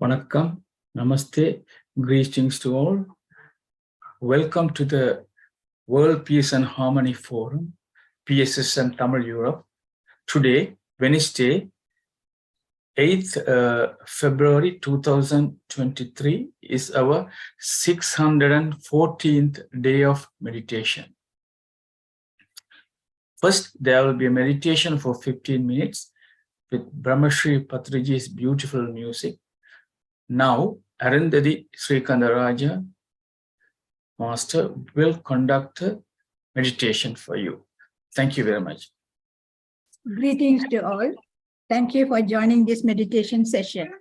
Vanakkam, Namaste, greetings to all. Welcome to the World Peace and Harmony Forum, PSSM Tamil Europe. Today, Wednesday, 8th February 2023 is our 614th day of meditation. First, there will be a meditation for 15 minutes with Brahmrshi Patriji's beautiful music. Now, Arundhati Srikandaraja Master will conduct a meditation for you. Thank you very much. Greetings to all. Thank you for joining this meditation session.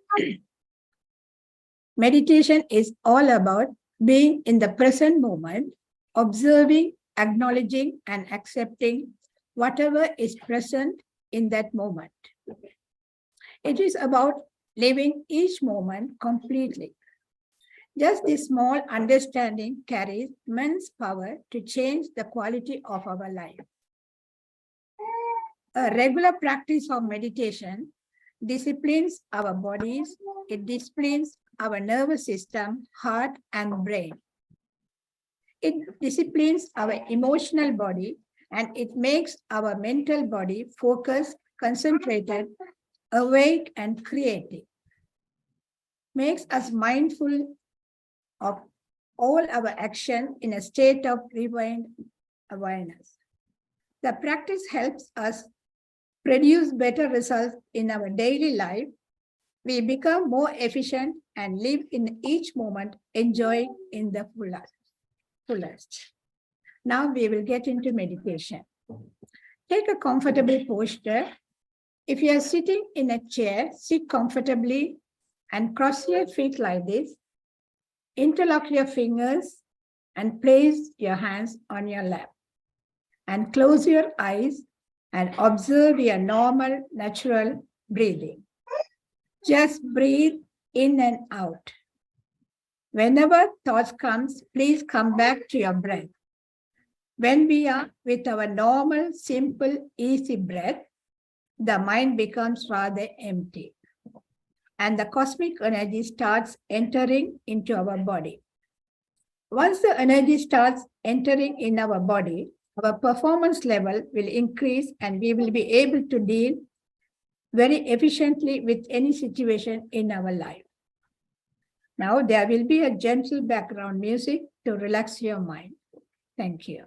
Meditation is all about being in the present moment, observing, acknowledging, and accepting whatever is present in that moment. It is about living each moment completely. Just this small understanding carries immense power to change the quality of our life. A regular practice of meditation disciplines our bodies, it disciplines our nervous system, heart, and brain. It disciplines our emotional body, and it makes our mental body focused, concentrated, awake, and creative. Makes us mindful of all our action in a state of refined awareness. The practice helps us produce better results in our daily life. We become more efficient and live in each moment, enjoying in the fullest. Now we will get into meditation. Take a comfortable posture. If you are sitting in a chair, sit comfortably and cross your feet like this. Interlock your fingers and place your hands on your lap. And close your eyes and observe your normal, natural breathing. Just breathe in and out. Whenever thoughts comes, please come back to your breath. When we are with our normal, simple, easy breath, the mind becomes rather empty. And the cosmic energy starts entering into our body. Once the energy starts entering in our body, our performance level will increase and we will be able to deal very efficiently with any situation in our life. Now there will be a gentle background music to relax your mind. Thank you.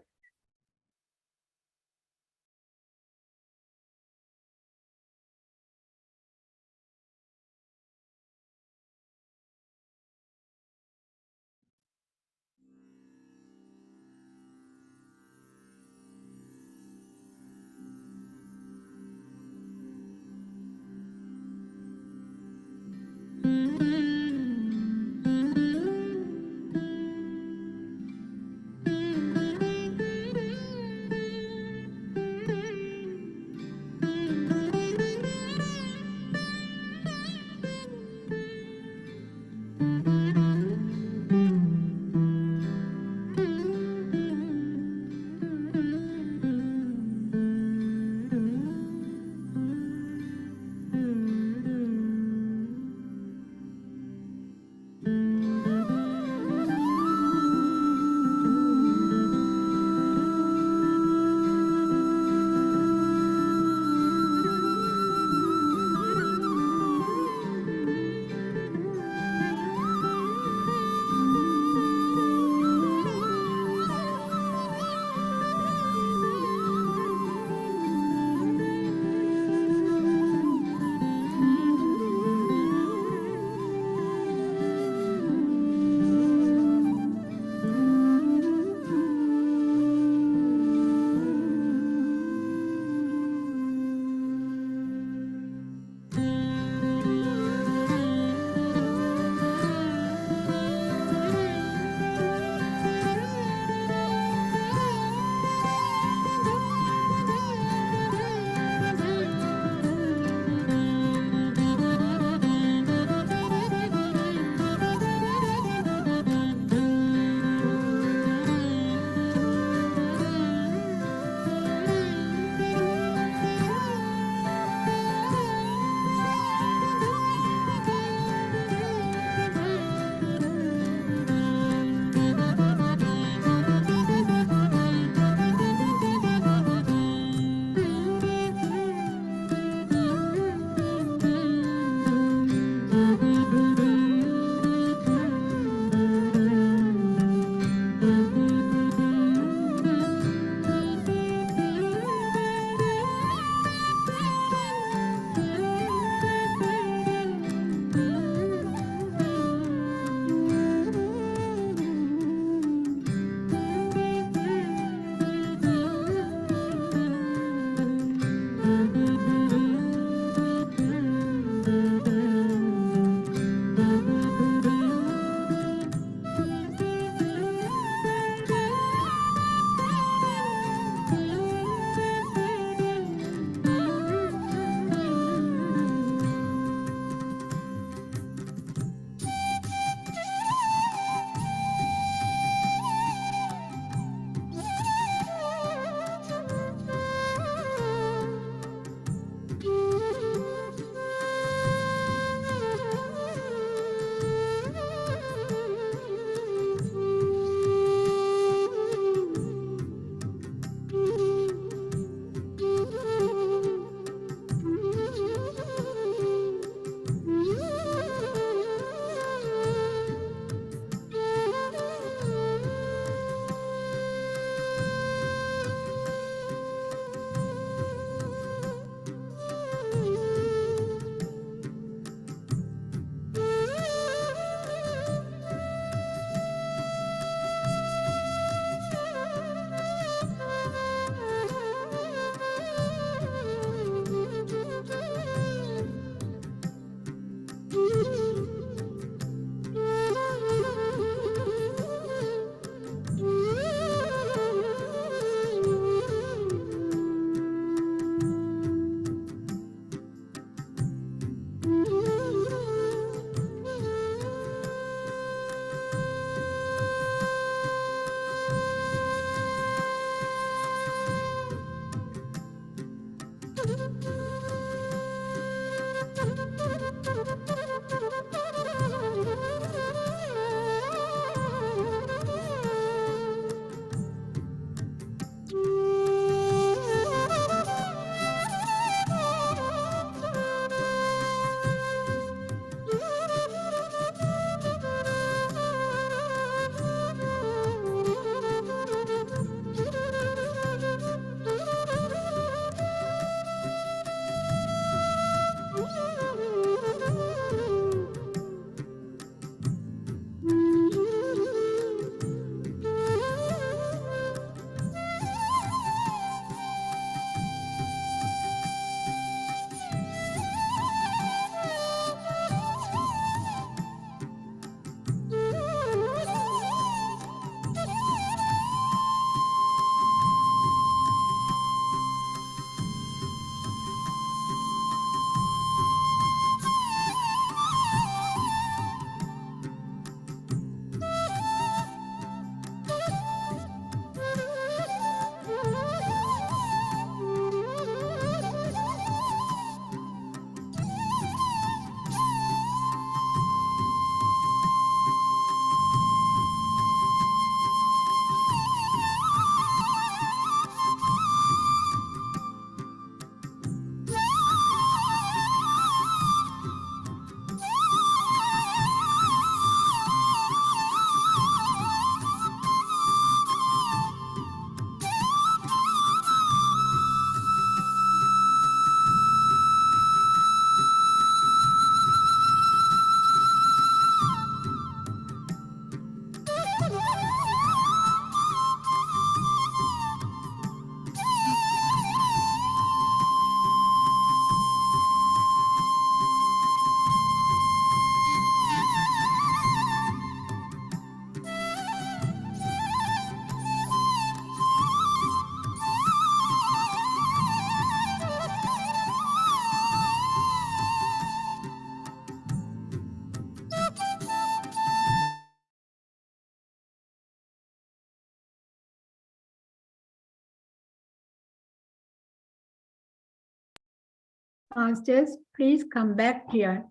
Masters, please come back to your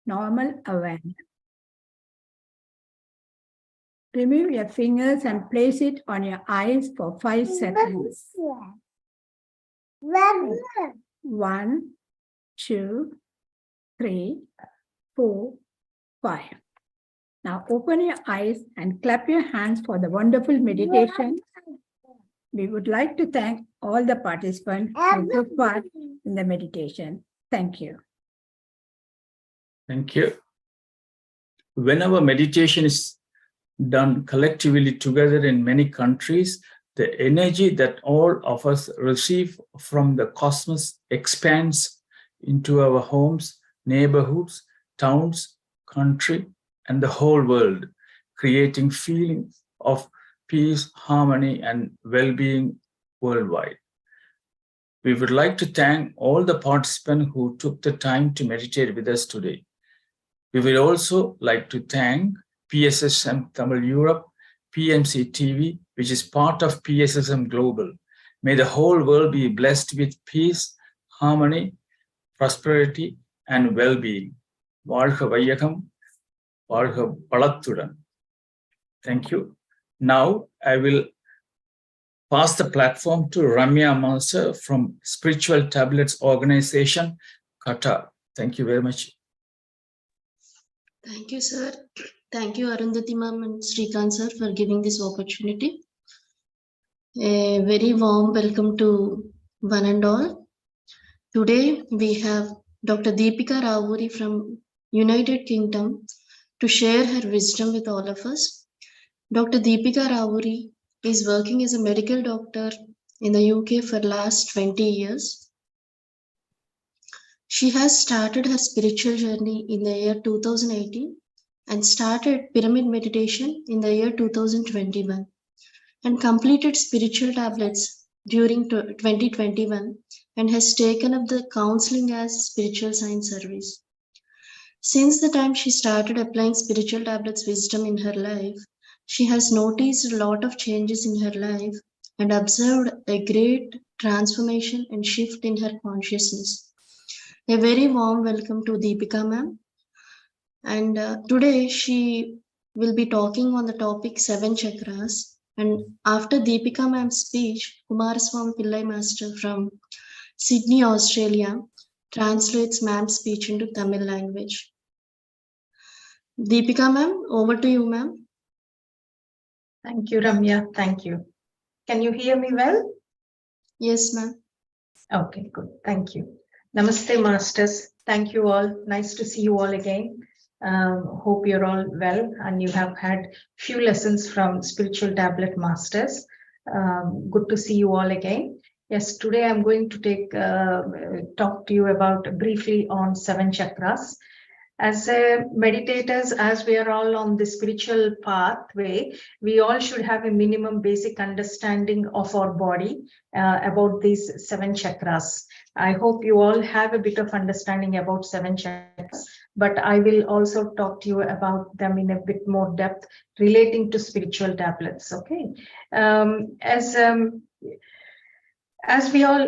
normal awareness. Remove your fingers and place it on your eyes for 5 seconds. 1, 2, 3, 4, 5. Now open your eyes and clap your hands for the wonderful meditation. We would like to thank all the participants who took part in the meditation. Thank you. Thank you. Whenever meditation is done collectively together in many countries, the energy that all of us receive from the cosmos expands into our homes, neighborhoods, towns, country, and the whole world, creating feelings of peace, harmony, and well-being worldwide. We would like to thank all the participants who took the time to meditate with us today. We would also like to thank PSSM Tamil Europe, PMC TV, which is part of PSSM Global. May the whole world be blessed with peace, harmony, prosperity, and well-being. வாழ்க வையகம், வாழ்க வளத்துடன். Thank you. Now I will pass the platform to Ramya Master from Spiritual Tablets Organization, Qatar. Thank you very much. Thank you, sir. Thank you, Arundhati ma'am and Srikant sir, for giving this opportunity. A very warm welcome to one and all. Today we have Dr. Deepika Ravuri from United Kingdom to share her wisdom with all of us. Dr. Deepika Ravuri is working as a medical doctor in the UK for last 20 years. She has started her spiritual journey in the year 2018 and started pyramid meditation in the year 2021 and completed spiritual tablets during 2021 and has taken up the counseling as spiritual science service. Since the time she started applying spiritual tablets wisdom in her life, she has noticed a lot of changes in her life and observed a great transformation and shift in her consciousness. A very warm welcome to Deepika ma'am. And today she will be talking on the topic 7 chakras. And after Deepika ma'am's speech, Kumaraswamy Pillai Master from Sydney, Australia, translates ma'am's speech into Tamil language. Deepika ma'am, over to you, ma'am. Thank you, Ramya. Thank you. Can you hear me well? Yes, ma'am. Okay, good. Thank you. Namaste, Masters. Thank you all. Nice to see you all again. Hope you're all well and you have had few lessons from Spiritual Tablet Masters. Good to see you all again. Yes, today I'm going to talk to you about briefly on 7 chakras. As meditators, as we are all on the spiritual pathway, we all should have a minimum basic understanding of our body about these 7 chakras. I hope you all have a bit of understanding about 7 chakras, but I will also talk to you about them in a bit more depth relating to spiritual tablets. Okay, as we all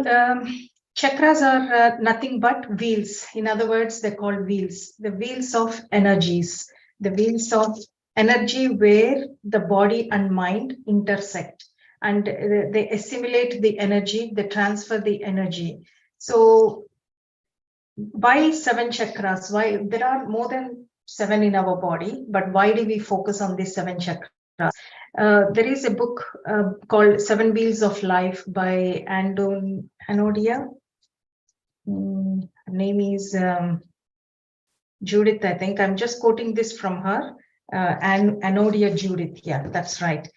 chakras are nothing but wheels. In other words, they're called wheels, the wheels of energies, the wheels of energy where the body and mind intersect and they assimilate the energy, they transfer the energy. So why 7 chakras? Why? There are more than 7 in our body, but why do we focus on these 7 chakras? There is a book called 7 Wheels of Life by Anodia. Her name is Judith, I think. I'm just quoting this from her. Anodia Judith. Yeah, that's right.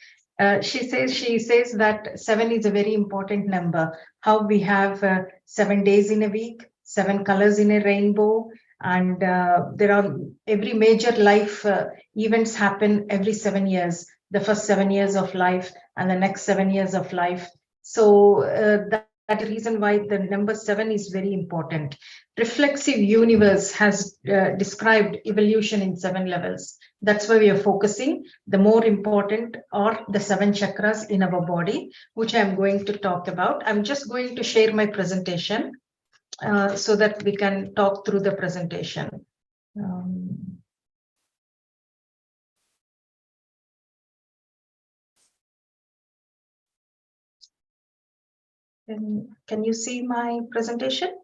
She says that 7 is a very important number. How we have 7 days in a week, 7 colors in a rainbow, and there are every major life events happen every 7 years. The first 7 years of life and the next 7 years of life. So that's the reason why the number 7 is very important. Reflexive Universe has described evolution in 7 levels. That's why we are focusing. The more important are the 7 chakras in our body, which I'm going to talk about. I'm just going to share my presentation. so that we can talk through the presentation. Can you see my presentation?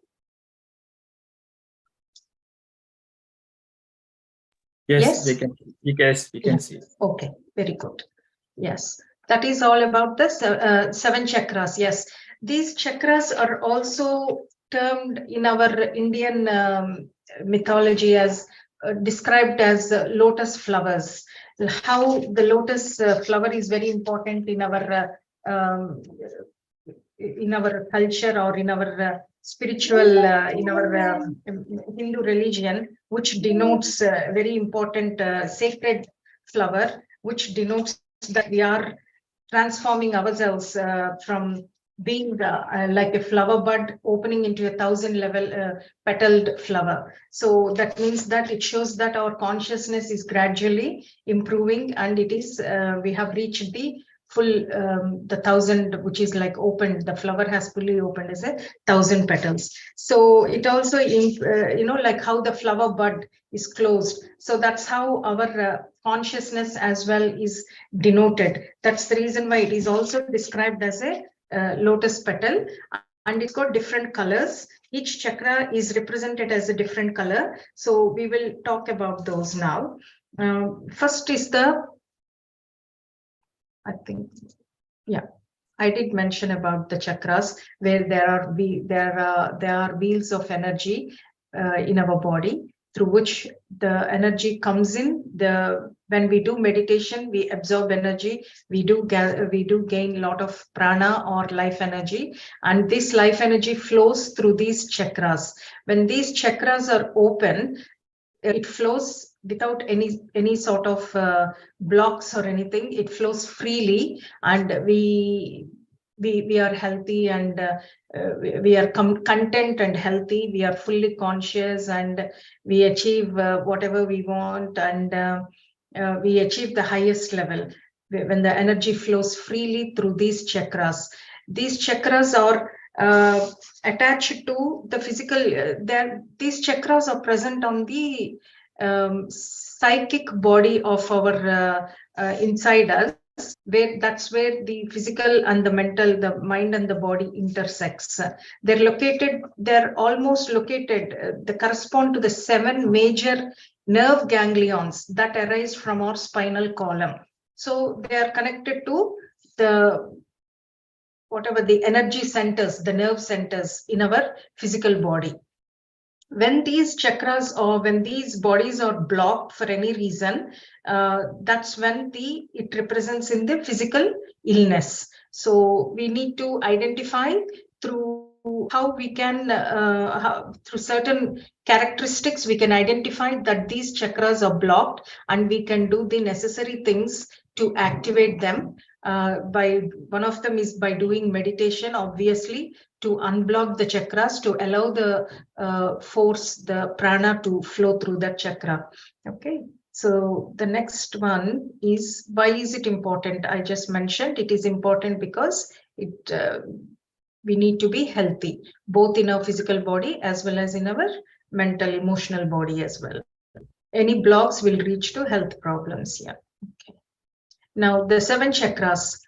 Yes, Yes? we can see. Okay, very good. Yes, that is all about the 7 chakras. Yes, these chakras are also termed in our Indian mythology as described as lotus flowers. How the lotus flower is very important in our culture, or in our spiritual, in our Hindu religion, which denotes very important sacred flower, which denotes that we are transforming ourselves from being like a flower bud opening into 1,000 level petaled flower. So that means that it shows that our consciousness is gradually improving, and it is we have reached the full the 1,000, which is like opened, the flower has fully opened as 1,000 petals. So it also like how the flower bud is closed, so that's how our consciousness as well is denoted. That's the reason why it is also described as a lotus petal, and it's got different colors. Each chakra is represented as a different color, so we will talk about those now. First is the, I think, yeah, I did mention about the chakras, where there are wheels of energy in our body, through which the energy comes in. When we do meditation, we absorb energy. We do gain a lot of prana or life energy, and this life energy flows through these chakras. When these chakras are open, it flows without any sort of blocks or anything. It flows freely, and we are healthy, and we are content and healthy. We are fully conscious, and we achieve whatever we want, and we achieve the highest level when the energy flows freely through these chakras. These chakras are attached to the physical. These chakras are present on the psychic body of our inside us, where that's where the physical and the mental, the mind and the body intersects. They're almost located, they correspond to the 7 major nerve ganglions that arise from our spinal column. So they are connected to the whatever the energy centers, the nerve centers in our physical body. When these chakras or when these bodies are blocked for any reason, that's when it represents in the physical illness. So we need to identify through how we can, through certain characteristics, we can identify that these chakras are blocked, and we can do the necessary things to activate them. One of them is by doing meditation, obviously, to unblock the chakras, to allow the force, the prana to flow through that chakra. Okay. So the next one is, why is it important? I just mentioned it is important because we need to be healthy, both in our physical body as well as in our mental, emotional body as well. Any blocks will reach to health problems. Yeah. Okay. Now the 7 chakras.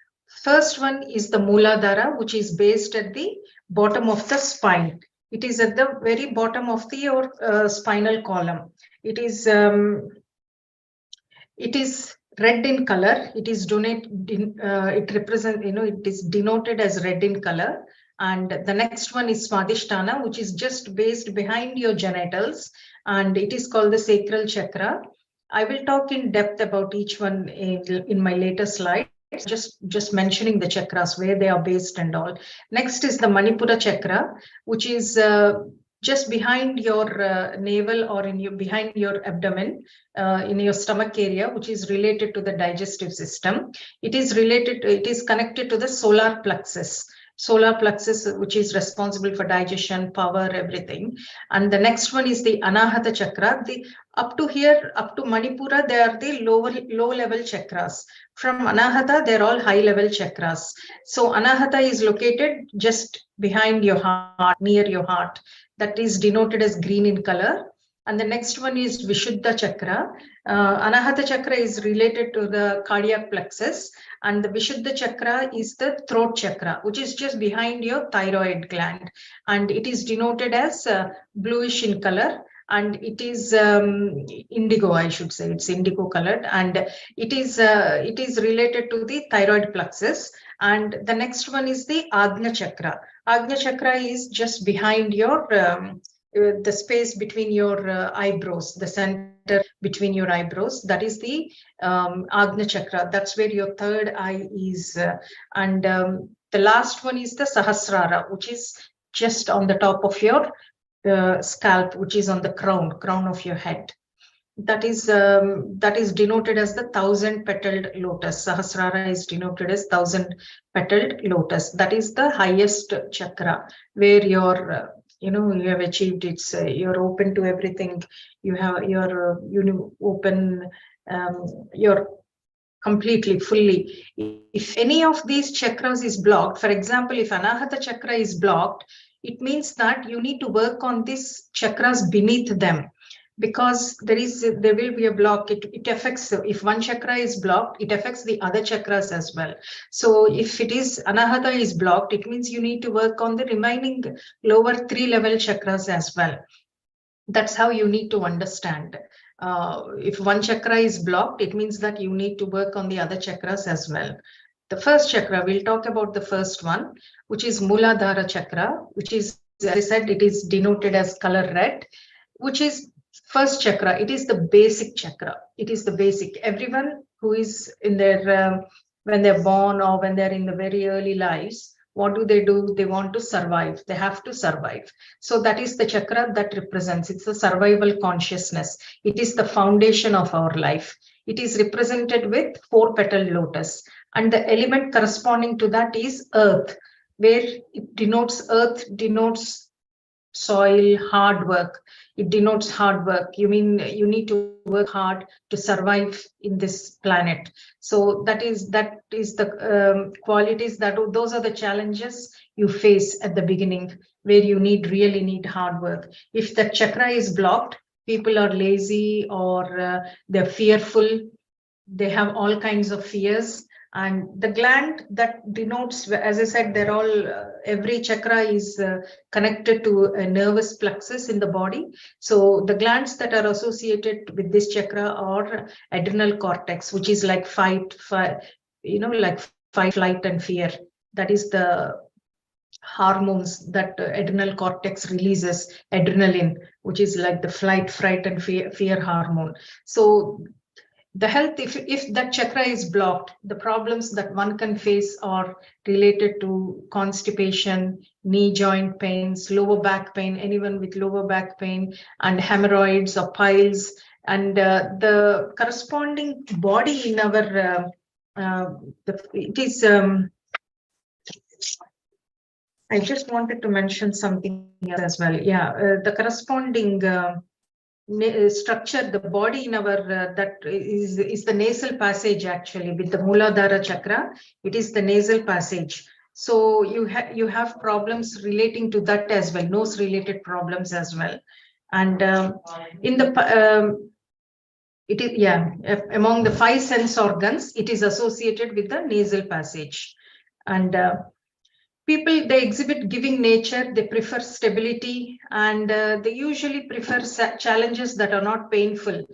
First one is the Mooladhara, which is based at the bottom of the spine. It is at the very bottom of your spinal column. It is red in color. It is it represents, it is denoted as red in color. And the next one is Swadhisthana, which is just based behind your genitals, and it is called the sacral chakra. I will talk in depth about each one in my later slide. Just mentioning the chakras, where they are based and all. Next is the Manipura chakra, which is just behind your navel, or behind your abdomen, in your stomach area, which is related to the digestive system. It is connected to the solar plexus. solar plexus, which is responsible for digestion, power, everything. And the next one is the Anahata chakra. The up to here, up to Manipura, they are the low level chakras. From Anahata, they're all high level chakras. So Anahata is located just behind your heart, near your heart. That is denoted as green in color. And the next one is Vishuddha chakra. Anahata chakra is related to the cardiac plexus, and the Vishuddha chakra is the throat chakra, which is just behind your thyroid gland, and it is denoted as bluish in color, and it is indigo, I should say. It's indigo colored, and it is related to the thyroid plexus. And the next one is the Agnya chakra. Agnya chakra is just behind your the space between your eyebrows, the center between your eyebrows. That is the Agnya chakra. That's where your third eye is. And the last one is the Sahasrara, which is just on the top of your scalp, which is on the crown of your head. That is denoted as the 1,000-petaled lotus. Sahasrara is denoted as 1,000-petaled lotus. That is the highest chakra, where your you have achieved. It's you're open to everything. You're open. You're completely, fully. If any of these chakras is blocked, for example, if Anahata chakra is blocked, it means that you need to work on these chakras beneath them, because there will be a block. It affects, if one chakra is blocked, it affects the other chakras as well. So if it is Anahata is blocked, it means you need to work on the remaining lower 3-level chakras as well. That's how you need to understand. If one chakra is blocked, it means that you need to work on the other chakras as well. The first chakra, we'll talk about the first one, which is Muladhara chakra, which is, as I said, it is denoted as color red, which is first chakra. It is the basic chakra. It is the basic. Everyone who is in their, when they're born or when they're in the very early lives, what do? They want to survive. They have to survive. So that is the chakra that represents. It's the survival consciousness. It is the foundation of our life. It is represented with 4-petaled lotus. And the element corresponding to that is earth, where it denotes earth, denotes soil, hard work. It denotes hard work. You mean you need to work hard to survive in this planet. So that is the qualities, those are the challenges you face at the beginning, where you really need hard work. If the chakra is blocked, people are lazy, or they're fearful. They have all kinds of fears. And the gland that denotes, as I said, they're all, every chakra is connected to a nervous plexus in the body. So the glands that are associated with this chakra are adrenal cortex, which is like fight, like fight, flight, and fear. That is the hormones that adrenal cortex releases, adrenaline, which is like the flight, fright, and fear hormone. So the health, if that chakra is blocked, the problems that one can face are related to constipation, knee joint pains, lower back pain, anyone with lower back pain, and hemorrhoids or piles. And the corresponding body in our, I just wanted to mention something else as well. Yeah, the corresponding structure, the body in our that is the nasal passage. Actually, with the Muladhara chakra, it is the nasal passage. So you have problems relating to that as well, nose related problems as well. And in the it is among the 5 sense organs, it is associated with the nasal passage. And people, they exhibit giving nature, they prefer stability, and they usually prefer challenges that are not painful.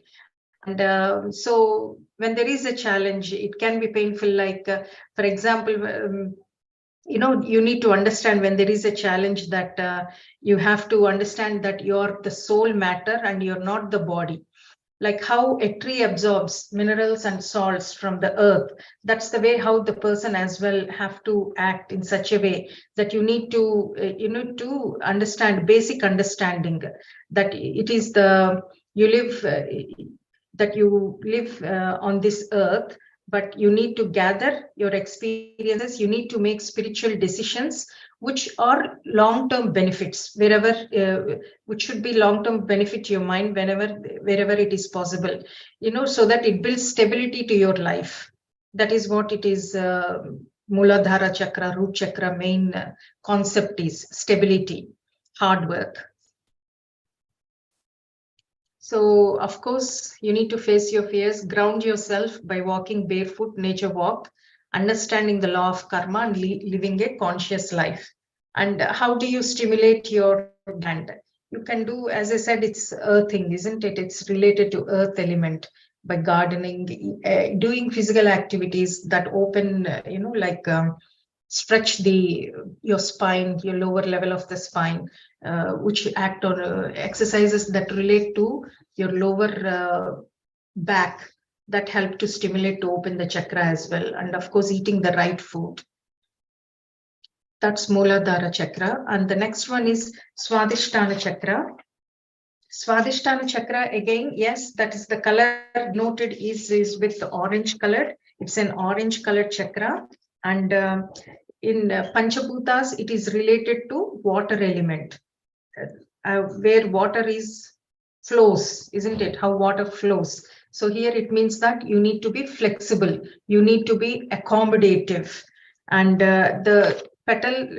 And so when there is a challenge, it can be painful. Like, for example, you need to understand when there is a challenge that you have to understand that you're the soul matter and you're not the body. Like how a tree absorbs minerals and salts from the earth, that's the way how the person as well have to act in such a way that you need to understand basic understanding that it is the you live on this earth but you need to gather your experiences. You need to make spiritual decisions, which are long-term benefits, which should be long-term benefit to your mind wherever it is possible, so that it builds stability to your life. That is what it is. Muladhara chakra, root chakra, main concept is stability, hard work. So, of course, you need to face your fears, ground yourself by walking barefoot, nature walk, understanding the law of karma, and living a conscious life. And how do you stimulate your gland? You can do, as I said, it's earthing, isn't it? It's related to earth element by gardening, doing physical activities that open, stretch your spine, your lower level of the spine, which act on exercises that relate to your lower back, that help to stimulate, to open the chakra as well. And of course, eating the right food. That's Muladhara chakra. And the next one is Swadhisthana chakra. Swadhisthana chakra, again, yes, that is the color noted is with the orange color. It's an orange colored chakra. And in Panchabhutas, it is related to water element, where water flows, isn't it? How water flows. So here it means that you need to be flexible, you need to be accommodative. And the petal,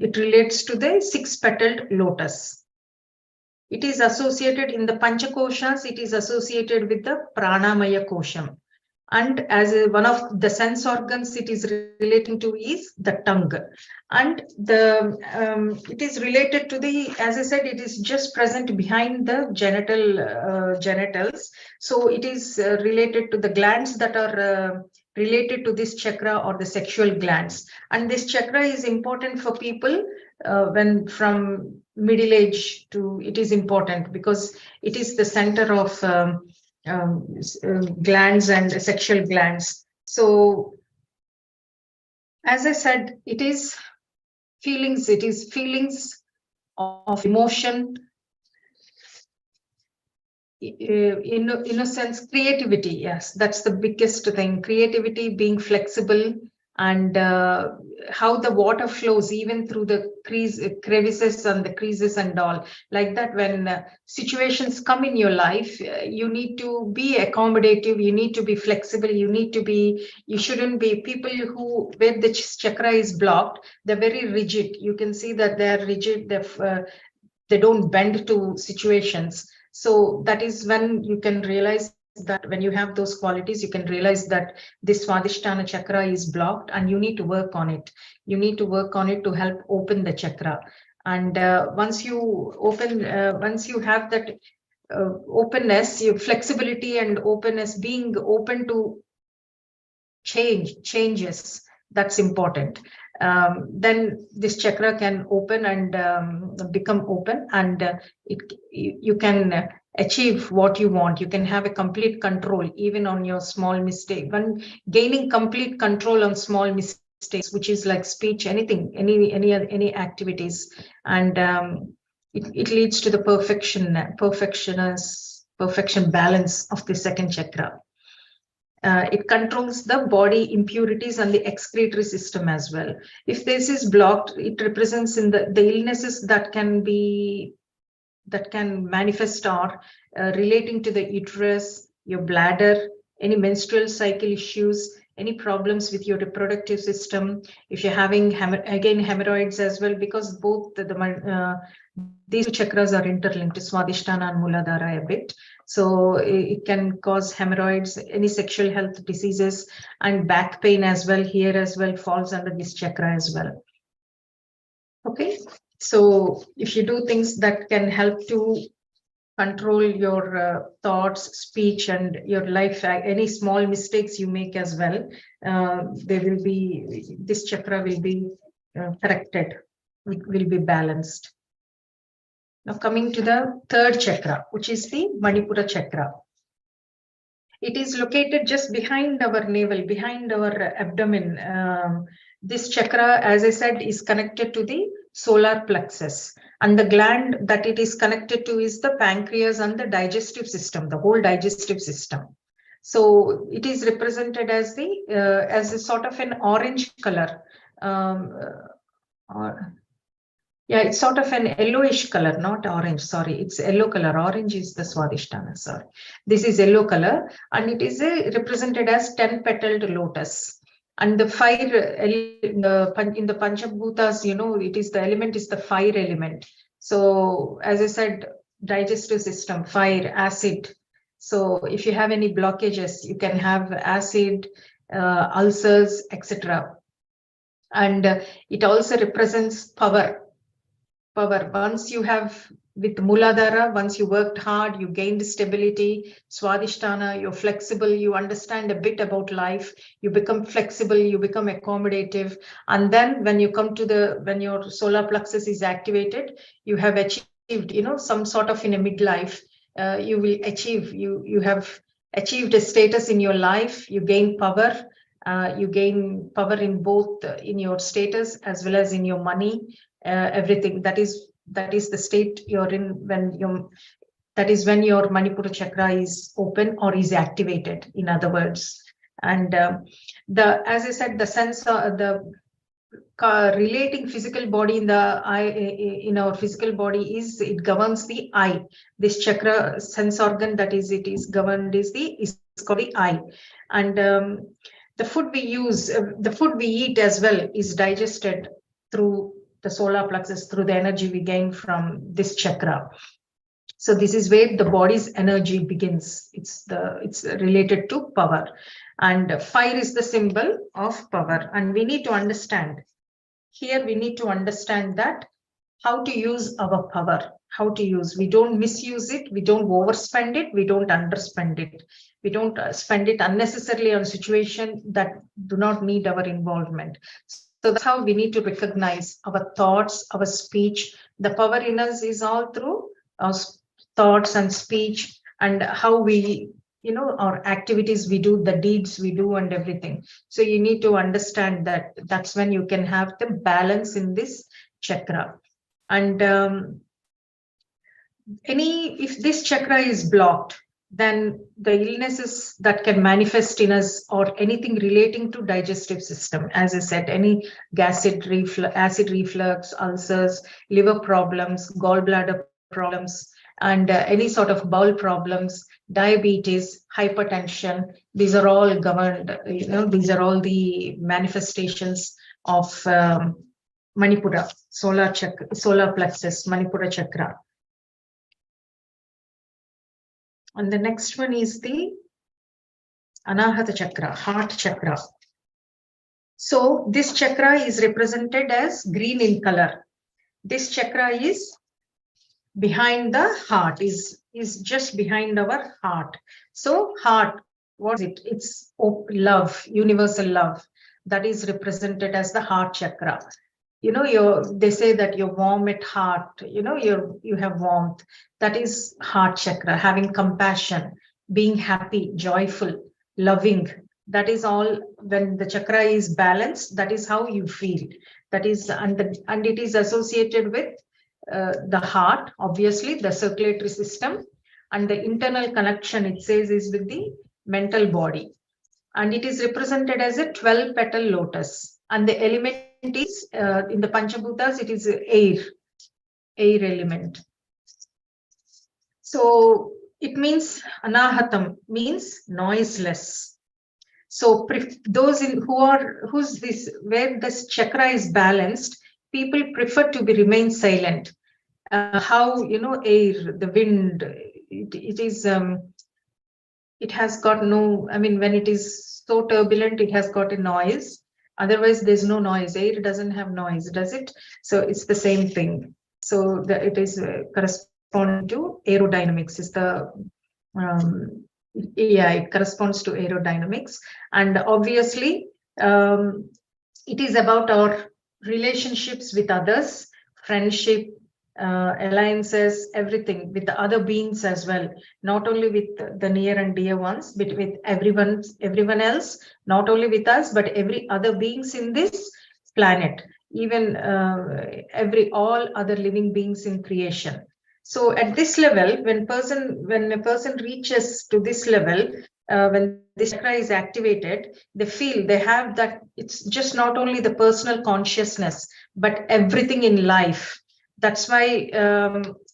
it relates to the 6-petaled lotus. It is associated in the Panchakoshas, it is associated with the Pranamaya Kosham. And as one of the sense organs it is relating to is the tongue. And it is related to as I said, it is just present behind the genitals. So it is related to the glands that are related to this chakra, or the sexual glands. And this chakra is important for people when from middle age to, it is important because it is the center of glands and sexual glands. So as I said, it is feelings of emotion, innocence, creativity. Yes, that's the biggest thing. Creativity, being flexible, and how the water flows even through the crevices and the creases and all. Like that, when situations come in your life, you need to be accommodative, you need to be flexible, you shouldn't be people where the chakra is blocked, they're very rigid. You can see that they're rigid, they don't bend to situations. So that is when you can realize that when you have those qualities, you can realize that this Swadhisthana chakra is blocked, and you need to work on it. You need to work on it to help open the chakra. And once you have that openness, your flexibility and openness, being open to changes, that's important. Then this chakra can open and become open, and you can achieve what you want. You can have a complete control even on your small mistake. When gaining complete control on small mistakes, which is like speech, anything, any activities, and it leads to the perfection balance of the second chakra. It controls the body impurities and the excretory system as well. If this is blocked, it represents in the illnesses that can manifest or relating to the uterus, your bladder, any menstrual cycle issues, any problems with your reproductive system. If you're having hemorrhoids as well, because both these two chakras are interlinked, Swadhisthana and Muladhara a bit. So it can cause hemorrhoids, any sexual health diseases, and back pain as well. Here as well falls under this chakra as well. Okay, so if you do things that can help to control your thoughts, speech, and your life, any small mistakes you make as well, this chakra will be corrected, will be balanced. Now coming to the third chakra, which is the Manipura chakra. It is located just behind our navel, behind our abdomen. This chakra, as I said, is connected to the solar plexus, and the gland that it is connected to is the pancreas and the digestive system, the whole digestive system. So it is represented as a sort of an orange color. Yeah, it's sort of an yellowish color, not orange. Sorry, it's yellow color. Orange is the Swadhisthana. Sorry, this is yellow color, and it is represented as 10-petaled lotus. And the fire in the Panchabhutas, it is the element is the fire element. So as I said, digestive system, fire, acid. So if you have any blockages, you can have acid, ulcers, etc. And it also represents power. Once you have with Muladhara, once you worked hard, you gained stability. Swadhisthana, you're flexible, you understand a bit about life, you become flexible, you become accommodative. And then when you come to when your solar plexus is activated, you have achieved, some sort of in a midlife, you will achieve, you have achieved a status in your life, you gain power. You gain power in both in your status as well as in your money. Everything that is the state you're in that is when your Manipura chakra is open or is activated, in other words. And as I said, the sense of relating physical body in the eye, in our physical body, it governs the eye. This chakra sense organ that is governed is called the eye. And the food we use, the food we eat as well, is digested through the solar plexus, through the energy we gain from this chakra. So this is where the body's energy begins. It's related to power, and fire is the symbol of power. And we need to understand here. We need to understand that how to use our power. How to use. We don't misuse it. We don't overspend it. We don't underspend it. We don't spend it unnecessarily on situations that do not need our involvement. So that's how we need to recognize our thoughts, our speech. The power in us is all through our thoughts and speech, and how we, our activities we do, the deeds we do, and everything. So you need to understand that that's when you can have the balance in this chakra. And if this chakra is blocked, then the illnesses that can manifest in us, or anything relating to digestive system, as I said, any acid reflux, ulcers, liver problems, gallbladder problems, and any sort of bowel problems, diabetes, hypertension, these are all governed, these are all the manifestations of Manipura, solar plexus, Manipura chakra. And the next one is the Anahata chakra, heart chakra. So this chakra is represented as green in color. This chakra is behind the heart, is just behind our heart. So heart, what is it? It's love, universal love. That is represented as the heart chakra. They say that you're warm at heart, you have warmth. That is heart chakra, having compassion, being happy, joyful, loving. That is all. When the chakra is balanced, that is how you feel. That is, and it is associated with the heart, obviously, the circulatory system, and the internal connection, it says, is with the mental body. And it is represented as a 12-petal lotus. And the element is, in the Panchabhutas, it is air element. So it means, Anahatam means noiseless. So those where this chakra is balanced, people prefer to remain silent. How, air, the wind, it has got no, when it is so turbulent, it has got a noise. Otherwise, there's no noise. Air doesn't have noise, does it? So it's the same thing. So it is corresponding to aerodynamics. Is the it corresponds to aerodynamics, and obviously, it is about our relationships with others, friendship, alliances, everything with the other beings as well, not only with the near and dear ones, but with everyone else, not only with us, but every other beings in this planet, even all other living beings in creation. So at this level, when a person reaches to this level, when this chakra is activated, they have that it's just not only the personal consciousness, but everything in life. That's why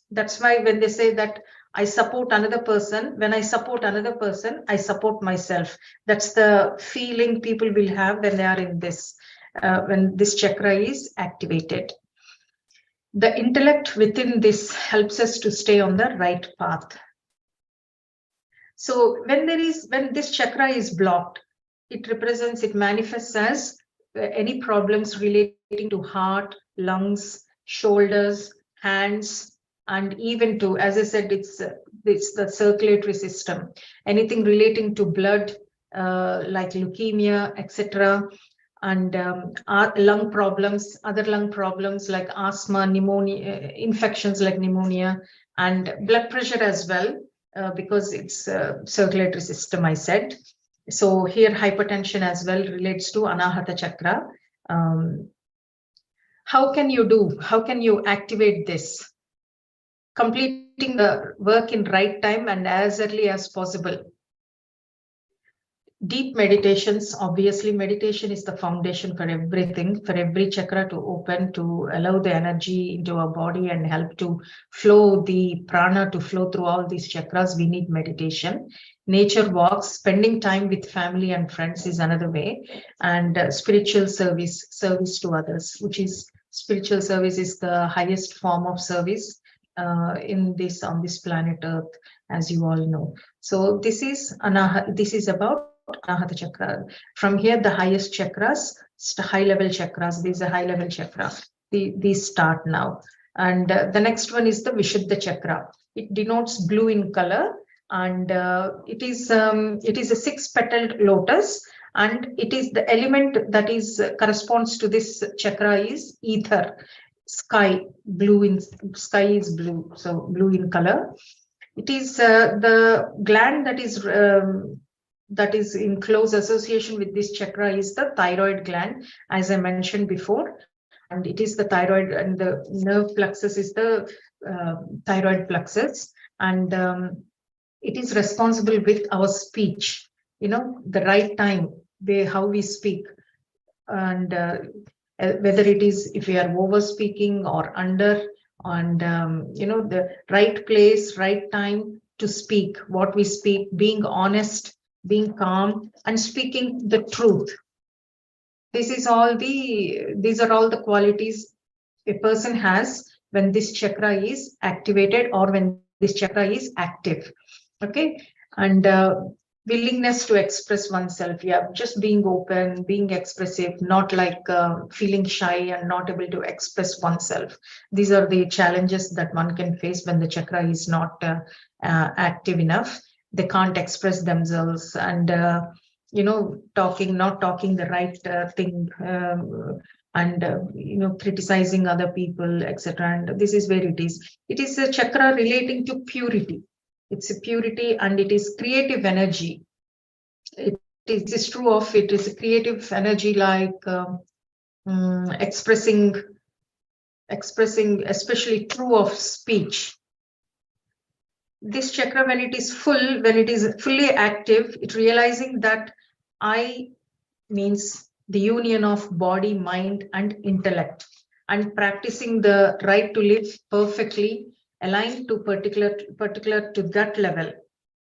when they say that I support another person, when I support another person, I support myself. That's the feeling people will have when they are in this, when this chakra is activated. The intellect within this helps us to stay on the right path. So when this chakra is blocked, it manifests as any problems relating to heart, lungs, shoulders, hands, and even to, as I said, it's the circulatory system. Anything relating to blood, like leukemia, etc., and lung problems, other lung problems like asthma, pneumonia, infections like pneumonia, and blood pressure as well. Because it's circulatory system, I said. So here hypertension as well relates to Anahata chakra. How can you activate this? Completing the work in right time and as early as possible. Deep meditations, obviously meditation is the foundation for everything, for every chakra to open, to allow the energy into our body and help to flow the prana to flow through all these chakras. We need meditation. Nature walks, spending time with family and friends is another way, and spiritual service to others, which is spiritual service is the highest form of service on this planet Earth, as you all know. So this is about Anahata chakra. From here, the highest chakras, high level chakras, these are high level chakras. These start now. And the next one is the Vishuddha chakra. It denotes blue in color, and it is a 6-petaled lotus, and it is the element that is corresponds to this chakra is ether. Sky is blue, so blue in color. It is the gland that is in close association with this chakra is the thyroid gland, as I mentioned before, and it is the thyroid, and the nerve plexus is the thyroid plexus, and it is responsible with our speech, the right time, how we speak, and whether it is if we are over speaking or under, and the right place, right time to speak what we speak, being honest, being calm, and speaking the truth. These are all the qualities a person has when this chakra is activated or when this chakra is active. Okay, and willingness to express oneself, just being open, being expressive, not like feeling shy and not able to express oneself. These are the challenges that one can face when the chakra is not active enough. They can't express themselves, and not talking the right thing, and criticizing other people, etc. And this is where it is a chakra relating to purity. It's a purity, and it is creative energy. It is true of it is a creative energy, like expressing, especially true of speech. This chakra, when it is fully active, it realizing that I means the union of body, mind, and intellect, and practicing the right to live perfectly aligned to particular to that level.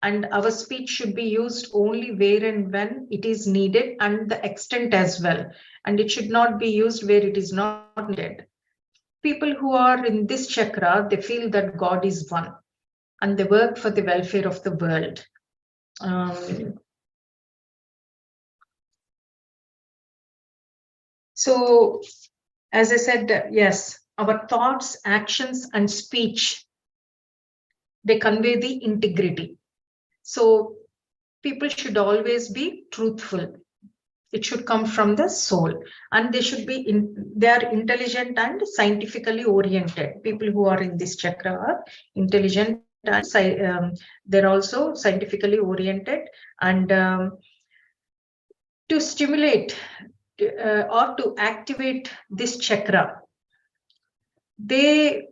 And our speech should be used only where and when it is needed, and the extent as well. And it should not be used where it is not needed. People who are in this chakra, they feel that God is one, and they work for the welfare of the world. So, as I said, yes, our thoughts, actions, and speech, they convey the integrity. So people should always be truthful. It should come from the soul, and they should be they are intelligent and scientifically oriented. People who are in this chakra are intelligent and they're also scientifically oriented, and to stimulate or to activate this chakra, we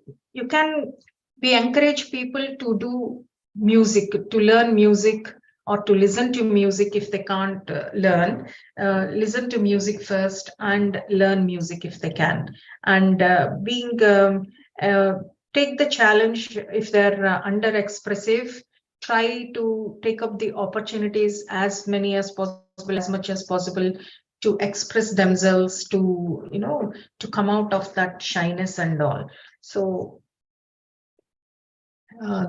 encourage people to do music, to learn music, or to listen to music if they can't learn, listen to music first and learn music if they can. And take the challenge if they're under expressive, try to take up the opportunities as many as possible, as much as possible, to express themselves, to, you know, to come out of that shyness and all. So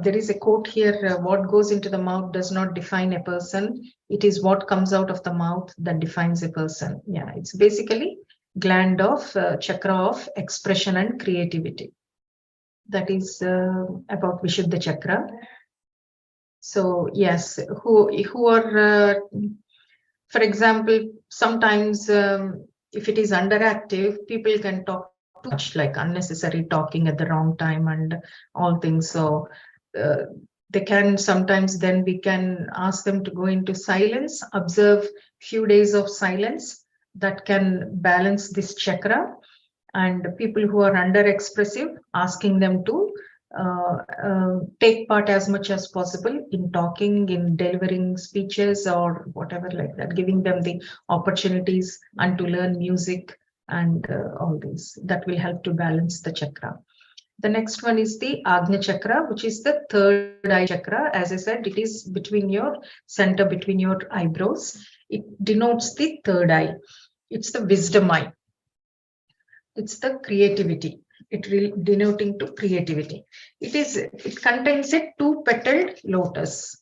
there is a quote here, what goes into the mouth does not define a person. It is what comes out of the mouth that defines a person. Yeah, it's basically gland of chakra of expression and creativity. That is about Vishuddha chakra. So yes, who are, for example, sometimes if it is underactive, people can talk too much, like unnecessary talking at the wrong time and all things. So they can sometimes, then we can ask them to go into silence, observe few days of silence that can balance this chakra. And people who are under expressive, asking them to take part as much as possible in talking, in delivering speeches or whatever like that, giving them the opportunities and to learn music and all these. That will help to balance the chakra. The next one is the Agnya chakra, which is the third eye chakra. As I said, it is between your center, between your eyebrows. It denotes the third eye. It's the wisdom eye. It's the creativity. It denoting to creativity. It contains a two-petaled lotus,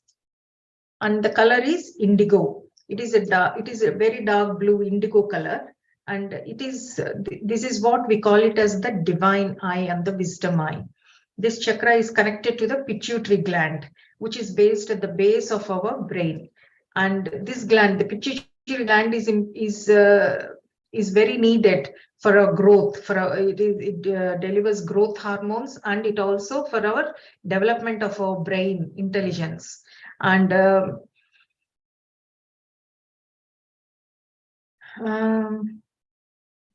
and the color is indigo. It is a very dark blue indigo color, and it is this is what we call it as the divine eye and the wisdom eye. This chakra is connected to the pituitary gland, which is based at the base of our brain. And this gland, the pituitary gland, is very needed for our growth. It delivers growth hormones, and it also for our development of our brain intelligence. And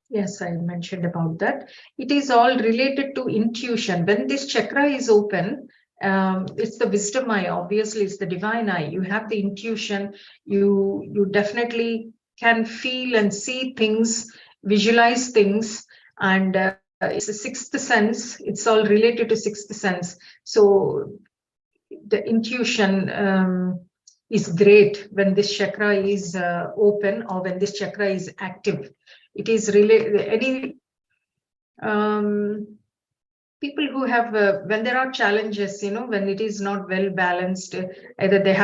yes, I mentioned about that. It is all related to intuition. When this chakra is open, it's the wisdom eye. Obviously, it's the divine eye. You have the intuition. You definitely can feel and see things, visualize things, and it's a sixth sense. It's all related to sixth sense. So the intuition is great when this chakra is open, or when this chakra is active. It is really any people who have when there are challenges, you know, when it is not well balanced, either they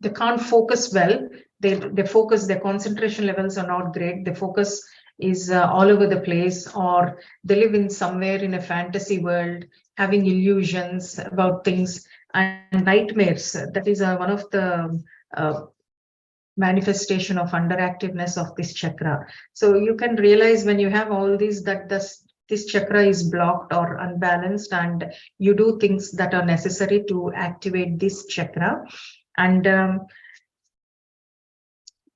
can't focus well. They focus, their concentration levels are not great. The focus is all over the place, or they live in somewhere in a fantasy world, having illusions about things and nightmares. That is one of the manifestation of underactiveness of this chakra. So you can realize when you have all these that this chakra is blocked or unbalanced, and you do things that are necessary to activate this chakra. And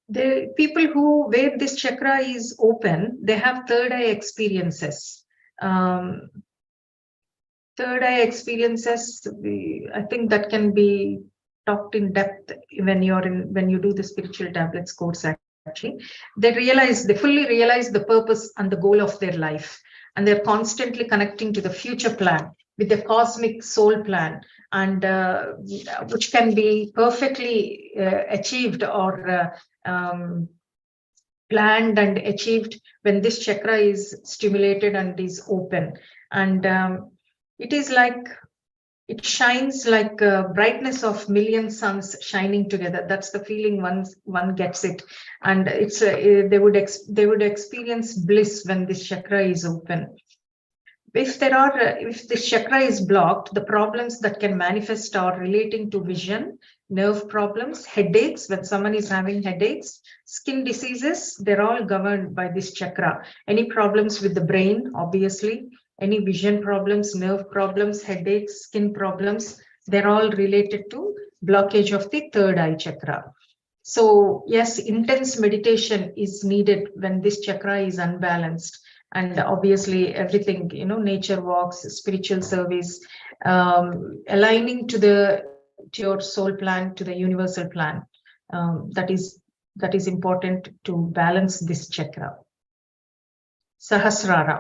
the people where this chakra is open, they have third eye experiences. Third eye experiences, I think that can be talked in depth when you do the spiritual tablets course. Actually, they fully realize the purpose and the goal of their life, and they're constantly connecting to the future plan with the cosmic soul plan, and which can be perfectly achieved or planned and achieved when this chakra is stimulated and is open. And it is like, it shines like brightness of million suns shining together. That's the feeling one gets it. And it's they would experience bliss when this chakra is open. If this chakra is blocked, the problems that can manifest are relating to vision, nerve problems, headaches, when someone is having headaches, skin diseases, they're all governed by this chakra. Any problems with the brain, obviously, any vision problems, nerve problems, headaches, skin problems, they're all related to blockage of the third eye chakra. So yes, intense meditation is needed when this chakra is unbalanced. And obviously everything, you know, nature walks, spiritual service, aligning to your soul plan to the universal plan. That is important to balance this chakra. Sahasrara,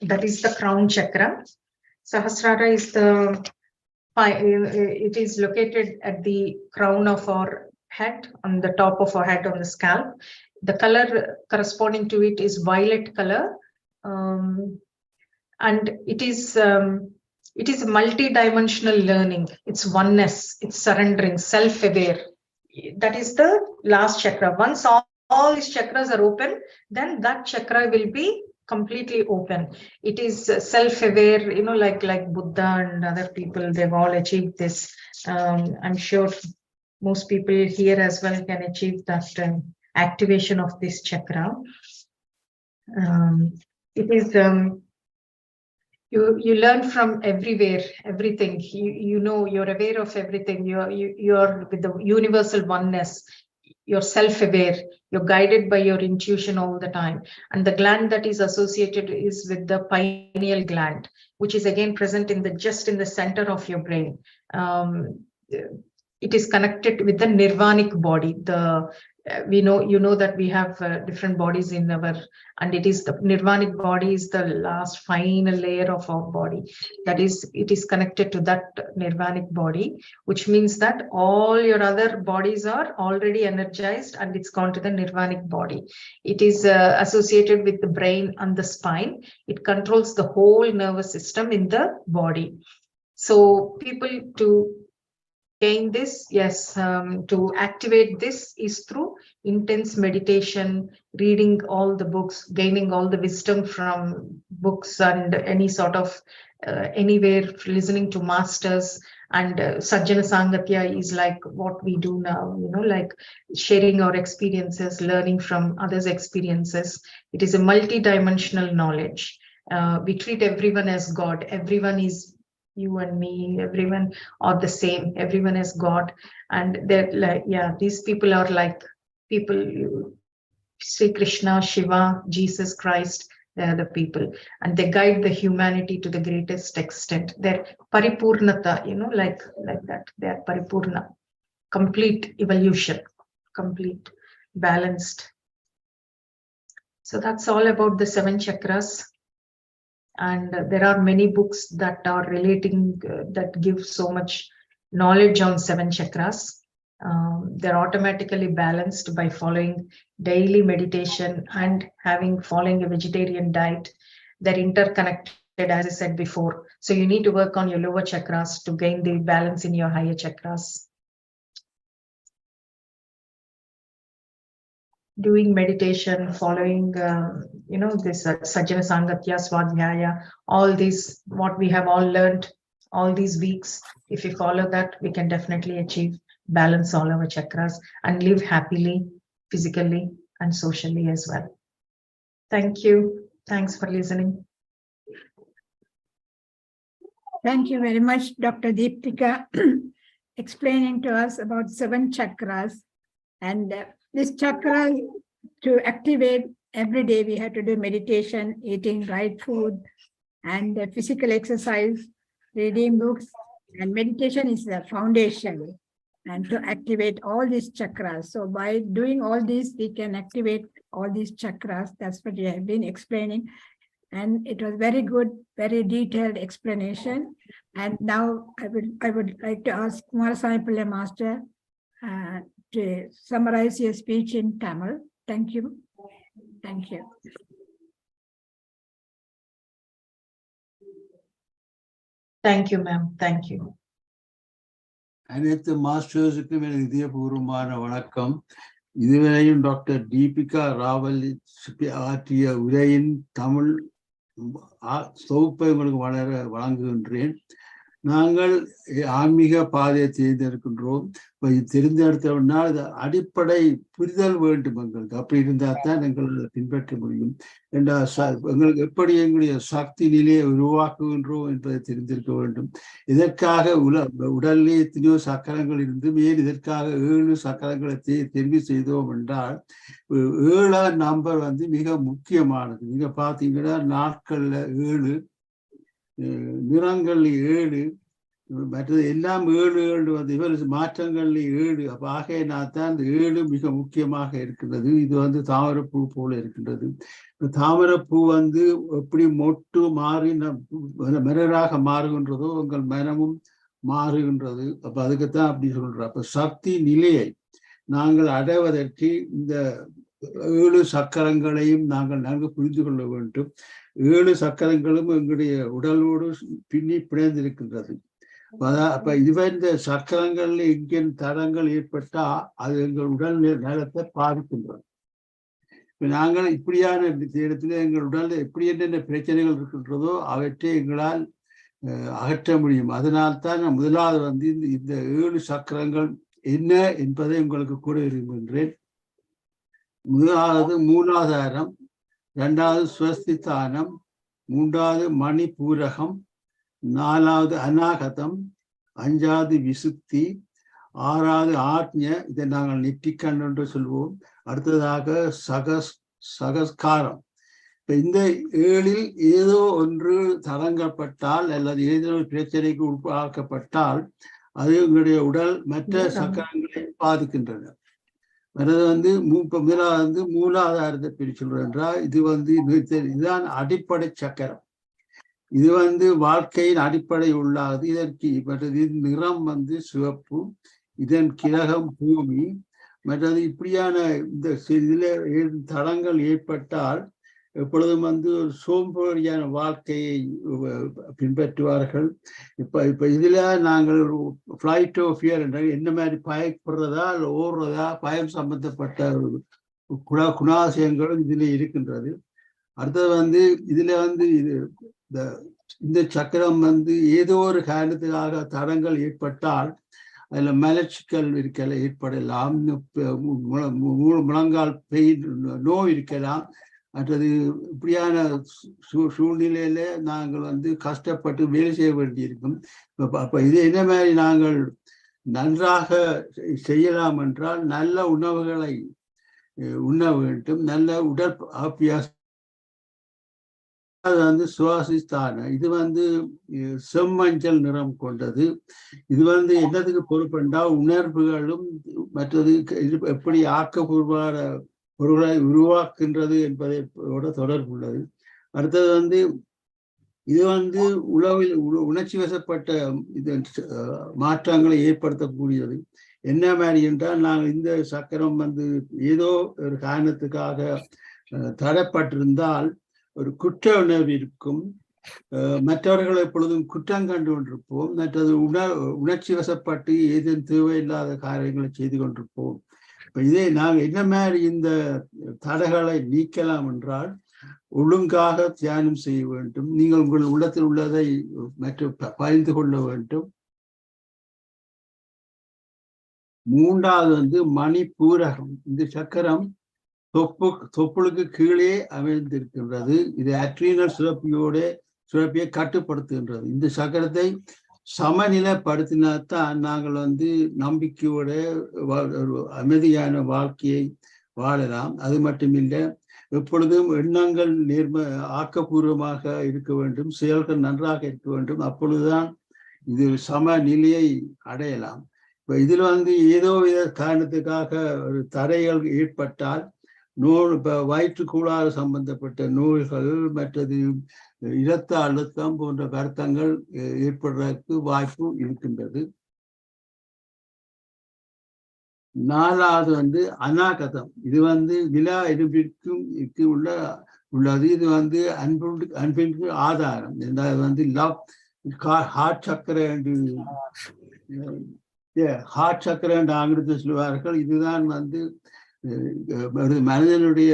that is the crown chakra. Sahasrara is it is located at the crown of our head, on the top of our head, on the scalp. The color corresponding to it is violet color, and it is a multi-dimensional learning. It's oneness, it's surrendering, self-aware. That is the last chakra. Once all these chakras are open, then that chakra will be completely open. It is self-aware, like Buddha and other people, they've all achieved this. I'm sure most people here as well can achieve that activation of this chakra. It is you learn from everywhere, everything. You're aware of everything. You're with the universal oneness. You're self-aware. You're guided by your intuition all the time. And the gland that is associated is with the pineal gland, which is again present just in the center of your brain. It is connected with the nirvanic body. You know that we have different bodies in our, and it is the nirvanic body is the last final layer of our body. That is, it is connected to that nirvanic body, which means that all your other bodies are already energized and it's gone to the nirvanic body. It is associated with the brain and the spine. It controls the whole nervous system in the body. So people to gain this, yes, to activate this is through intense meditation, reading all the books, gaining all the wisdom from books and any sort of anywhere, listening to masters. And Sajjana Sangatya is like what we do now, like sharing our experiences, learning from others' experiences. It is a multi-dimensional knowledge. We treat everyone as God. Everyone is you and me, everyone are the same, everyone is God. And they're like, yeah, these people are like people, Sri Krishna, Shiva, Jesus Christ, they're the people, and they guide the humanity to the greatest extent. They're paripurnata, like that. They're paripurna, complete evolution, complete, balanced. So that's all about the 7 chakras. And there are many books that are relating, that give so much knowledge on 7 chakras. They're automatically balanced by following daily meditation and following a vegetarian diet. They're interconnected, as I said before. So you need to work on your lower chakras to gain the balance in your higher chakras. Doing meditation, following, this Sajjana Sangatya, Swadhyaya, all these, what we have all learned all these weeks, if we follow that, we can definitely achieve balance all our chakras and live happily, physically and socially as well. Thank you. Thanks for listening. Thank you very much, Dr. Deeptika, explaining to us about 7 chakras. And this chakra, to activate every day, we have to do meditation, eating right food, and physical exercise, reading books. And meditation is the foundation, and to activate all these chakras. So by doing all this, we can activate all these chakras. That's what we have been explaining. And it was very good, very detailed explanation. And now I would like to ask Kumaraswamy Pillai Master to summarize your speech in Tamil. Thank you. Thank you. Thank you, ma'am. Thank you. அனைத்து மாஸ்டர்ஸுக்கும் எனது இதயபூர்வமான வணக்கம். இதுவரையும் doctor Deepika Rawal ஆற்றிய உரையின் தமிழ் தொகுப்பை உங்களுக்கு வழங்குகின்றேன். நாங்கள் ஆன்மீக பாதையை தேர்ந்தெடுக்கின்றோம். தேர்ந்தெடுத்தோம்னா அது அடிப்படை புரிதல் வேண்டும் எங்களுக்கு. அப்படி இருந்தால் தான் எங்கள் பின்பற்ற முடியும். எங்களுக்கு எப்படி எங்களுடைய சக்தி நிலையை உருவாக்குகின்றோம் என்பதை தெரிந்திருக்க வேண்டும். இதற்காக உடலிலே எத்தனையோ சக்கரங்கள் இருந்தும் ஏன் இதற்காக 7 சக்கரங்களை தெரிவு செய்தோம் என்றால் 7ஆம் நம்பர் மிக முக்கியமானது. நீங்க பார்த்தீங்கன்னா நாட்கள்ல 7, நிறங்கள் 7, மற்றது எல்லாம் 7 வந்து இவர் மாற்றங்கள்ல 7. அப்ப ஆகையினால்தான் அந்த 7 மிக முக்கியமாக இருக்கின்றது. இது வந்து தாமரைப்பூ போல இருக்கின்றது. தாமரைப்பூ வந்து எப்படி மொட்டு மாறி மலராக மாறுகின்றதோ உங்கள் மனமும் மாறுகின்றது. அப்ப அதுக்குத்தான் அப்படி சொல்றோம். அப்ப சக்தி நிலையை நாங்கள் அடைவதற்கு இந்த 7 சக்கரங்களையும் நாங்கள் நன்கு புரிந்து கொள்ள வேண்டும். 7 சக்கரங்களும் எங்களுடைய உடலோடு பின்னி பிணைந்திருக்கின்றது. அப்ப இந்த சக்கரங்கள்ல எங்கே தடங்கள் ஏற்பட்டா அது எங்கள் உடல் நலத்தை பாதிக்கின்றது. நாங்கள் இப்படியான இடத்துல எங்கள் உடல்ல எப்படி என்னென்ன பிரச்சனைகள் இருக்கின்றதோ அவற்றை எங்களால் அகற்ற முடியும். அதனால்தான் நான் முதலாவது வந்து இந்த 7 சக்கரங்கள் என்ன என்பதை உங்களுக்கு கூட விரும்புகின்றேன். முதலாவது மூலாதாரம், 2வது ஸ்வஸ்திதானம், 3வது மணிபூரகம், 4வது அநாகதம், 5வது விசுத்தி, 6வது ஆக்ஞ, இதை நாங்கள் நெற்றிக்கண் என்று சொல்வோம். அடுத்ததாக சகஸ்காரம். இப்ப இந்த 7ல் ஏதோ ஒன்று தடங்கப்பட்டால் அல்லது ஏதோ ஒரு பிரச்சனைக்கு உட்பட்டால் அது உங்களுடைய உடல் மற்ற சக்கரங்களை பாதிக்கின்றன. மற்றது வந்து முதலாவது வந்து மூலாதாரத்தை பிரிச்சு சொல்றோம் என்றால் இது வந்து இதுதான் அடிப்படை சக்கரம். இது வந்து வாழ்க்கையின் அடிப்படை உள்ளாது. இதற்கு மற்றது நிறம் வந்து சிவப்பு, இதன் கிரகம் பூமி. மற்றது இப்படியான இந்த இதுல தடங்கள் ஏற்பட்டால் எப்பொழுதும் வந்து ஒரு சோம்பேறியான வாழ்க்கையை பின்பற்றுவார்கள். இப்ப இதுல நாங்கள் ஃபிளைட் ஆஃப் ஃபியர் என்ற என்ன மாதிரி பயப்படுறதா இல்லை ஓடுறதா பயம் சம்பந்தப்பட்ட குணாசியங்களும் இதுல இருக்கின்றது. அடுத்தது வந்து இதுல வந்து இந்த சக்கரம் வந்து ஏதோ ஒரு காரணத்துக்காக தடங்கள் ஏற்பட்டால் அதுல மலச்சிக்கல் ஏற்படலாம், முழங்கால் பெயின் நோய் இருக்கலாம். மற்றது இப்படியான சூழ்நிலையில நாங்கள் வந்து கஷ்டப்பட்டு வேலை செய்ய வேண்டியிருக்கும். அப்ப இது என்ன மாதிரி நாங்கள் நன்றாக செய்யலாம் என்றால் நல்ல உணவுகளை உண்ண வேண்டும், நல்ல உடல் அபியாசம். அது வந்து சுவாசிஸ்தானம். இது வந்து செம்மஞ்சள் நிறம் கொண்டது. இது வந்து என்னதுக்கு பொறுப்பென்றா உணர்வுகளும் மற்றது எப்படி ஆக்கப்பூர்வமான பொருளை உருவாக்குகின்றது என்பதோட தொடர்புள்ளது. அடுத்தது வந்து இது வந்து உளவில் உணர்ச்சி வசப்பட்ட இது மாற்றங்களை ஏற்படுத்தக்கூடியது. என்ன மாதிரி என்றால் நாங்கள் இந்த சக்கரம் வந்து ஏதோ ஒரு காரணத்துக்காக தடைப்பட்டிருந்தால் ஒரு குற்ற உணர்வு இருக்கும். மற்றவர்கள் எப்பொழுதும் குற்றம் கண்டு கொண்டிருப்போம். மற்றது உணர்ச்சி வசப்பட்டு ஏதும் தேவையில்லாத காரியங்களை செய்து கொண்டிருப்போம். இப்ப இதே நாங்கள் என்ன மாதிரி இந்த தடைகளை நீக்கலாம் என்றால் ஒழுங்காக தியானம் செய்ய வேண்டும். நீங்கள் உங்கள் உள்ளத்தில் உள்ளதை மற்றும் பகிர்ந்து கொள்ள வேண்டும். 3வது வந்து மணிபூரகம். இந்த சக்கரம் தொப்புளுக்கு கீழே அமைந்திருக்கின்றது. இது அட்ரீனல் சுரப்பியை கட்டுப்படுத்துகின்றது. இந்த சக்கரத்தை சமநிலைப்படுத்தினால்தான் நாங்கள் வந்து நம்பிக்கையோட ஒரு அமைதியான வாழ்க்கையை வாழலாம். அது மட்டுமில்லை, எப்பொழுதும் எண்ணங்கள் ஆக்கப்பூர்வமாக இருக்க வேண்டும், செயல்கள் நன்றாக இருக்க வேண்டும். அப்பொழுதுதான் இது சமநிலையை அடையலாம். இப்ப இதுல வந்து ஏதோ வித காரணத்துக்காக ஒரு தடைகள் ஏற்பட்டால் இப்ப வயிற்றுக்கூடாறு சம்பந்தப்பட்ட நோய்கள் மற்றது இரத்த அழுத்தம் போன்ற வருத்தங்கள் ஏற்படுறதுக்கு வாய்ப்பு இருக்கின்றது. 4வது வந்து அநாகதம். இது வந்து விலா எலும்பிற்கும் உள்ளது. இது வந்து அன்பிற்கு ஆதாரம். வந்து லவ் ஹார்ட் சக்கரை என்று ஹார்ட் சக்கரை என்று ஆங்கிலத்தில் சொல்லுவார்கள். இதுதான் வந்து மனிதனுடைய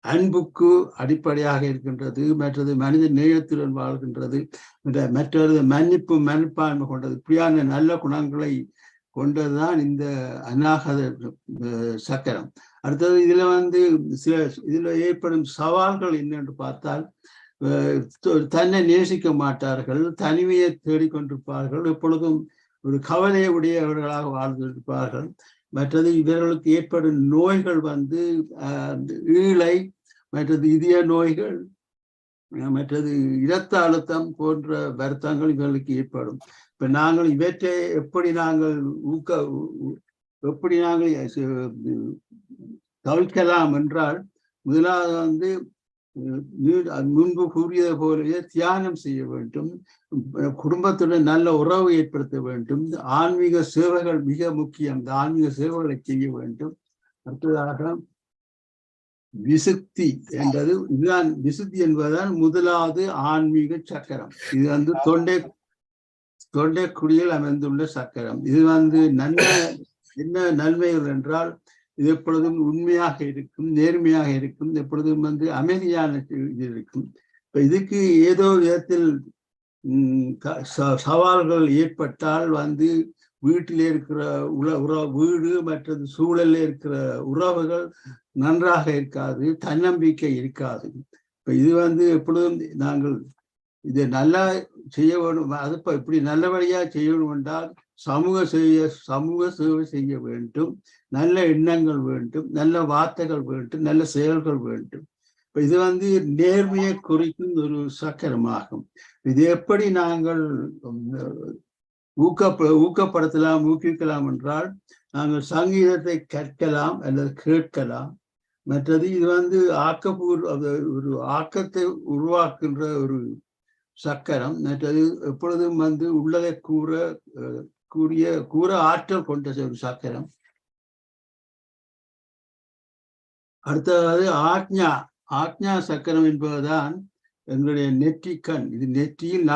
அன்புக்கு அடிப்படையாக இருக்கின்றது. மற்றது மனித நேயத்துடன் வாழ்கின்றது. மற்றது மன்னிப்பான்மை கொண்டது. இப்படியான நல்ல குணங்களை கொண்டதுதான் இந்த அநாகத சக்கரம். அடுத்தது இதுல வந்து இதுல ஏற்படும் சவால்கள் என்னென்று பார்த்தால் தன்னை நேசிக்க மாட்டார்கள், தனிமையை தேடிக்கொண்டிருப்பார்கள், எப்பொழுதும் ஒரு கவலை உடையவர்களாக வாழ்ந்திருப்பார்கள். மற்றது இவர்களுக்கு ஏற்படும் நோய்கள் வந்து ஈழை, மற்றது இதய நோய்கள், மற்றது இரத்த அழுத்தம் போன்ற வருத்தங்கள் இவர்களுக்கு ஏற்படும். இப்ப நாங்கள் இவற்றை எப்படி நாங்கள் தவிர்க்கலாம் என்றால், முதலாவது முன்பு கூறியது போலவே தியானம் செய்ய வேண்டும், குடும்பத்துடன் நல்ல உறவு ஏற்படுத்த வேண்டும், ஆன்மீக சேவைகள் மிக முக்கியம், இந்த ஆன்மீக சேவைகளை செய்ய வேண்டும். அடுத்ததாக விசுத்தி என்றது, இதுதான் விசுத்தி என்பதுதான் முதலாவது ஆன்மீக சக்கரம். இது தொண்டை குடியில் அமைந்துள்ள சக்கரம். இது என்ன நன்மைகள் என்றால், இது எப்பொழுதும் உண்மையாக இருக்கும், நேர்மையாக இருக்கும், எப்பொழுதும் அமைதியான இது இருக்கும். இப்ப இதுக்கு ஏதோ விதத்தில் சவால்கள் ஏற்பட்டால் வீட்டிலே இருக்கிற வீடு மற்றது சூழலில் இருக்கிற உறவுகள் நன்றாக இருக்காது, தன்னம்பிக்கை இருக்காது. இப்ப இது எப்பொழுதும் நாங்கள் இதை நல்லா செய்ய வேண்டும். அது இப்படி நல்லபடியா செய்யணும் என்றால் சமூக சேவை செய்ய வேண்டும், நல்ல எண்ணங்கள் வேண்டும், நல்ல வார்த்தைகள் வேண்டும், நல்ல செயல்கள் வேண்டும். இப்ப இது நேர்மையை குறிக்கும் ஒரு சக்கரமாகும். இது எப்படி நாங்கள் ஊக்குவிக்கலாம் என்றால், நாங்கள் சங்கீதத்தை கற்கலாம் அல்லது கேட்கலாம். மற்றது இது ஒரு ஆக்கத்தை உருவாக்குகின்ற ஒரு சக்கரம். மற்றது எப்பொழுதும் உள்ளதை கூற ஆற்றல் கொண்ட ஒரு சக்கரம். அடுத்தது ஆக்ஞா சக்கரம் என்பதுதான் எங்களுடைய நெற்றிக்கண். இது நெற்றியில்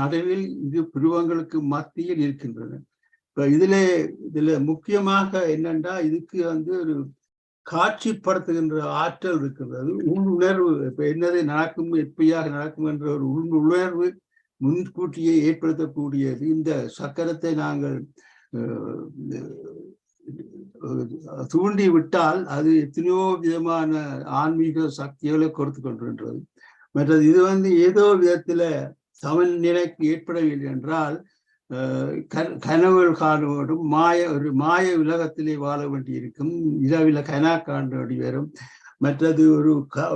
நடுவில் இது புருவங்களுக்கு மத்தியில் இருக்கின்றன. இப்ப இதுல முக்கியமாக என்னன்னா, இதுக்கு ஒரு காட்சிப்படுத்துகின்ற ஆற்றல் இருக்கின்றது, உள்ளுணர்வு. இப்ப என்னது நடக்கும், எப்படியாக நடக்கும் என்ற ஒரு உள்ளுணர்வு முன்கூட்டியே ஏற்படுத்தக்கூடியது. இந்த சக்கரத்தை நாங்கள் தூண்டி விட்டால் அது எத்தனையோ விதமான ஆன்மீக சக்திகளை கொடுத்து கொண்டிருக்கின்றது. மற்றது இது ஏதோ விதத்துல சமநிலைக்கு ஏற்படவில்லை என்றால் கனவுகள் காணோடும் ஒரு மாய உலகத்திலே வாழ வேண்டி இருக்கும், இரவில கனா காண வேண்டி வரும். மற்றது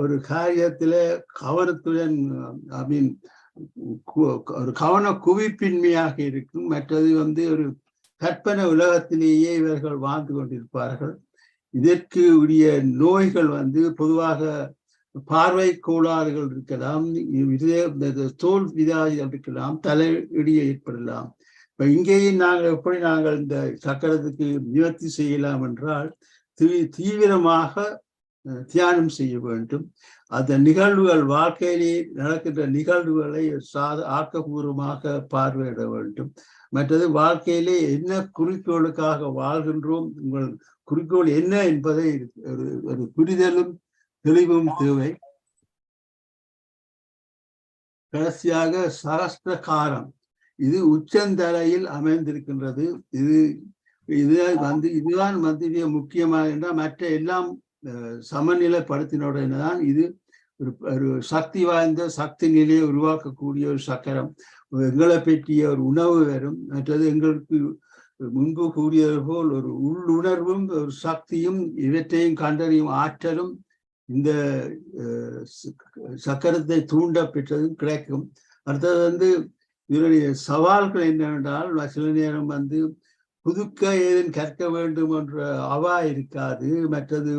ஒரு காரியத்துல கவனத்துடன் ஒரு கவன குவிப்பின்மையாக இருக்கும். மற்றது ஒரு கற்பனை உலகத்திலேயே இவர்கள் வாழ்ந்து கொண்டிருப்பார்கள். இதற்கு உரிய நோய்கள் பொதுவாக பார்வை கோளாறுகள் இருக்கலாம், தோல் வியாதிகள் இருக்கலாம், தலையிடியை ஏற்படலாம். இப்ப இங்கேயும் நாங்கள் இந்த சக்கரத்துக்கு நிவர்த்தி செய்யலாம் என்றால் தீவிரமாக தியானம் செய்ய வேண்டும். அந்த நிகழ்வுகள், வாழ்க்கையிலே நடக்கின்ற நிகழ்வுகளை ஆக்கப்பூர்வமாக பார்வையிட வேண்டும். மற்றது வாழ்க்கையிலே என்ன குறிக்கோளுக்காக வாழ்கின்றோம், உங்கள் குறிக்கோள் என்ன என்பதை ஒரு புரிதலும் தெளிவும் தேவை. கடைசியாக சகஸ்திரகாரம், இது உச்சந்தலையில் அமைந்திருக்கின்றது. இதுதான் மிக முக்கியமாக என்றால் மற்ற எல்லாம் சமநிலைப்படுத்தினுடன் இது ஒரு சக்தி வாய்ந்த சக்தி நிலையை உருவாக்கக்கூடிய ஒரு சக்கரம். எங்களை பற்றிய ஒரு உணவு வரும். மற்றது எங்களுக்கு முன்பு கூறியது போல் ஒரு உள்ளுணர்வும் ஒரு சக்தியும் இவற்றையும் கண்டறியும் ஆற்றலும் இந்த சக்கரத்தை தூண்ட பெற்றதும் கிடைக்கும். அடுத்தது இதனுடைய சவால்கள் என்னவென்றால், சில நேரம் புதுக்க ஏதும் கற்க வேண்டும் என்ற அவா இருக்காது. மற்றது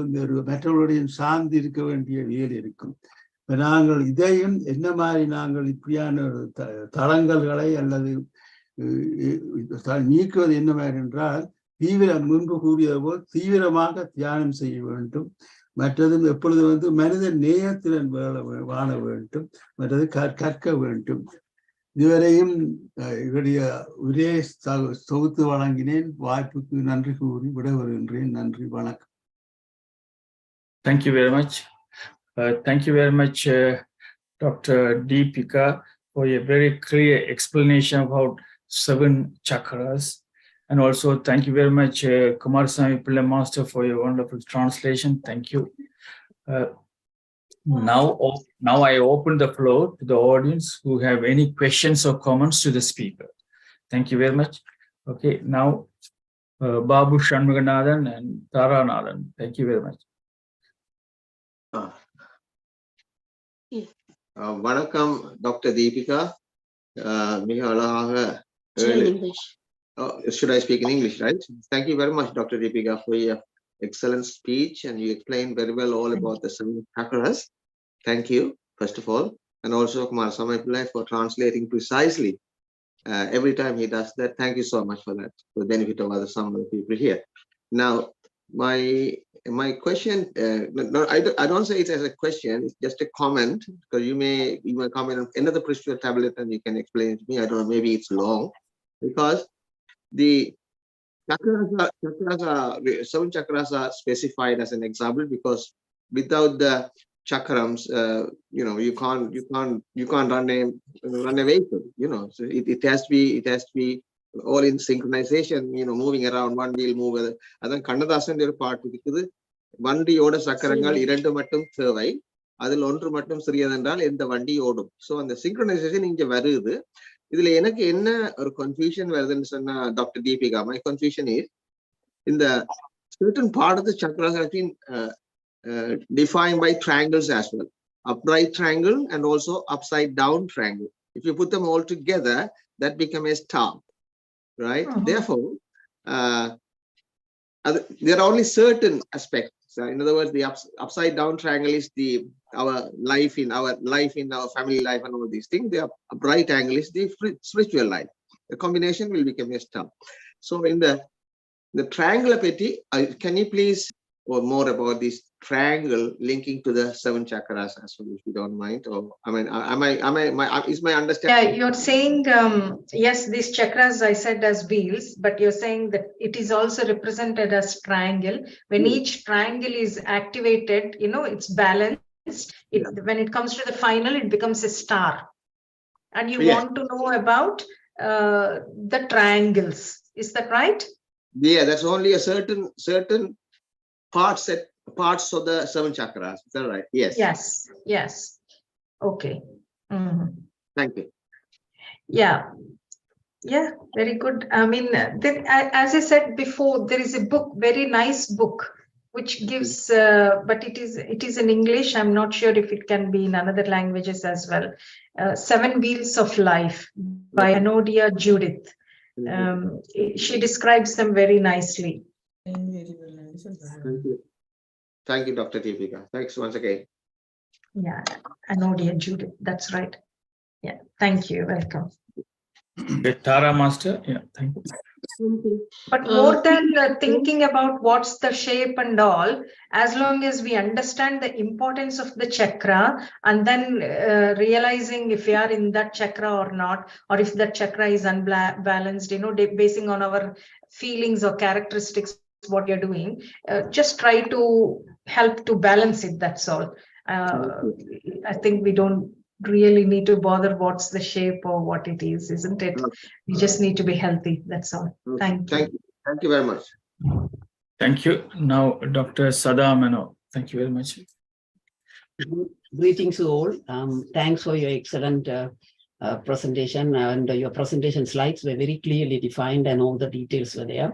மற்றவர்களுடைய சார்ந்து இருக்க வேண்டிய வேலை இருக்கும். இப்ப நாங்கள் இதையும் என்ன மாதிரி நாங்கள் இப்படியான தளங்கல்களை அல்லது நீக்குவது என்ன மாதிரி என்றால், முன்பு கூறியது போல் தீவிரமாக தியானம் செய்ய வேண்டும். மற்றதும் எப்பொழுது மனித நேயத்துடன் வாழ வேண்டும். மற்றது கற்க வேண்டும். இதுவரையும் இவருடைய ஒரே தொகுத்து வழங்கினேன். வாய்ப்புக்கு நன்றி கூறி விடைபெறுகின்றேன். நன்றி, வணக்கம். Thank you very much. Thank you very much, Dr. Deepika, for a very clear explanation about 7 chakras. And also thank you very much, Kumarasamy Pillai Master, for your wonderful translation. Thank you. Now I open the floor to the audience who have any questions or comments to the speaker. Thank you very much. Okay, now Babu Shanmuganathan and Taranathan. Thank you very much. வணக்கம் doctor Deepika. மிக அழகாக English. should I speak in English, right? Thank you very much, Dr. Deepika, for your excellent speech, and you explained very well all about the 7 chakras. Thank you, first of all, and also Kumar Samay for translating precisely. Every time he does that, thank you so much for that, for the benefit of some other people here. Now, my question, no, I don't say it as a question, it's just a comment, because you may comment on another spiritual tablet and you can explain it to me. I don't know, maybe it's long, because the chakras are 7 chakras are specified as an example, because without the chakrams, you can't run a vehicle, so it has to be all in synchronization, moving around. One wheel move. அதான் கண்ணதாசன் ஒரு பாட்டு இருக்குது, வண்டியோட சக்கரங்கள் 2 மட்டும் தேவை, அதில் ஒன்று மட்டும் சிறியதென்றால் எந்த வண்டி ஓடும். ஸோ அந்த சிங்க்ரனைசேஷன் இங்க வருது. இதுல எனக்கு என்ன ஒரு கன்ஃபியூஷன் வருதுன்னு சொன்னா doctor Deepika, my confusion is இந்த certain part of the chakras have been defined by triangles as well, upright triangle and also upside down triangle. If you put them all together, that becomes a star, right? Therefore, there are only certain aspects. In other words, the upside down triangle is our life in our family life and all these things. The upright angle is the spiritual life. The combination will become a star. So in the triangle petty, can you please or more about this triangle linking to the 7 chakras as well, if you don't mind? Or is my understanding? Yeah, you're saying yes, these chakras I said as wheels, but you're saying that it is also represented as triangle. When each triangle is activated, it's balanced. When it comes to the final, it becomes a star. And you want to know about the triangles, is that right? Yeah, that's only a certain parts of the 7 chakras. Is that right? Yes. Okay. Thank you. Yeah, very good. I mean, as I said before, there is a book, very nice book, which gives but it is in English. I'm not sure if it can be in other languages as well. 7 Wheels of Life by Anodia Judith. She describes them very nicely. Thank you, Dr. Deepika. Thanks once again. Yeah, Anodia Judith, that's right. Yeah, thank you. Welcome. Tara Master, yeah, thank you. But more than thinking about what's the shape and all, as long as we understand the importance of the chakra, and then realizing if we are in that chakra or not, or if that chakra is unbalanced, basing on our feelings or characteristics, what you're doing, just try to help to balance it. That's all. I think we don't really need to bother what's the shape or what it is, isn't it? We just need to be healthy. That's all. Thank you. Thank you very much. Thank you. Now, Dr. Sada Mano. Thank you very much. Greetings to all. Thanks for your excellent presentation, and your presentation slides were very clearly defined and all the details were there.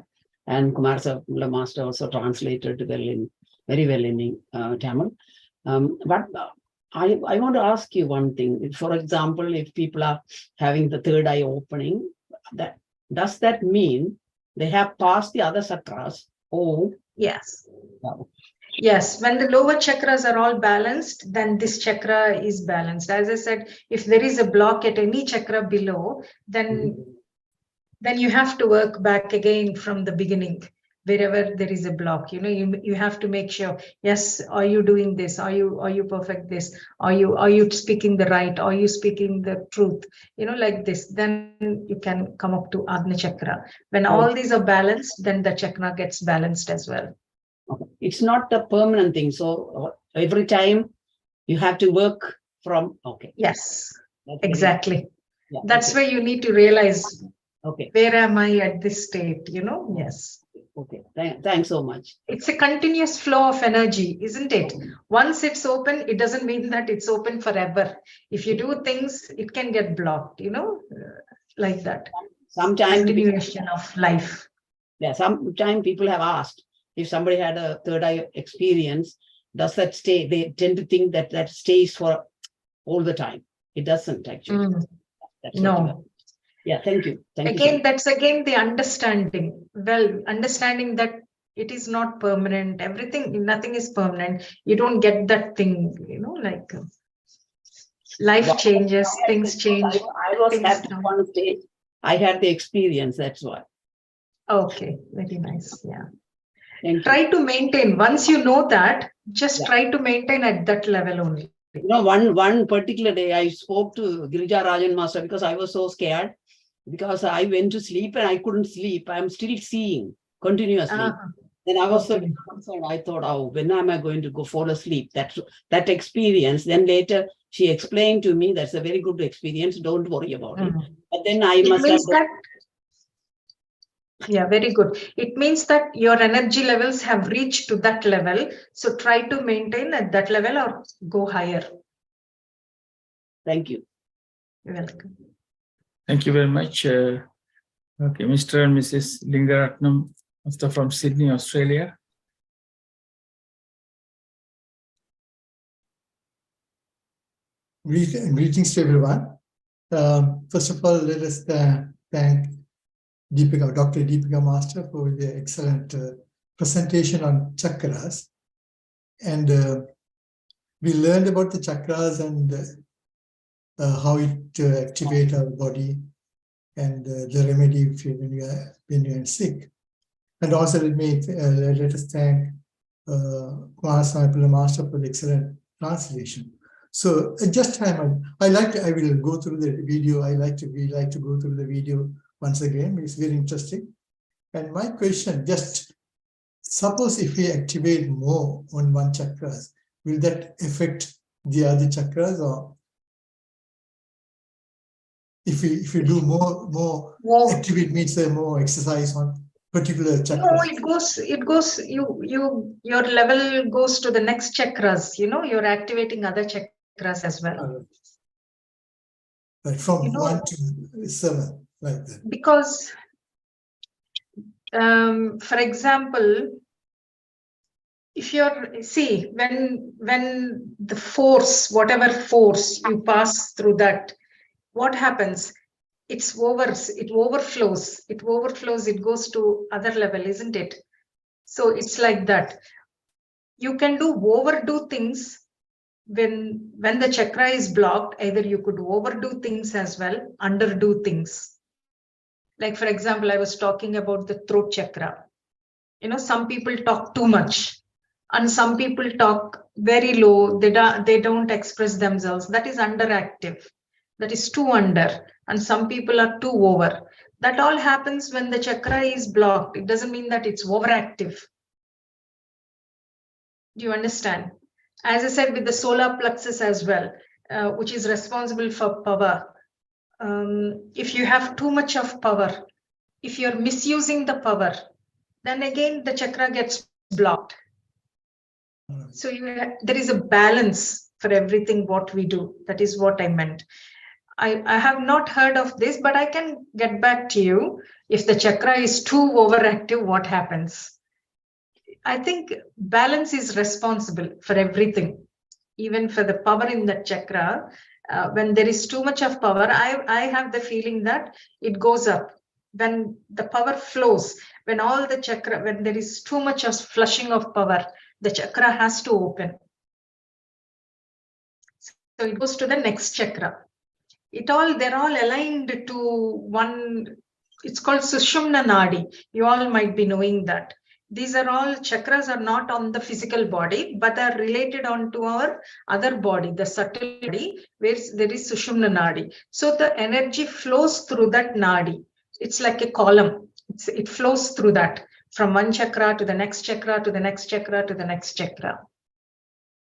And Kumar Samay Master also translated very well in Tamil. But I want to ask you one thing. For example, if people are having the third eye opening, does that mean they have passed the other chakras? Or Yes, when the lower chakras are all balanced, then this chakra is balanced. As I said, if there is a block at any chakra below, then you have to work back again from the beginning. Wherever there is a block, you have to make sure, yes, are you doing this? Are you perfect this? Are you speaking the right? Are you speaking the truth? Like this, then you can come up to Agni chakra. When all these are balanced, then the chakra gets balanced as well. It's not a permanent thing. So every time you have to work from, Yes, exactly. Yeah, that's where you need to realize, okay, where am I at this state? Yes. Okay, thanks so much. It's a continuous flow of energy, isn't it? Once it's open, it doesn't mean that it's open forever. If you do things, it can get blocked, like that. Sometimes continuation of life. Yeah, sometimes people have asked if somebody had a third eye experience, does that stay? They tend to think that stays for all the time. It doesn't actually. That's what No. you are. Yeah, thank you. Thank you. Again, that's again the understanding. Well, understanding that it is not permanent. Everything, nothing is permanent. You don't get that thing, like life changes, things change. I was happy on stage. I had the experience, that's why. Okay, very nice. Yeah. Thank you. Try to maintain. Once you know that, just try to maintain at that level only. One particular day I spoke to Girija Rajan Master because I was so scared because I went to sleep and I couldn't sleep. I'm still seeing continuously. Then I was so concerned. I thought, oh, when am I going to go fall asleep? That experience. Then later she explained to me that's a very good experience. Don't worry about it. But then I must have. Yeah, very good. It means that your energy levels have reached to that level. So try to maintain at that level or go higher. Thank you. You're welcome. Thank you very much. Okay, Mr. and Mrs. Lingaratnam, Mr. from Sydney, Australia. Greetings to everyone. First of all, let us thank Deepika, Dr. Deepika Master for the excellent presentation on chakras. And we learned about the chakras and how it activates our body and the remedy when you are sick. And also let us thank Kumar Master for the excellent translation. So just time, I will go through the video. We like to go through the video once again. It's very interesting. And my question, just suppose if we activate more on one chakras, will that affect the other chakras, or if we do more activate means more exercise on particular chakras? No, it goes. Your level goes to the next chakras. You're activating other chakras as well. Right, from 1 to 7, like that. Because, for example, if when the force, whatever force you pass through that, what happens? It overflows. It goes to other level, isn't it? So it's like that. You can overdo things when the chakra is blocked. Either you could overdo things as well, underdo things. Like, for example, I was talking about the throat chakra. Some people talk too much, and some people talk very low. They don't express themselves. That is underactive. That is too under. And some people are too over. That all happens when the chakra is blocked. It doesn't mean that it's overactive. Do you understand? As I said, with the solar plexus as well, which is responsible for power. If you have too much of power, if you're misusing the power, then again the chakra gets blocked. So there is a balance for everything what we do. That is what I meant. I have not heard of this, but I can get back to you. If the chakra is too overactive, what happens? I think balance is responsible for everything, even for the power in the chakra. When there is too much of power, I have the feeling that it goes up. When the power flows, when there is too much of flushing of power, the chakra has to open. So it goes to the next chakra. They're all aligned to one. It's called Sushumna Nadi. You all might be knowing that. These are all chakras are not on the physical body, but are related onto our other body, the subtle body, where there is Sushumna Nadi. So the energy flows through that Nadi. It's like a column. It flows through that from one chakra to the next chakra to the next chakra to the next chakra.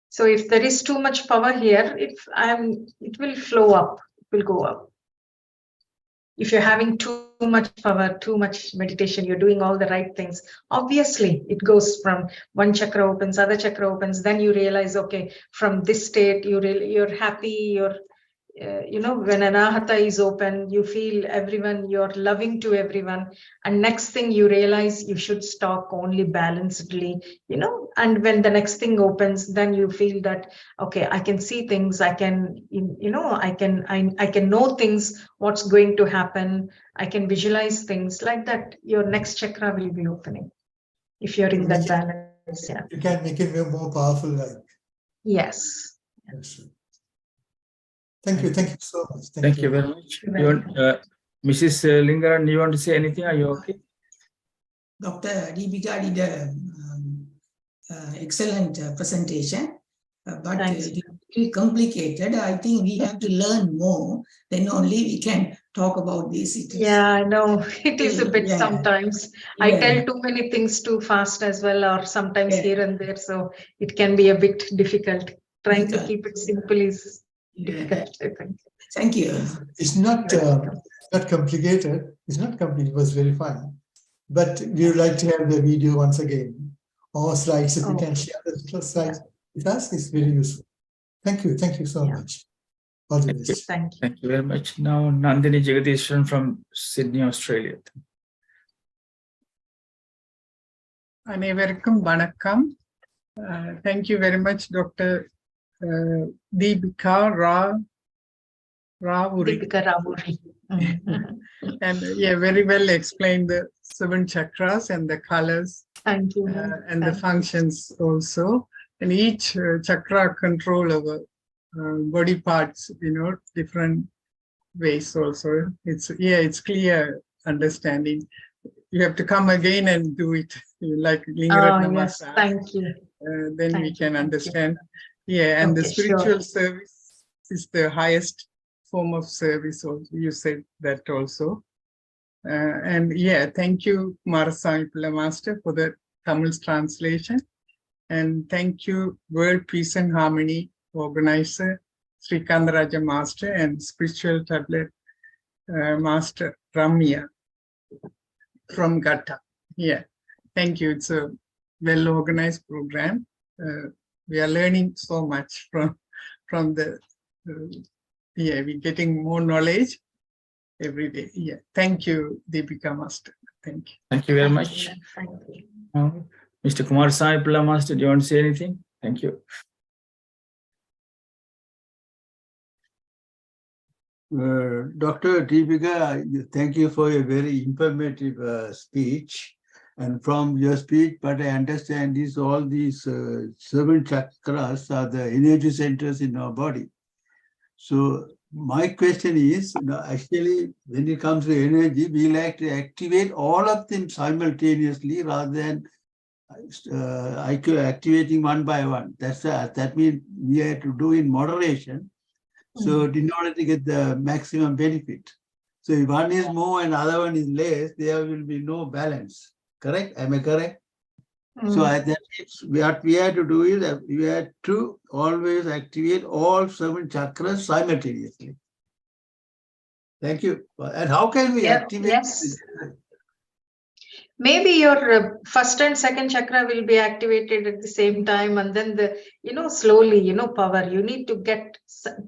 So if there is too much power here, it will flow up. It will go up. If you're having too much power, too much meditation, you're doing all the right things, obviously it goes from one chakra opens, other chakra opens, then you realize, okay, from this state, you're happy, when Anahata is open, you feel everyone, you're loving to everyone. And next thing you realize you should talk only balancedly, and when the next thing opens, then you feel that, okay, I can see things, I can, I can know things, what's going to happen. I can visualize things like that. Your next chakra will be opening if you're in that balance. Yeah. You can make it more powerful. Like. Yes. Yes. Thank you so much. Thank you very much. Mrs. Lingaran, you want to say anything? Are you okay? Dr. Deepika did an excellent presentation, but it is very complicated. I think we have to learn more, then only we can talk about this. Yeah, I know. It is a bit sometimes. Yeah. I tell too many things too fast as well, or sometimes here and there. So it can be a bit difficult. Trying to keep it simple is difficult, I think. Thank you. It's not complicated. It's not complicated. It was very fun. But we would like to have the video once again. Or slides, if you can share the little slides with us, it's very useful. Thank you. Thank you so much. All the best. Thank you. Thank you very much. Now, Nandini Jagadishan from Sydney, Australia. Anevarkum vanakkam. Thank you very much, Dr. Deepika Ravuri. Deepika Ravuri. And very well explained the 7 chakras and the colors. Thank you. And the functions also. And each chakra control our body parts, different ways also. It's clear understanding. You have to come again and do it like Lingaratna yes, thank you. Then we can understand. Yeah, and the spiritual service is the highest form of service also. You said that also. And thank you, Kumarasamy Pilla Master, for the Tamil translation. And thank you, World Peace and Harmony organizer, Sri Kandaraja Master, and Spiritual Tablet Master Ramya from Gata. Yeah, thank you. It's a well-organized program. We are learning so much from the, we're getting more knowledge every day. Yeah, thank you, Deepika Master. Thank you. Thank you very much. Thank you. Mr. Kumarasamy Pilla Master, do you want to say anything? Thank you. Dr. Deepika, thank you for your very informative speech. And from your speech, what I understand is all these 7 chakras are the energy centers in our body. So my question is, actually, when it comes to energy, we like to activate all of them simultaneously rather than activating one by one. That means we have to do in moderation. So in order to get the maximum benefit. So if one is more and other one is less, there will be no balance. Correct? Am I correct? So that means what we have to do is that we have to always activate all 7 chakras simultaneously. Thank you. And how can we activate? Yes. Maybe your first and second chakra will be activated at the same time, and then slowly, power. You need to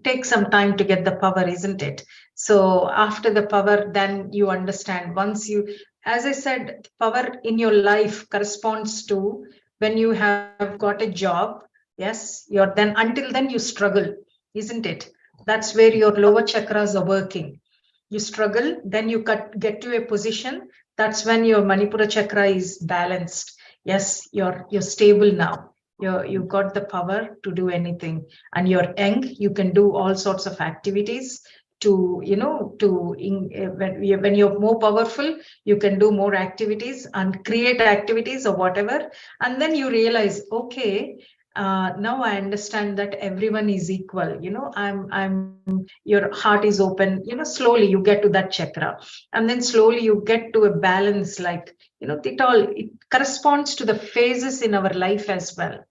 take some time to get the power, isn't it? So after the power, then you understand. Once you, as I said, power in your life corresponds to when you have got a job. Yes, until then you struggle, isn't it? That's where your lower chakras are working. You struggle, then you get to a position. That's when your Manipura chakra is balanced. Yes, you're stable now. You've got the power to do anything, and you're young. You can do all sorts of activities. When you're more powerful, you can do more activities and create activities or whatever. And then you realize, okay, now I understand that everyone is equal. Your heart is open. Slowly you get to that chakra, and then slowly you get to a balance. Like it corresponds to the phases in our life as well.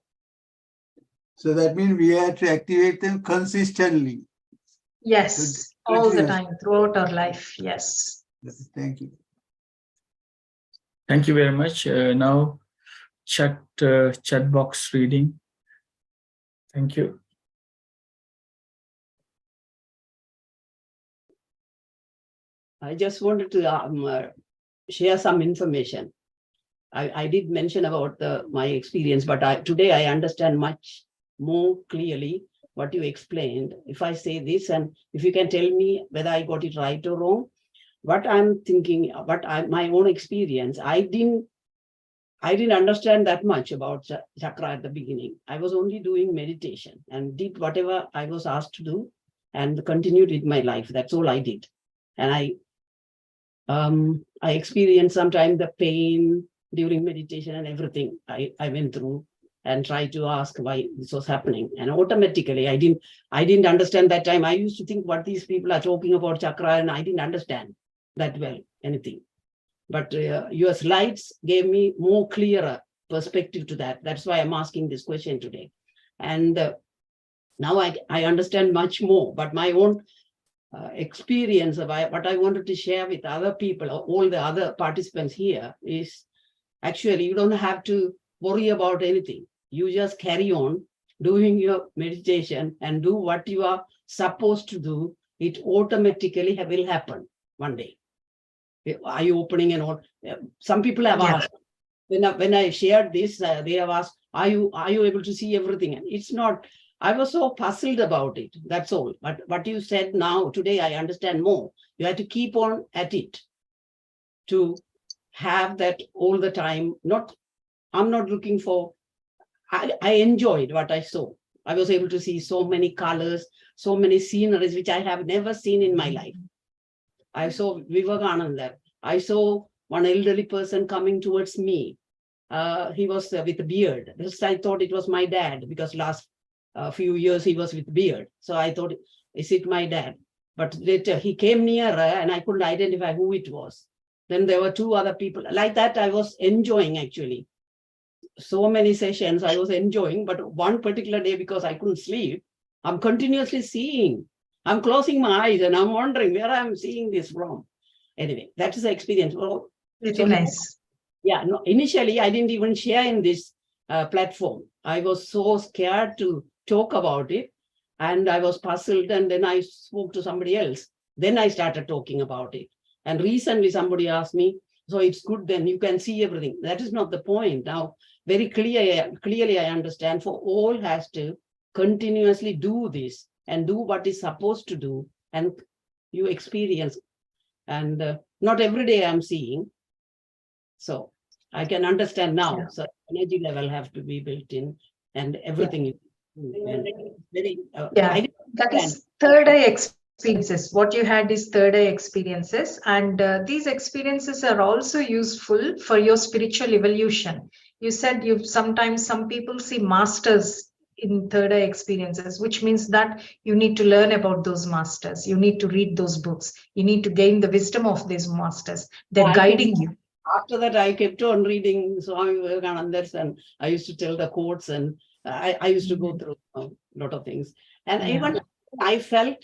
So that means we have to activate them consistently. Yes, all the time throughout our life. Yes. Thank you. Thank you very much. Now, chat box reading. Thank you. I just wanted to share some information. I did mention about my experience, but today I understand much more clearly what you explained. If I say this, and if you can tell me whether I got it right or wrong, what I'm thinking, my own experience, I didn't understand that much about chakra at the beginning. I was only doing meditation and did whatever I was asked to do and continued with my life. That's all I did. And I experienced sometimes the pain during meditation and everything I went through and tried to ask why this was happening. And automatically, I didn't understand that time. I used to think what these people are talking about chakra, and I didn't understand that well, anything. But your slides gave me more clearer perspective to that. That's why I'm asking this question today. And now I understand much more, but my own experience of what I wanted to share with other people, all the other participants here, is actually you don't have to worry about anything. You just carry on doing your meditation and do what you are supposed to do. It automatically will happen one day. Are you opening and all? Some people have asked, when I shared this, they have asked, are you able to see everything? And it's not. I was so puzzled about it. That's all. But what you said now, today, I understand more. You have to keep on at it to have that all the time. I'm not looking for, I enjoyed what I saw. I was able to see so many colors, so many sceneries, which I have never seen in my life. I saw Vivekananda. I saw one elderly person coming towards me. He was with a beard. This I thought it was my dad, because last few years he was with beard. So I thought, is it my dad? But later he came nearer and I couldn't identify who it was. Then there were two other people. Like that, I was enjoying actually. So many sessions I was enjoying, but one particular day, because I couldn't sleep, I'm continuously seeing. I'm closing my eyes and I'm wondering where I'm seeing this from. Anyway, that is the experience. Well, Very nice. Yeah, no, initially I didn't even share in this platform. I was so scared to talk about it, and I was puzzled, and then I spoke to somebody else. Then I started talking about it. And recently somebody asked me, so it's good then, you can see everything. That is not the point. Now, very clearly I understand, for all has to continuously do this and do what is supposed to do, and you experience. And not every day I'm seeing. So I can understand now. Yeah. So energy level have to be built in, and everything. Yeah. Very, that is third eye experiences. What you had is third eye experiences, and these experiences are also useful for your spiritual evolution. You said sometimes some people see masters in third eye experiences, which means that you need to learn about those masters. You need to read those books. You need to gain the wisdom of these masters. They're guiding you. After that, I kept on reading Swami Vivekananda's, and I used to tell the quotes, and I used to go through a lot of things. And even I felt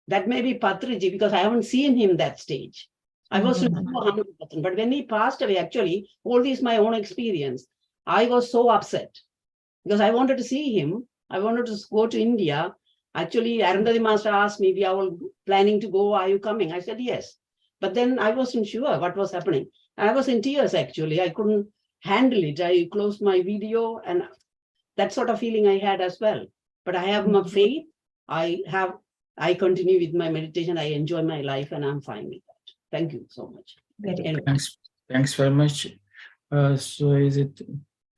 that maybe Patriji, because I haven't seen him that stage. I wasn't 100%. But when he passed away, actually, all this my own experience, I was so upset because I wanted to see him. I wanted to go to India. Actually, Arundhati Master asked me, we are all planning to go. Are you coming? I said, yes. But then I wasn't sure what was happening. I was in tears, actually. I couldn't handle it. I closed my video, and that sort of feeling I had as well. But I have my faith. I continue with my meditation. I enjoy my life, and I'm fine with that. Thank you so much. Anyway. Thanks very much. So is it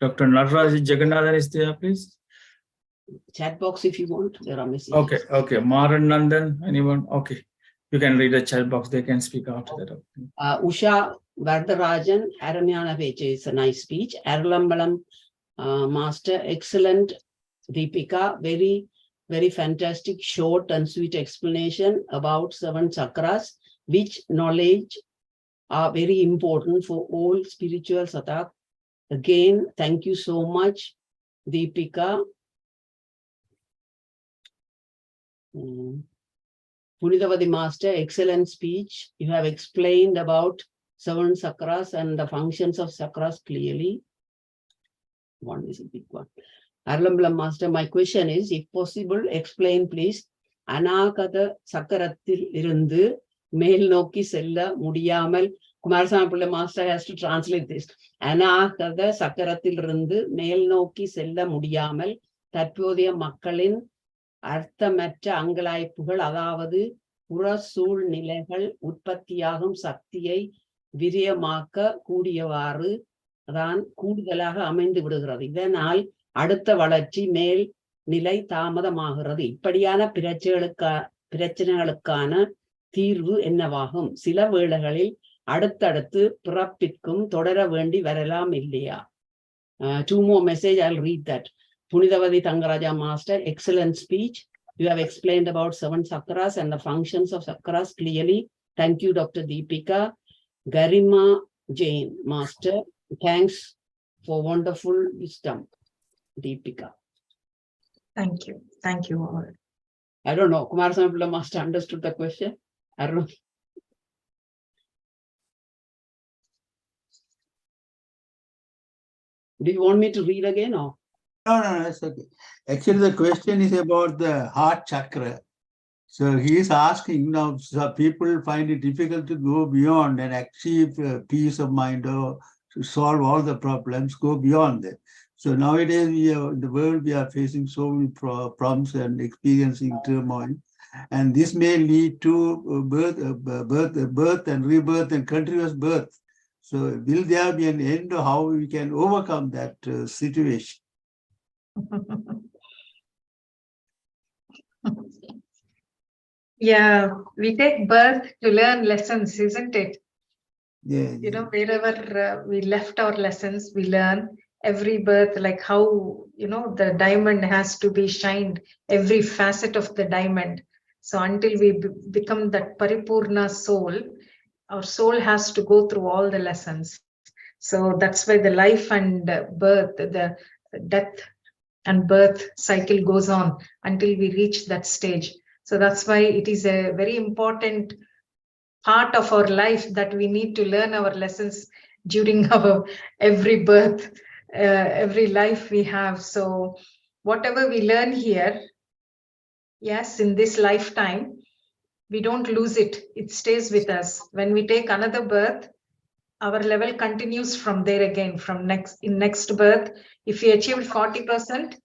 Dr. Naraj Jagannathan is there, please? Chat box if you want. There are messages. Okay. Maran Nandan, anyone? Okay. You can read the chat box. They can speak after that. Usha Vardarajan, Aramyana Veche is a nice speech. Aralambalam Master, excellent. Deepika, very, very fantastic, short and sweet explanation about 7 chakras, which knowledge are very important for all spiritual satak. Again, thank you so much, Deepika. Punitavadi Master, excellent speech. You have explained about 7 chakras and the functions of chakras clearly. One is a big one. Arlamblam Master, my question is, if possible, explain please. Anakata Sakarathil Irundu மேல் நோக்கி செல்ல முடியாமல், குமாரசாமி பிள்ளை master has to translate this. அநாகத சக்கரத்திலிருந்து மேல் நோக்கி செல்ல முடியாமல் தற்போதைய மக்களின் அர்த்தமற்ற அங்கலாய்ப்புகள், அதாவது புற சூழ்நிலைகள் உற்பத்தியாகும் சக்தியை விரியமாக்க கூடியவாறு தான் கூடுதலாக அமைந்து விடுகிறது. இதனால் அடுத்த வளர்ச்சி மேல் நிலை தாமதமாகிறது. இப்படியான பிரச்சனைகளுக்கான தீர்வு என்னவாகும்? சில வேளைகளில் அடுத்தடுத்து பிறப்பிற்கும் தொடர வேண்டி வரலாம் இல்லையா? Two more message, I'll read that. Punithavadi Thangaraja Master, excellent speech. You have explained about 7 chakras and the functions of chakras clearly. Thank you, Dr. Deepika. Garima Jain Master, thanks for wonderful wisdom. Deepika. Thank you. Thank you all. I don't know. Kumarasamy Pillai Master understood the question. I don't know. Do you want me to read again or? No, that's okay. Actually, the question is about the heart chakra. So he is asking now, so people find it difficult to go beyond and achieve peace of mind or to solve all the problems, go beyond that. So nowadays, in the world, we are facing so many problems and experiencing turmoil. And this may lead to birth and rebirth and continuous birth. So will there be an end to how we can overcome that situation? Yeah, we take birth to learn lessons, isn't it? Yeah. You know, wherever we left our lessons, we learn every birth, like how, you know, the diamond has to be shined, every facet of the diamond. So until we become that Paripurna soul, our soul has to go through all the lessons. So that's why the life and birth, the death and birth cycle goes on until we reach that stage. So that's why it is a very important part of our life that we need to learn our lessons during our every birth, every life we have. So whatever we learn here, yes, in this lifetime, we don't lose it. It stays with us. When we take another birth, our level continues from there again, from next birth. If we achieved 40%,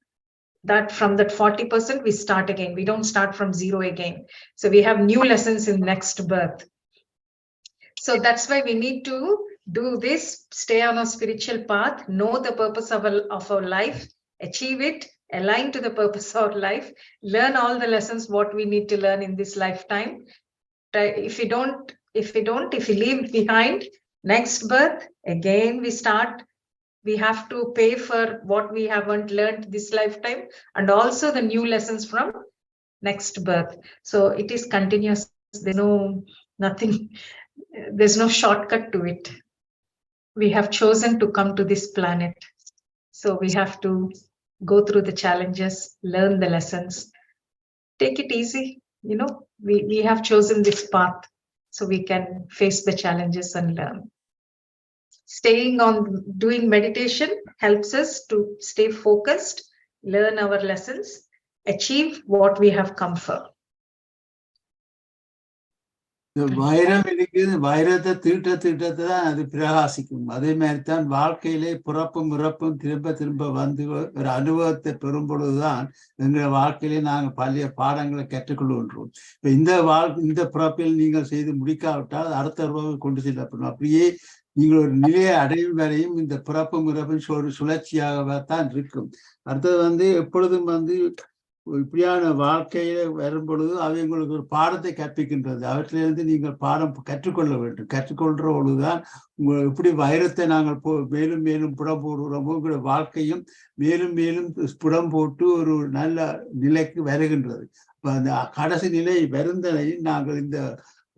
that from that 40%, we start again. We don't start from zero again. So we have new lessons in next birth. So that's why we need to do this, stay on a spiritual path, know the purpose of our life, achieve it, align to the purpose of our life, learn all the lessons what we need to learn in this lifetime. If we leave behind, next birth, again we start. We have to pay for what we haven't learned this lifetime, and also the new lessons from next birth. So it is continuous. There's no shortcut to it. We have chosen to come to this planet. So we have to go through the challenges, learn the lessons, take it easy. You know, we have chosen this path so we can face the challenges and learn. Staying on doing meditation helps us to stay focused, learn our lessons, achieve what we have come for. வைரம் இருக்குது, வைரத்தை தீட்டத்தான் அது பிரகாசிக்கும். அதே மாதிரி தான் வாழ்க்கையிலே பிறப்பும் இறப்பும் திரும்ப திரும்ப வந்து ஒரு அனுபவத்தை பெறும் பொழுதுதான் எங்கள் வாழ்க்கையிலே நாங்கள் பழைய பாடங்களை கற்றுக்கொள்கின்றோம். இப்ப இந்த பிறப்பில் நீங்கள் செய்து முடிக்காவிட்டால் அடுத்த உறவு கொண்டு செல்லப்படும். அப்படியே நீங்கள் ஒரு நிலையை அடையும் வரையும் இந்த பிறப்பும் இறப்பும் ஒரு சுழற்சியாகத்தான் இருக்கும். அடுத்தது எப்பொழுதும் இப்படியான வாழ்க்கையில வரும் பொழுது அவங்களுக்கு ஒரு பாடத்தை கற்பிக்கின்றது. அவற்றிலிருந்து நீங்கள் பாடம் கற்றுக்கொள்ள வேண்டும். கற்றுக்கொள்ற பொழுதுதான் இப்படி வைரத்தை நாங்கள் மேலும் மேலும் புடம் போடுகிறோமோ உங்களோட வாழ்க்கையும் மேலும் மேலும் புடம் போட்டு ஒரு நல்ல நிலைக்கு வருகின்றது. இப்ப அந்த கடைசி நிலை வருந்தனை நாங்கள் இந்த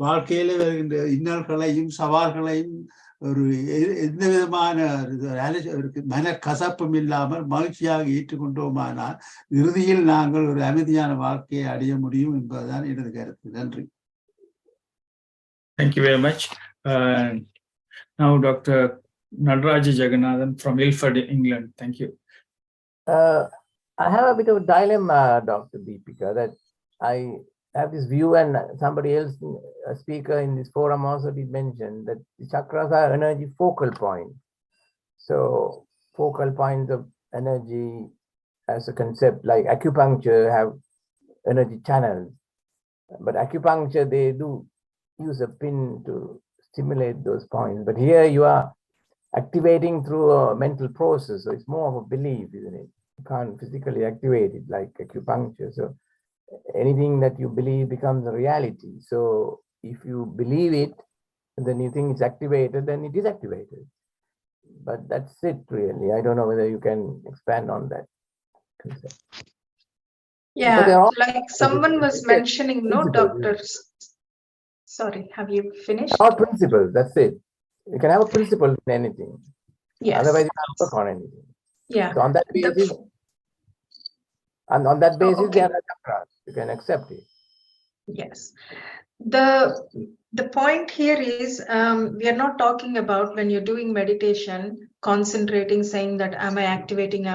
வாழ்க்கையில வருகின்ற இன்னல்களையும் சவால்களையும் ஒரு எந்த விதமான மன கசப்பும் இல்லாமல் மகிழ்ச்சியாக ஏற்றுக்கொண்டோமானால் இறுதியில் நாங்கள் ஒரு அமைதியான வாழ்க்கையை அடைய முடியும் என்பதுதான் எனது கருத்து. நன்றி. Thank you very much. Now Dr. Nadaraja Jagannathan from Ilford, England. Thank you. I have a bit of a dilemma, Dr. Deepika, that I have this view, and somebody else, a speaker in this forum also did mention that the chakras are energy focal point. So focal points of energy as a concept, like acupuncture have energy channels, but acupuncture, they do use a pin to stimulate those points. But here you are activating through a mental process. So it's more of a belief, isn't it? You can't physically activate it like acupuncture. So anything that you believe becomes a reality. So if you believe it, then you think it's activated, then it is activated. But that's it really. I don't know whether you can expand on that concept. Yeah, like someone was mentioning, no, doctors. Sorry, have you finished? Our principles, that's it. You can have a principle in anything. Yes. Otherwise, you can't work on anything. Yeah. So on that basis, and on that basis, okay. they are chakras. You can accept it. Yes. The point here is we are not talking about when you're doing meditation, concentrating, saying that am I activating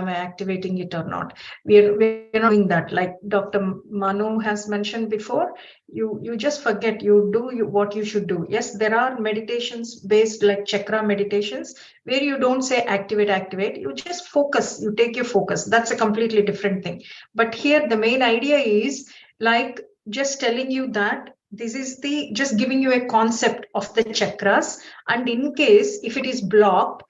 it or not. We're not doing that. Like Dr. Manu has mentioned before, you just forget, you do what you should do. Yes, there are meditations based like chakra meditations where you don't say activate, you just focus, you take your focus. That's a completely different thing. But here the main idea is like just telling you that this is the just giving you a concept of the chakras, and in case if it is blocked,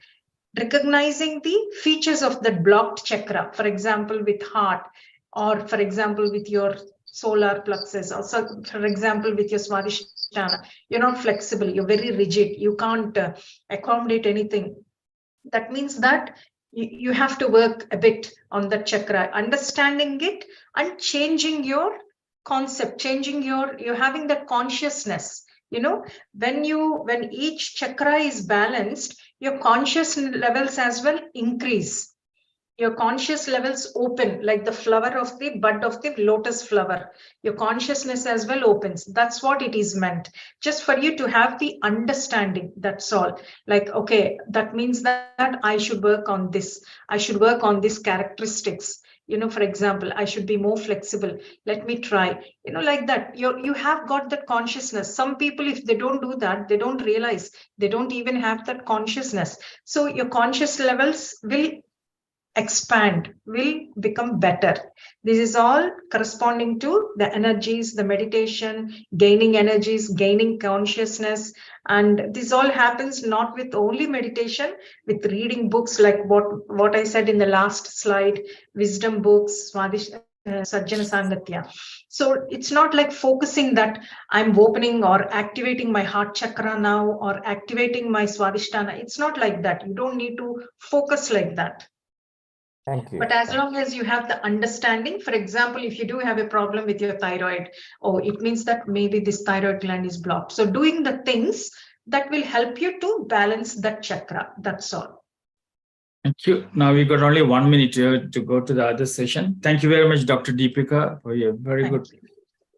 recognizing the features of that blocked chakra, for example with heart, or for example with your solar plexus, also for example with your swadhisthana. You're not flexible, you're very rigid, you can't accommodate anything. That means that you have to work a bit on that chakra, understanding it and changing your concept, changing you're having that consciousness. You know, when each chakra is balanced, your conscious levels as well increase. Your conscious levels open like the flower of the bud of the lotus flower. Your consciousness as well opens. That's what it is meant. Just for you to have the understanding. That's all. Like, okay, that means that I should work on this. I should work on these characteristics. You know, for example, I should be more flexible. Let me try. You know, like that. You have got that consciousness. Some people, if they don't do that, they don't realize. They don't even have that consciousness. So your conscious levels will expand, will become better. This is all corresponding to the energies, the meditation, gaining energies, gaining consciousness. And this all happens not with only meditation, with reading books like what I said in the last slide, wisdom books, Sajjana Sangatya. So it's not like focusing that I'm opening or activating my heart chakra now or activating my Swadhisthana. It's not like that. You don't need to focus like that. Thank you. But as long as you have the understanding, for example, if you do have a problem with your thyroid, it means that maybe this thyroid gland is blocked. So doing the things that will help you to balance that chakra. That's all. Thank you. Now we got only 1 minute here to go to the other session. Thank you very much, Dr. Deepika, for your very good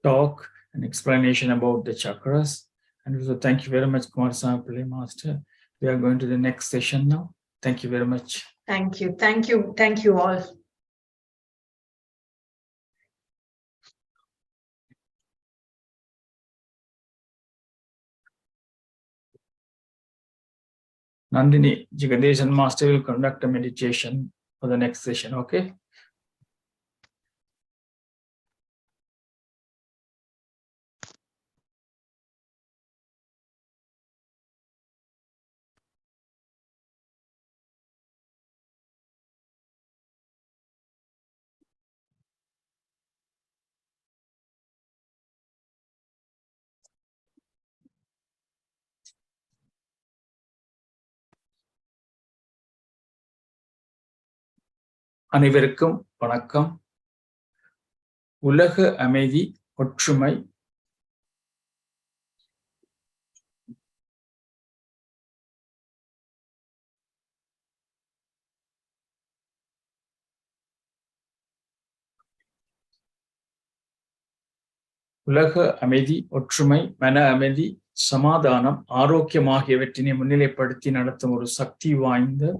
talk and explanation about the chakras. And also thank you very much, Kumarasamy Master. We are going to the next session now. Thank you very much. Thank you. Thank you. Thank you all. Nandini Jagadesan Master will conduct a meditation for the next session, okay? அனைவருக்கும் வணக்கம். உலக அமைதி, ஒற்றுமை, உலக அமைதி, ஒற்றுமை, மன அமைதி, சமாதானம், ஆரோக்கியம் ஆகியவற்றினை முன்னிலைப்படுத்தி நடத்தும் ஒரு சக்தி வாய்ந்த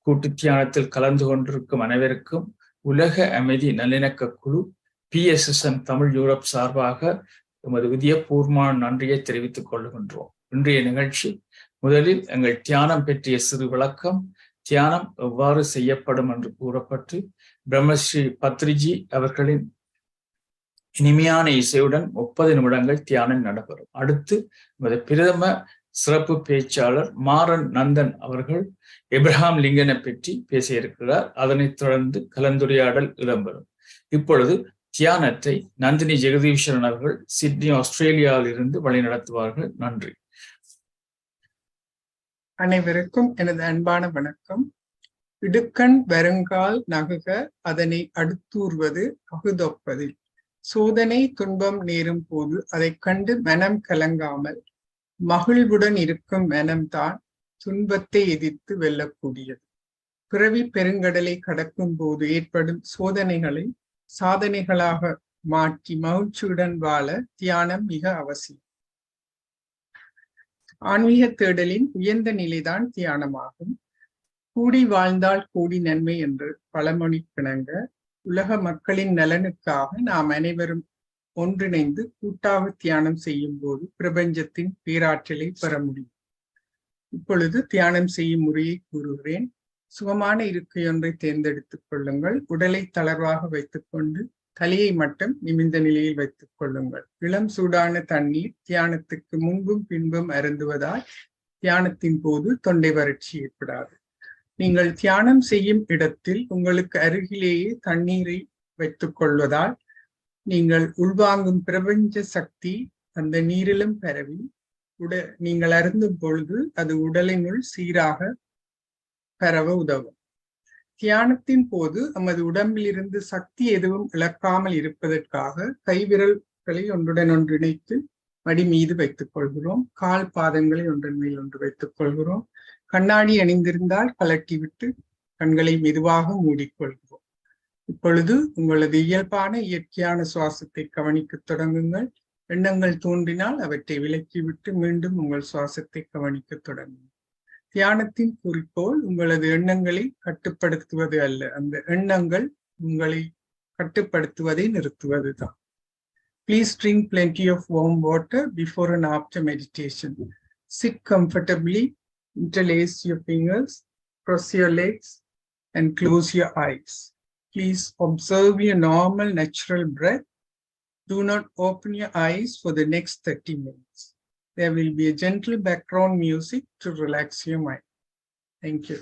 கூட்டு தியானத்தில் கலந்து கொண்டிருக்கும் அனைவருக்கும் உலக அமைதி நல்லிணக்க குழு PSSM தமிழ் யூரோப் சார்பாக எமது இதயபூர்வமான நன்றியை தெரிவித்துக் கொள்கின்றோம். இன்றைய நிகழ்ச்சி முதலில் எங்கள் தியானம் பற்றிய சிறு விளக்கம், தியானம் எவ்வாறு செய்யப்படும் என்று கூறப்பட்டு பிரம்மஸ்ரீ பத்ரிஜி அவர்களின் இனிமையான இசையுடன் 30 நிமிடங்கள் தியானம் நடைபெறும். அடுத்து எமது பிரதம சிறப்பு பேச்சாளர் மாறன் நந்தன் அவர்கள் எப்ரஹாம் லிங்கனை பற்றி பேச இருக்கிறார். அதனைத் தொடர்ந்து கலந்துரையாடல் இடம்பெறும். இப்பொழுது தியானத்தை நந்தினி ஜெகதீஸ்வரன் அவர்கள் சிட்னி ஆஸ்திரேலியாவில் இருந்து வழிநடத்துவார்கள். நன்றி. அனைவருக்கும் எனது அன்பான வணக்கம். இடுக்கண் வருங்கால் நகுக அதனை அடுத்தூர்வது அகுதொப்பதில். சோதனை துன்பம் நேரும் போது அதை கண்டு மனம் கலங்காமல் மகிழ்வுடன் இருக்கும் மனம்தான் துன்பத்தை எதிர்த்து வெல்லக்கூடியது. பிறவி பெருங்கடலை கடக்கும் போது ஏற்படும் சோதனைகளை சாதனைகளாக மாற்றி மகிழ்ச்சியுடன் வாழ தியானம் மிக அவசியம். ஆன்மீக தேடலின் உயர்ந்த நிலைதான் தியானமாகும். கூடி வாழ்ந்தால் கூடி நன்மை என்று பழமொழி கிணங்க உலக மக்களின் நலனுக்காக நாம் அனைவரும் ஒன்றிணைந்து கூட்டாக தியானம் செய்யும் போது பிரபஞ்சத்தின் பேராற்றலை பெற முடியும். இப்பொழுது தியானம் செய்யும் முறையை கூறுகிறேன். சுகமான இருக்கையொன்றை தேர்ந்தெடுத்துக் கொள்ளுங்கள். உடலை தளர்வாக வைத்துக்கொண்டு தலையை மட்டும் நிமிர்ந்த நிலையில் வைத்துக் கொள்ளுங்கள். இளம் சூடான தண்ணீர் தியானத்துக்கு முன்பும் பின்பும் அருந்துவதால் தியானத்தின் போது தொண்டை வறட்சி ஏற்படாது. நீங்கள் தியானம் செய்யும் இடத்தில் உங்களுக்கு அருகிலேயே தண்ணீரை வைத்துக் கொள்வதால் நீங்கள் உள்வாங்கும் பிரபஞ்ச சக்தி அந்த நீரிலும் பரவி நீங்கள் அருந்தும் பொழுது அது உடலினுள் சீராக பரவ உதவும். தியானத்தின் போது நமது உடம்பிலிருந்து சக்தி எதுவும் இழக்காமல் இருப்பதற்காக கைவிரல்களை ஒன்றுடன் ஒன்று இணைத்து மடி மீது வைத்துக் கொள்கிறோம். கால் பாதங்களை ஒன்றன் மேல் ஒன்று வைத்துக் கொள்கிறோம். கண்ணாடி அணிந்திருந்தால் கலட்டிவிட்டு கண்களை மெதுவாக மூடிக்கொள்கிறோம். இப்பொழுது உங்களது இயல்பான இயற்கையான சுவாசத்தை கவனிக்க தொடங்குங்கள். எண்ணங்கள் தோன்றினால் அவற்றை விலக்கிவிட்டு மீண்டும் உங்கள் சுவாசத்தை கவனிக்க தொடங்குங்கள். தியானத்தின் குறிக்கோள் உங்களது எண்ணங்களை கட்டுப்படுத்துவது அல்ல, அந்த எண்ணங்கள் உங்களை கட்டுப்படுத்துவதை நிறுத்துவதுதான். Please drink plenty of warm water before and after meditation. Sit comfortably, interlace your fingers, cross your legs and close your eyes. Please observe your normal natural breath. Do not open your eyes for the next 30 minutes. There will be a gentle background music to relax your mind. Thank you.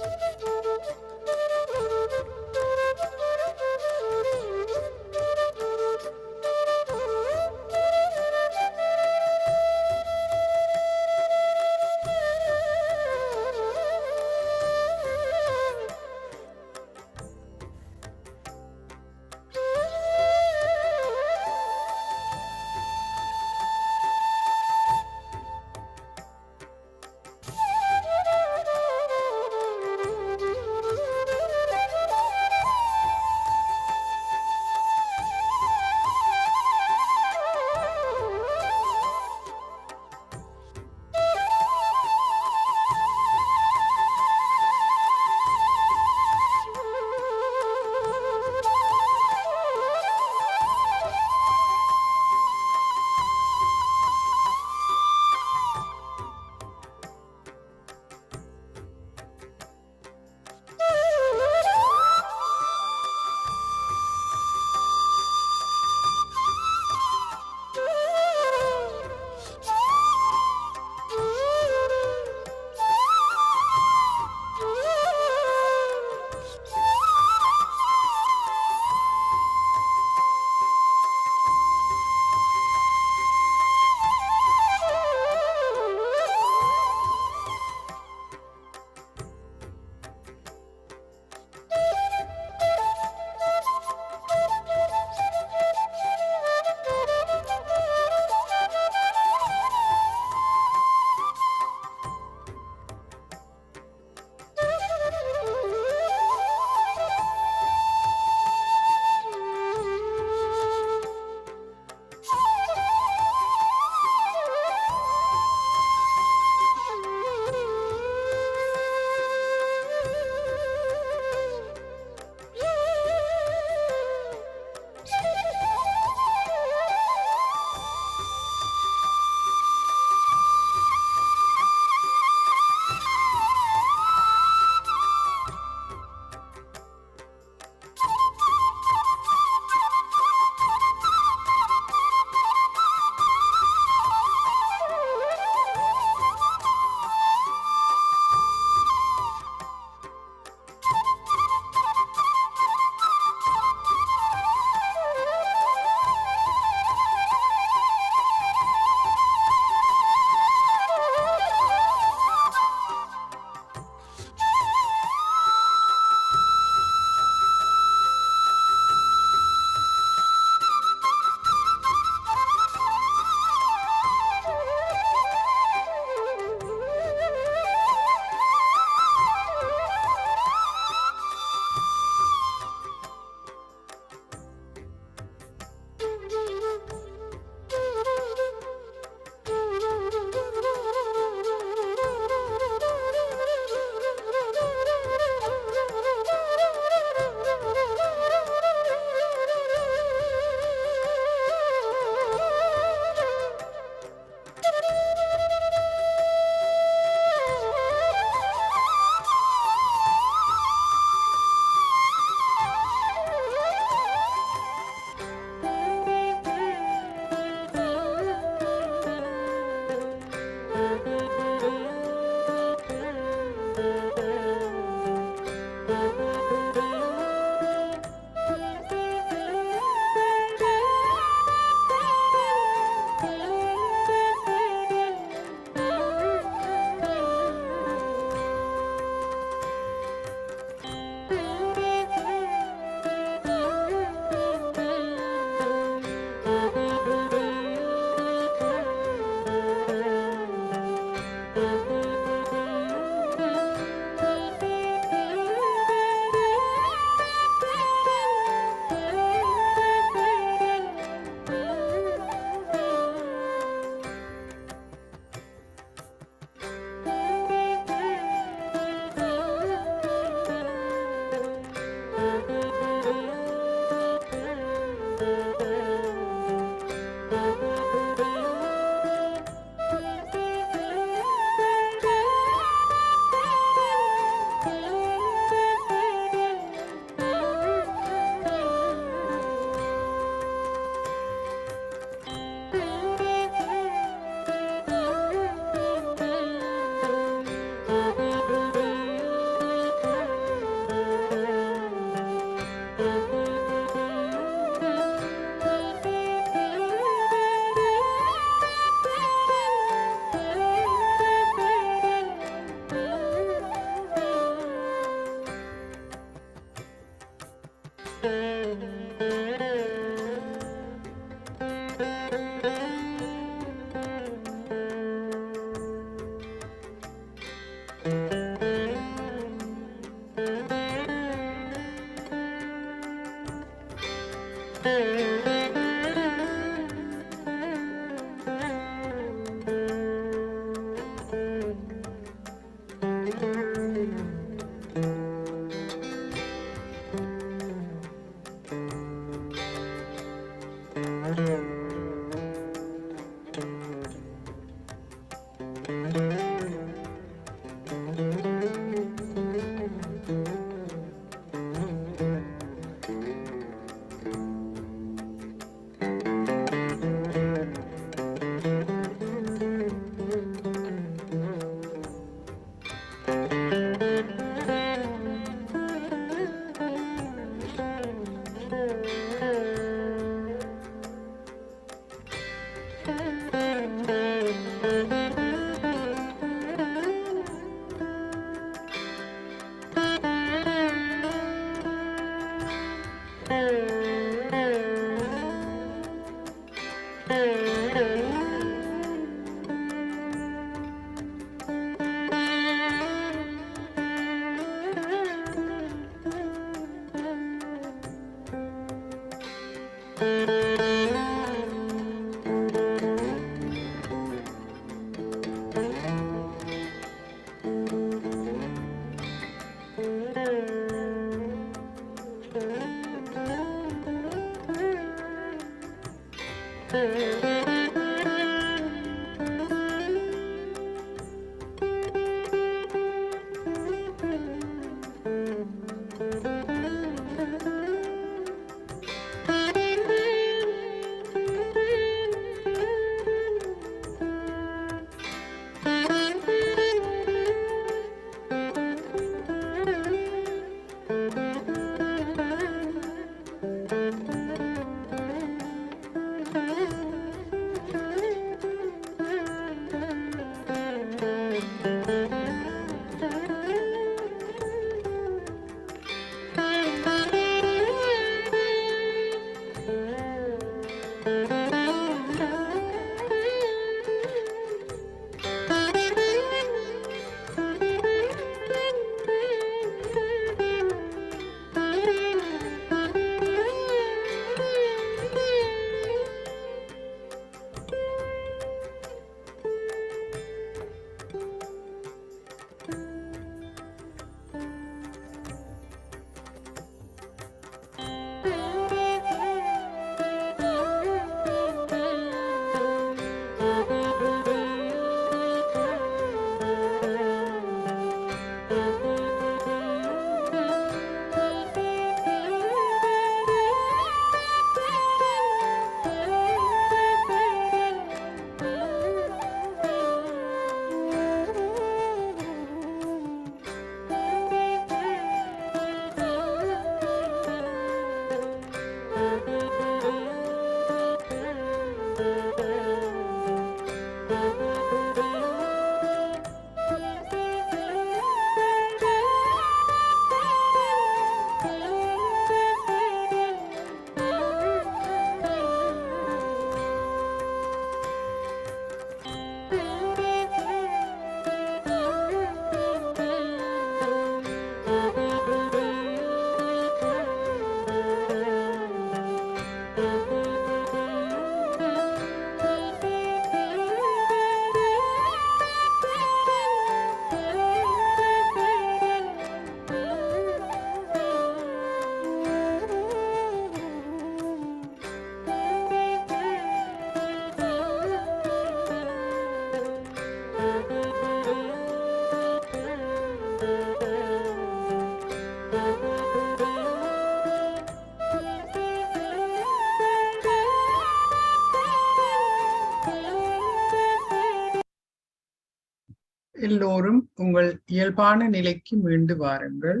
எல்லோரும் உங்கள் இயல்பான நிலைக்கு மீண்டு வாருங்கள்.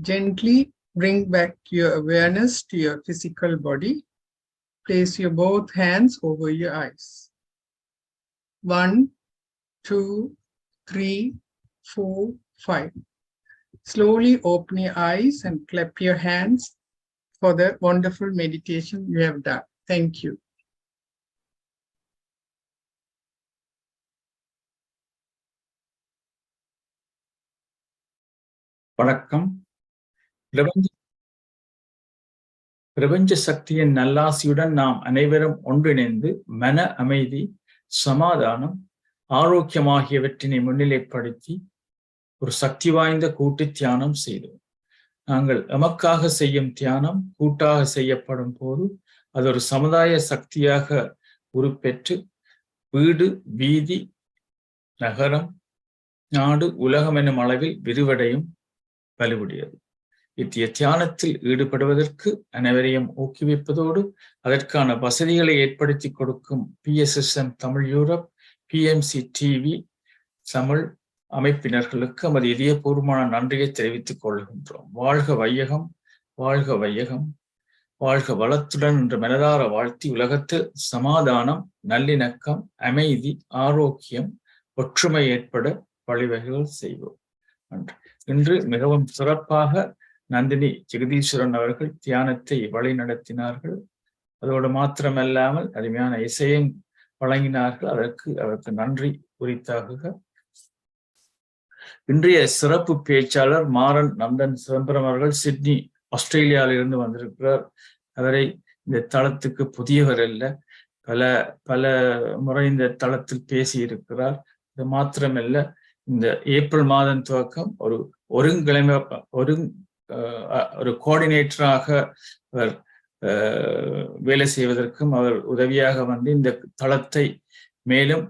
Gently bring back your awareness to your physical body. Place your both hands over your eyes. 1, 2, 3, 4, 5. Slowly open your eyes and clap your hands for the wonderful meditation you have done. Thank you. வணக்கம். பிரபஞ்ச சக்தியின் நல்லாசியுடன் நாம் அனைவரும் ஒன்றிணைந்து மன அமைதி, சமாதானம், ஆரோக்கியமாகியவற்றினை முன்னிலைப்படுத்தி ஒரு சக்தி வாய்ந்த கூட்டு தியானம் செய்தோம். நாங்கள் எமக்காக செய்யும் தியானம் கூட்டாக செய்யப்படும் போது அது ஒரு சமுதாய சக்தியாக உருப்பெற்று வீடு, வீதி, நகரம், நாடு, உலகம் என்னும் அளவில் விரிவடையும் வலுவுடையது. இத்திய தியானத்தில் ஈடுபடுவதற்கு அனைவரையும் ஊக்குவிப்பதோடு அதற்கான வசதிகளை ஏற்படுத்தி கொடுக்கும் PSSM Tamil Europe, PMC TV Tamil அமைப்பினர்களுக்கு நமது இதயபூர்வமான நன்றியை தெரிவித்துக் கொள்கின்றோம். வாழ்க வையகம், வாழ்க வையகம், வாழ்க வளத்துடன் என்று மனதார வாழ்த்தி உலகத்தில் சமாதானம், நல்லிணக்கம், அமைதி, ஆரோக்கியம், ஒற்றுமை ஏற்பட வழிவகைகள் செய்வோம். இன்று மிகவும் சிறப்பாக நந்தினி ஜெகதீஸ்வரன் அவர்கள் தியானத்தை வழி நடத்தினார்கள். அதோடு மாத்திரமல்லாமல் அருமையான இசையும் வழங்கினார்கள். அவருக்கு நன்றி உரித்தாகுக. இன்றைய சிறப்பு பேச்சாளர் மாறன் நந்தன் சிதம்பரம் அவர்கள் சிட்னி, ஆஸ்திரேலியாவிலிருந்து வந்திருக்கிறார். அவரை இந்த தளத்துக்கு புதியவர் அல்ல, பல முறை இந்த தளத்தில் பேசி இருக்கிறார். இது மாத்திரமல்ல, இந்த ஏப்ரல் மாதம் துவக்கம் ஒரு கோஆர்டினேட்டராக அவர் வேலை செய்வதற்கும் அவர் உதவியாக வந்து இந்த தளத்தை மேலும்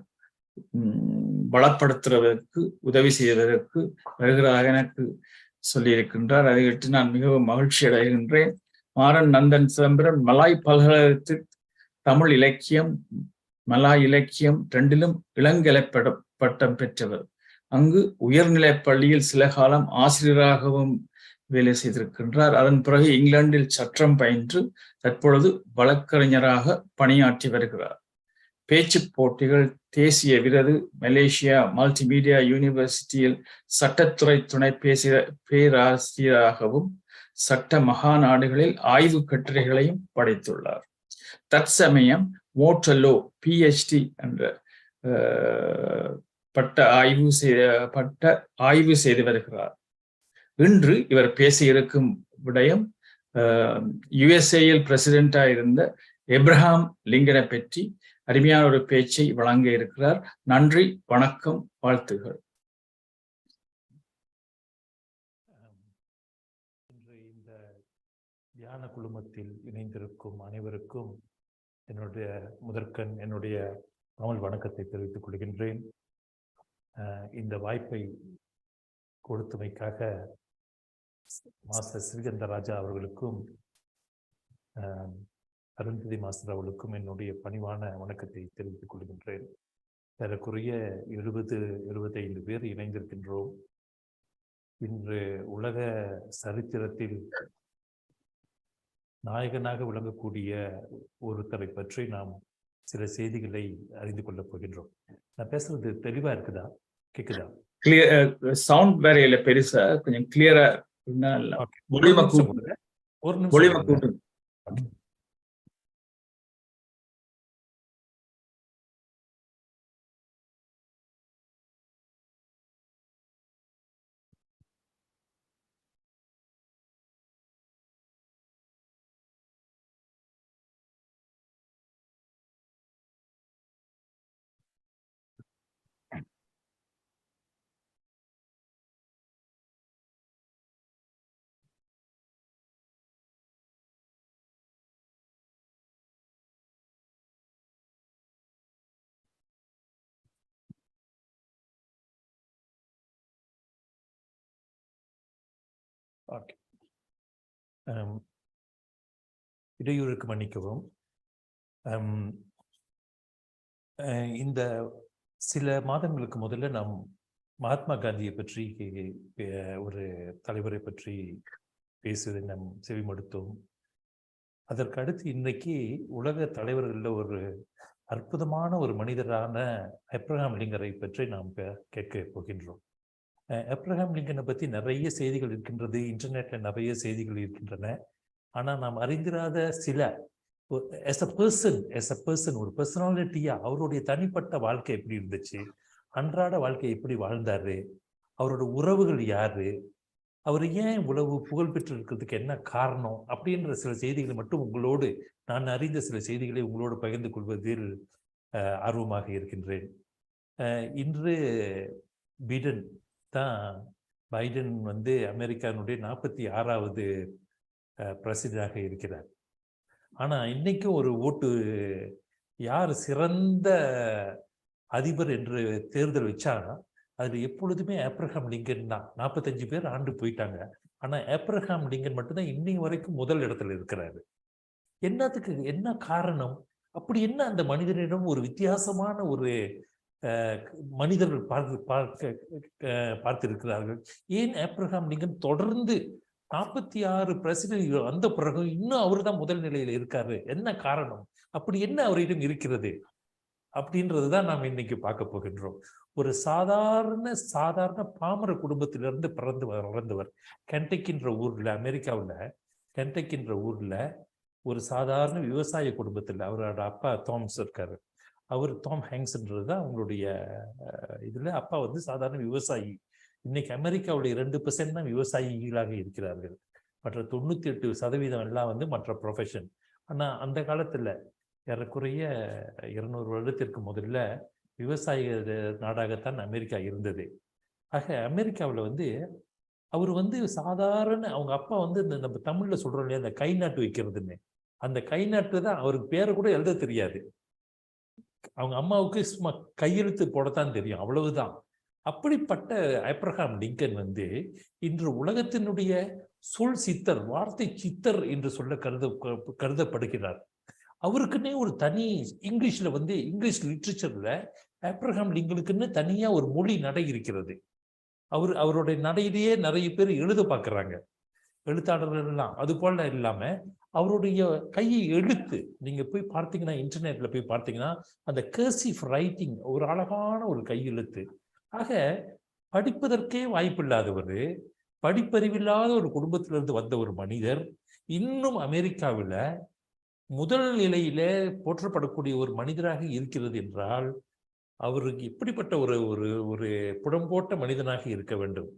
பலப்படுத்துவதற்கு உதவி செய்வதற்கு வருகிறார் எனக்கு சொல்லியிருக்கின்றார். அதையிட்டு நான் மிகவும் மகிழ்ச்சி அடைகின்றேன். மாறன் நந்தன் சிதம்பரம் மலாய் பல்கலைக்கழகத்தில் தமிழ் இலக்கியம், மலாய் இலக்கியம் ரெண்டிலும் இளங்கலை பட்டம் பெற்றவர். அங்கு உயர்நிலைப் பள்ளியில் சில காலம் ஆசிரியராகவும் வேலை செய்திருக்கின்றார். அதன் பிறகு இங்கிலாந்தில் சட்டம் பயின்று தற்பொழுது வழக்கறிஞராக பணியாற்றி வருகிறார். பேச்சு போட்டிகள், தேசிய விருது, மலேசியா மல்டிமீடியா யூனிவர்சிட்டியில் சட்டத்துறை துணை பேராசிரியராகவும் சட்ட மகாநாடுகளில் ஆய்வு கட்டுரைகளையும் படைத்துள்ளார். தற்சமயம் மோட்டலோ PhD என்ற பட்ட ஆய்வு செய்து வருகிறார். இன்று இவர் பேசியிருக்கும் விடயம் USA-யில் பிரசிடென்டாக இருந்த எப்ரஹாம் லிங்கனை பற்றி அருமையான ஒரு பேச்சை வழங்க இருக்கிறார். நன்றி, வணக்கம், வாழ்த்துகள். இன்று இந்த தியான குழுமத்தில் இணைந்திருக்கும் அனைவருக்கும் என்னுடைய என்னுடைய தமிழ் வணக்கத்தை தெரிவித்துக் கொள்கின்றேன். இந்த வாய்ப்பை கொடுத்தமைக்காக மாஸ்டர் ஸ்ரீகந்தராஜா அவர்களுக்கும் அருந்ததி மாஸ்டர் அவர்களுக்கும் என்னுடைய பணிவான வணக்கத்தை தெரிவித்துக் கொள்கின்றேன். ஏறக்குறைய 70-75 பேர் இணைந்திருக்கின்றோம். இன்று உலக சரித்திரத்தில் நாயகனாக விளங்கக்கூடிய ஒருத்தரை பற்றி நாம் சில செய்திகளை அறிந்து கொள்ளப் போகின்றோம். நான் பேசுறது தெளிவா இருக்குதா? கேக்குதா? சவுண்ட் வேற இல்ல, பெருசா கொஞ்சம் கிளியரா ஒரு நிமிஷம். இடையூறுக்கு மன்னிக்கவும். இந்த சில மாதங்களுக்கு முதல்ல நாம் மகாத்மா காந்தியை பற்றி ஒரு தலைவரை பற்றி பேசுவதை நாம் செவிமடுத்தோம். அதற்கு அடுத்து இன்னைக்கு உலக தலைவர்களில் ஒரு அற்புதமான ஒரு மனிதரான ஆப்ரஹாம் லிங்கரை பற்றி நாம் கேட்க போகின்றோம். ஆப்ரஹாம் லிங்கனை பற்றி நிறைய செய்திகள் இருக்கின்றது, இன்டர்நெட்ல நிறைய செய்திகள் இருக்கின்றன. ஆனால் நாம் அறிந்திராத சில as a person ஒரு பர்சனாலிட்டியா அவருடைய தனிப்பட்ட வாழ்க்கை எப்படி இருந்துச்சு, அன்றாட வாழ்க்கை எப்படி வாழ்ந்தாரு, அவரோட உறவுகள் யாரு, அவர் ஏன் இவ்வளவு புகழ் பெற்று இருக்கிறதுக்கு என்ன காரணம் அப்படின்ற சில செய்திகளை மட்டும் உங்களோடு, நான் அறிந்த சில செய்திகளை உங்களோடு பகிர்ந்து கொள்வதில் ஆர்வமாக இருக்கின்றேன். இன்று பைடன் வந்து அமெரிக்கானுடைய 46வது பிரசிடண்டாக இருக்கிறார். ஆனா இன்னைக்கும் ஒரு ஓட்டு யார் சிறந்த அதிபர் என்று தேர்தல் வச்சா அது எப்பொழுதுமே ஆப்ரஹாம் லிங்கன் தான். 45 பேர் ஆண்டு போயிட்டாங்க. ஆனா ஆப்ரஹாம் லிங்கன் மட்டும்தான் இன்னைக்கு வரைக்கும் முதல் இடத்துல இருக்கிறாரு. என்னத்துக்கு, என்ன காரணம்? அப்படி என்ன அந்த மனிதனிடம் ஒரு வித்தியாசமான ஒரு மனிதர்கள் பார்த்திருக்கிறார்கள்? ஏன் ஆப்ரஹாம் லிங்கன் தொடர்ந்து 46 பிரசிடென்ட் வந்த பிறகு இன்னும் அவரு தான் முதல் நிலையில இருக்காரு? என்ன காரணம்? அப்படி என்ன அவரிடம் இருக்கிறது அப்படின்றதுதான் நாம் இன்னைக்கு பார்க்க போகின்றோம். ஒரு சாதாரண பாமர குடும்பத்திலிருந்து வளர்ந்தவர். கென்டக்கின்ற ஊர்ல, அமெரிக்காவில் கென்டக்கின்ற ஊர்ல ஒரு சாதாரண விவசாய குடும்பத்தில் அவரோட அப்பா தாம்ஸ் இருக்காரு. அவர் டாம் ஹேங்க்ஸ்ன்றது தான் அவங்களுடைய இதுல அப்பா வந்து சாதாரண விவசாயி. இன்னைக்கு அமெரிக்காவுடைய 2% தான் விவசாயிகளாக இருக்கிறார்கள். மற்ற 98% எல்லாம் வந்து மற்ற ப்ரொஃபஷன். ஆனா அந்த காலத்துல ஏறக்குறைய 200 வருடத்திற்கு முதல்ல விவசாய நாடாகத்தான் அமெரிக்கா இருந்தது. ஆக அமெரிக்காவில் வந்து அவர் வந்து சாதாரண, அவங்க அப்பா வந்து இந்த நம்ம தமிழ்ல சொல்றோம் இல்லையா, அந்த கை நாட்டு வைக்கிறதுன்னு, அந்த கை நாட்டு தான் அவருக்கு பேரை கூட எழுத தெரியாது. அவங்க அம்மாவுக்கு சும்மா கையெழுத்து போடத்தான் தெரியும், அவ்வளவுதான். அப்படிப்பட்ட ஆப்ரஹாம் லிங்கன் வந்து இன்று உலகத்தினுடைய சொல் சித்தர், வார்த்தை சித்தர் என்று சொல்ல கருதப்படுகிறார். அவருக்குன்னே ஒரு தனி இங்கிலீஷ்ல வந்து இங்கிலீஷ் லிட்ரேச்சர்ல ஆப்ரஹாம் லிங்கனுக்குன்னு தனியா ஒரு மொழி நடை இருக்கிறது. அவருடைய நடையிலேயே நிறைய பேர் எழுத பார்க்கறாங்க, எழுத்தாளர்கள் எல்லாம். அது போல இல்லாம அவருடைய கையை எழுத்து நீங்க போய் பார்த்தீங்கன்னா, இன்டர்நெட்ல போய் பார்த்தீங்கன்னா, அந்த கர்சிவ் ரைட்டிங் ஒரு அழகான ஒரு கையெழுத்து. ஆக படிப்பதற்கே வாய்ப்பில்லாதவர், படிப்பறிவில்லாத ஒரு குடும்பத்திலிருந்து வந்த ஒரு மனிதர் இன்னும் அமெரிக்காவில் முதல் நிலையில போற்றப்படக்கூடிய ஒரு மனிதராக இருக்கிறது என்றால் அவருக்கு எப்படிப்பட்ட ஒரு புடம்போட்ட மனிதனாக இருக்க வேண்டும்.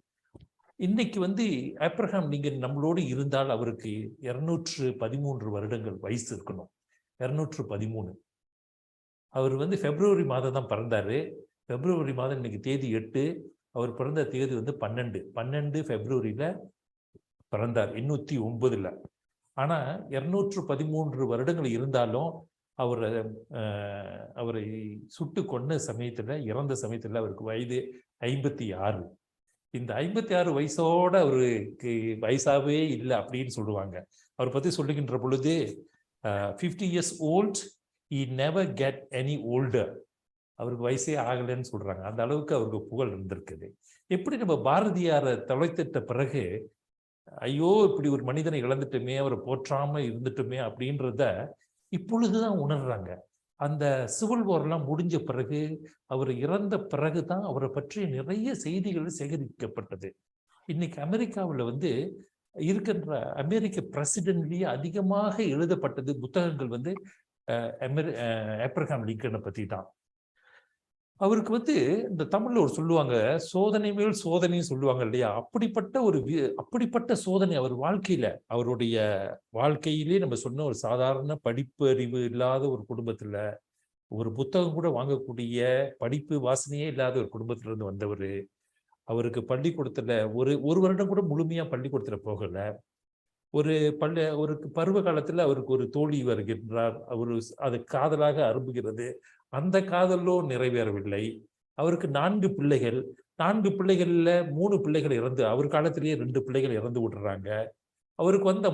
இன்னைக்கு வந்து ஆப்ரஹாம் லிங்கன் நம்மளோடு இருந்தால் அவருக்கு 213 வருடங்கள் வயசு இருக்கணும். 213. அவர் வந்து பிப்ரவரி மாதம் தான் பிறந்தாரு. பிப்ரவரி மாதம் இன்னைக்கு தேதி 8. அவர் பிறந்த தேதி வந்து 12 பிப்ரவரியில பிறந்தார், 809. ஆனா 213 வருடங்கள் இருந்தாலும் அவரை சுட்டு கொன்ன சமயத்துல, இறந்த சமயத்துல அவருக்கு வயது 56. இந்த 56 வயசோட அவருக்கு வயசாவே இல்லை அப்படின்னு சொல்லுவாங்க. அவரை பத்தி சொல்லுகின்ற பொழுது 50 years old, he never get any older. அவருக்கு வயசே ஆகலைன்னு சொல்றாங்க. அந்த அளவுக்கு அவருக்கு புகழ் இருந்திருக்குது. எப்படி நம்ம பாரதியாரை தொலைத்திட்ட பிறகு ஐயோ இப்படி ஒரு மனிதனை இழந்துட்டுமே, அவரை போற்றாம இருந்துட்டுமே அப்படின்றத இப்பொழுதுதான் உணர்றாங்க. அந்த சிவில் வார்லாம் முடிஞ்ச பிறகு, அவர் இறந்த பிறகுதான் அவரை பற்றிய நிறைய செய்திகள் சேகரிக்கப்பட்டது. இன்னைக்கு அமெரிக்காவில் வந்து இருக்கின்ற அமெரிக்க பிரசிடென்ட்லயே அதிகமாக எழுதப்பட்டது புத்தகங்கள் வந்து ஆப்ரஹாம் லிங்கனை பத்தி தான். அவருக்கு வந்து இந்த தமிழ்ல ஒரு சொல்லுவாங்க, சோதனை மேல் சோதனைன்னு சொல்லுவாங்க இல்லையா, அப்படிப்பட்ட சோதனை அவர் வாழ்க்கையில, அவருடைய வாழ்க்கையிலே நம்ம சொன்ன ஒரு சாதாரண படிப்பு அறிவு இல்லாத ஒரு குடும்பத்துல, ஒரு புத்தகம் கூட வாங்கக்கூடிய படிப்பு வாசனையே இல்லாத ஒரு குடும்பத்துல இருந்து வந்தவர். அவருக்கு பள்ளிக்கூடத்துல ஒரு வருடம் கூட முழுமையா பள்ளிக்கூடத்துல போகல. ஒரு பருவ காலத்துல அவருக்கு ஒரு தோழி வருகின்றார். அது காதலாக அரும்புகிறது. அந்த காதலோ நிறைவேறவில்லை. அவருக்கு 4 பிள்ளைகள். 4 பிள்ளைகள்ல 3 பிள்ளைகள் இறந்து, அவர் காலத்திலேயே 2 பிள்ளைகள் இறந்து விடுறாங்க. அவருக்கு வந்த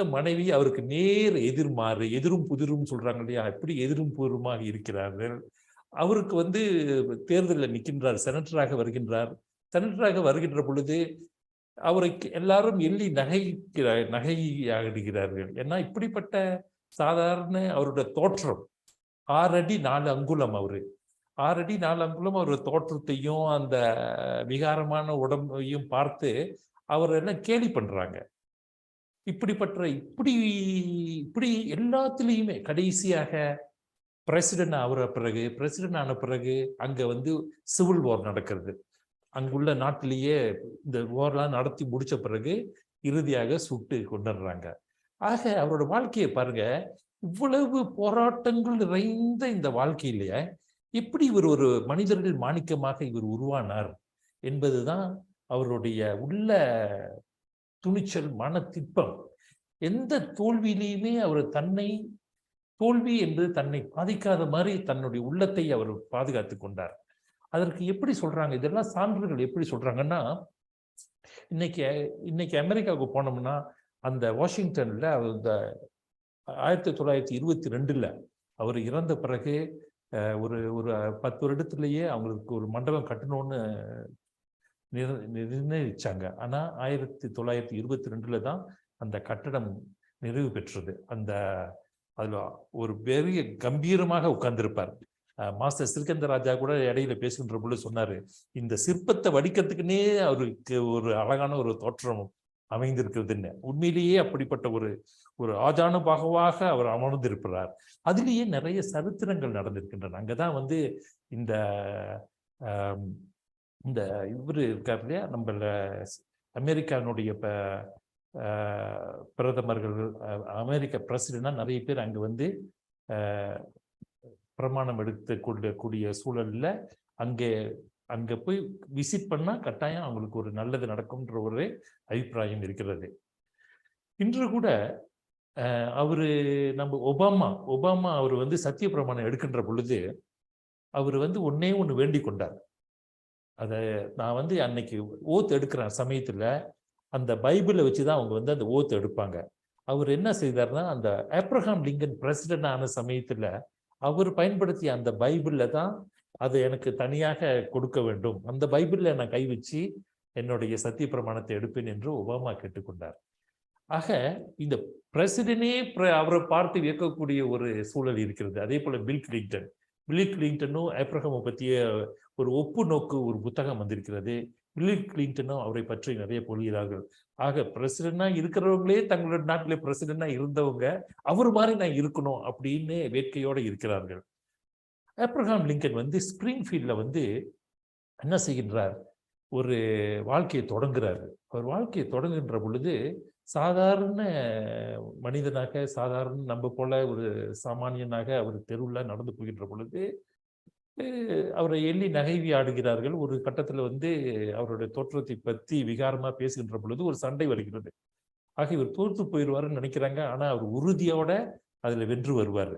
மனைவி அவருக்கு நேர் எதிர்மாறு, எதிரும் புதிரும் சொல்றாங்க இல்லையா, எப்படி எதிரும் புதிருமாக இருக்கிறார்கள். அவருக்கு வந்து தேர்தலில் நிற்கின்றார், செனட்டராக வருகின்றார். செனட்டராக வருகின்ற பொழுது அவரை எல்லாரும் எள்ளி நகையாடுகிறார்கள். ஏன்னா இப்படிப்பட்ட சாதாரண அவருடைய தோற்றம் 6 அடி 4 அங்குலம், 6 அடி 4 அங்குலம் அவருடைய தோற்றத்தையும் அந்த விகாரமான உடம்பையும் பார்த்து அவர் எல்லாம் கேலி பண்றாங்க. இப்படி எல்லாத்துலேயுமே கடைசியாக பிரசிடென்ட் ஆன பிறகு அங்க வந்து சிவில் வார் நடக்கிறது. அங்குள்ள நாட்டிலேயே இந்த வார்லாம் நடத்தி முடிச்ச பிறகு இறுதியாக சுட்டு கொண்டுடுறாங்க. ஆக அவரோட வாழ்க்கையை பாருங்க, இவ்வளவு போராட்டங்கள் நிறைந்த இந்த வாழ்க்கையிலேயே எப்படி இவர் ஒரு மனிதர்கள் மாணிக்கமாக இவர் உருவானார் என்பதுதான் அவருடைய உள்ள துணிச்சல், மன திட்பம். எந்த தோல்வியிலையுமே அவர் தோல்வி என்பது தன்னை பாதிக்காத மாதிரி தன்னுடைய உள்ளத்தை அவர் பாதுகாத்து கொண்டார். அதற்கு எப்படி சொல்றாங்க, இதெல்லாம் சான்றுகள் எப்படி சொல்றாங்கன்னா, இன்னைக்கு அமெரிக்காவுக்கு போனோம்னா அந்த வாஷிங்டன்ல அந்த 1922 அவர் இறந்த பிறகு ஒரு 10 வருடத்திலேயே அவங்களுக்கு ஒரு மண்டபம் கட்டணும்னு நிர்ணயிச்சாங்க. ஆனா 1922 தான் அந்த கட்டடம் நிறைவு பெற்றது. அதுல ஒரு பெரிய கம்பீரமாக உட்கார்ந்திருப்பார். மாஸ்டர் ஸ்ரீகந்தராஜா கூட இடையில பேசுகின்ற பொழுது சொன்னாரு, இந்த சிற்பத்தை வடிக்கிறதுக்குன்னே அவருக்கு ஒரு அழகான ஒரு தோற்றம் அமைந்திருக்கிறதுன்னு. உண்மையிலேயே அப்படிப்பட்ட ஒரு ஆஜானுபாகவாக அவர் அமர்ந்திருக்கிறார். அதிலேயே நிறைய சரித்திரங்கள் நடந்திருக்கின்றன. அங்கதான் வந்து இந்த இவரு இருக்கார் இல்லையா, நம்மள அமெரிக்கானுடைய பிரதமர்கள், அமெரிக்க பிரசிடென்ட்னா நிறைய பேர் அங்க வந்து பிரமாணம் எடுத்து கொள்ளக்கூடிய சூழல்ல அங்க போய் விசிட் பண்ணா கட்டாயம் அவங்களுக்கு ஒரு நல்லது நடக்கும்ன்ற ஒரு அபிப்பிராயம் இருக்கிறது. இன்று கூட நம்ம ஒபாமா அவர் வந்து சத்திய பிரமாணம் எடுக்கின்ற பொழுது அவர் வந்து ஒண்ணு வேண்டிக் கொண்டார். நான் வந்து அன்னைக்கு ஓத் எடுக்கிற சமயத்துல அந்த பைபிளை வச்சுதான் அவங்க வந்து அந்த ஓத் எடுப்பாங்க. அவர் என்ன செய்தார்னா, அந்த ஆப்ரஹாம் லிங்கன் பிரசிடென்ட் ஆன சமயத்துல அவர் பயன்படுத்திய அந்த பைபிள்ல தான் அதை எனக்கு தனியாக கொடுக்க வேண்டும், அந்த பைபிள்ல நான் கை வச்சு என்னுடைய சத்திய பிரமாணத்தை எடுப்பேன் என்று ஒபாமா கேட்டுக்கொண்டார். ஆக இந்த பிரசிடென்டே அவரை பார்த்து வியக்கக்கூடிய ஒரு சூழல் இருக்கிறது. அதே போல பில் கிளின்டனும் ஆப்ரஹாமை பற்றிய ஒரு ஒப்பு நோக்கு ஒரு புத்தகம் வந்திருக்கிறது. பில் கிளின்டனும் அவரை பற்றி நிறைய பொழிகிறார்கள். ஆக பிரசிடென்டா இருக்கிறவங்களே தங்களோட நாட்டிலே பிரசிடென்டா இருந்தவங்க அவர் மாதிரி நான் இருக்கணும் அப்படின்னு வேட்கையோட இருக்கிறார்கள். ஆப்ரஹாம் லிங்கன் வந்து ஸ்பிரிங்ஃபீல்ட்ல வந்து என்ன செய்கின்றார், ஒரு வாழ்க்கையை தொடங்குறாரு. அவர் வாழ்க்கையை தொடங்குகின்ற பொழுது சாதாரண மனிதனாக, சாதாரண நம்ம போல ஒரு சாமானியனாக அவர் தெருவில் நடந்து போகின்ற பொழுது அவரை எள்ளி நகைவி ஆடுகிறார்கள். ஒரு கட்டத்துல வந்து அவருடைய தோற்றத்தை பற்றி விகாரமா பேசுகின்ற பொழுது ஒரு சண்டை வருகிறது. ஆக இவர் தோற்று போயிடுவாருன்னு நினைக்கிறாங்க. ஆனா அவர் உறுதியோட அதுல வென்று வருவாரு.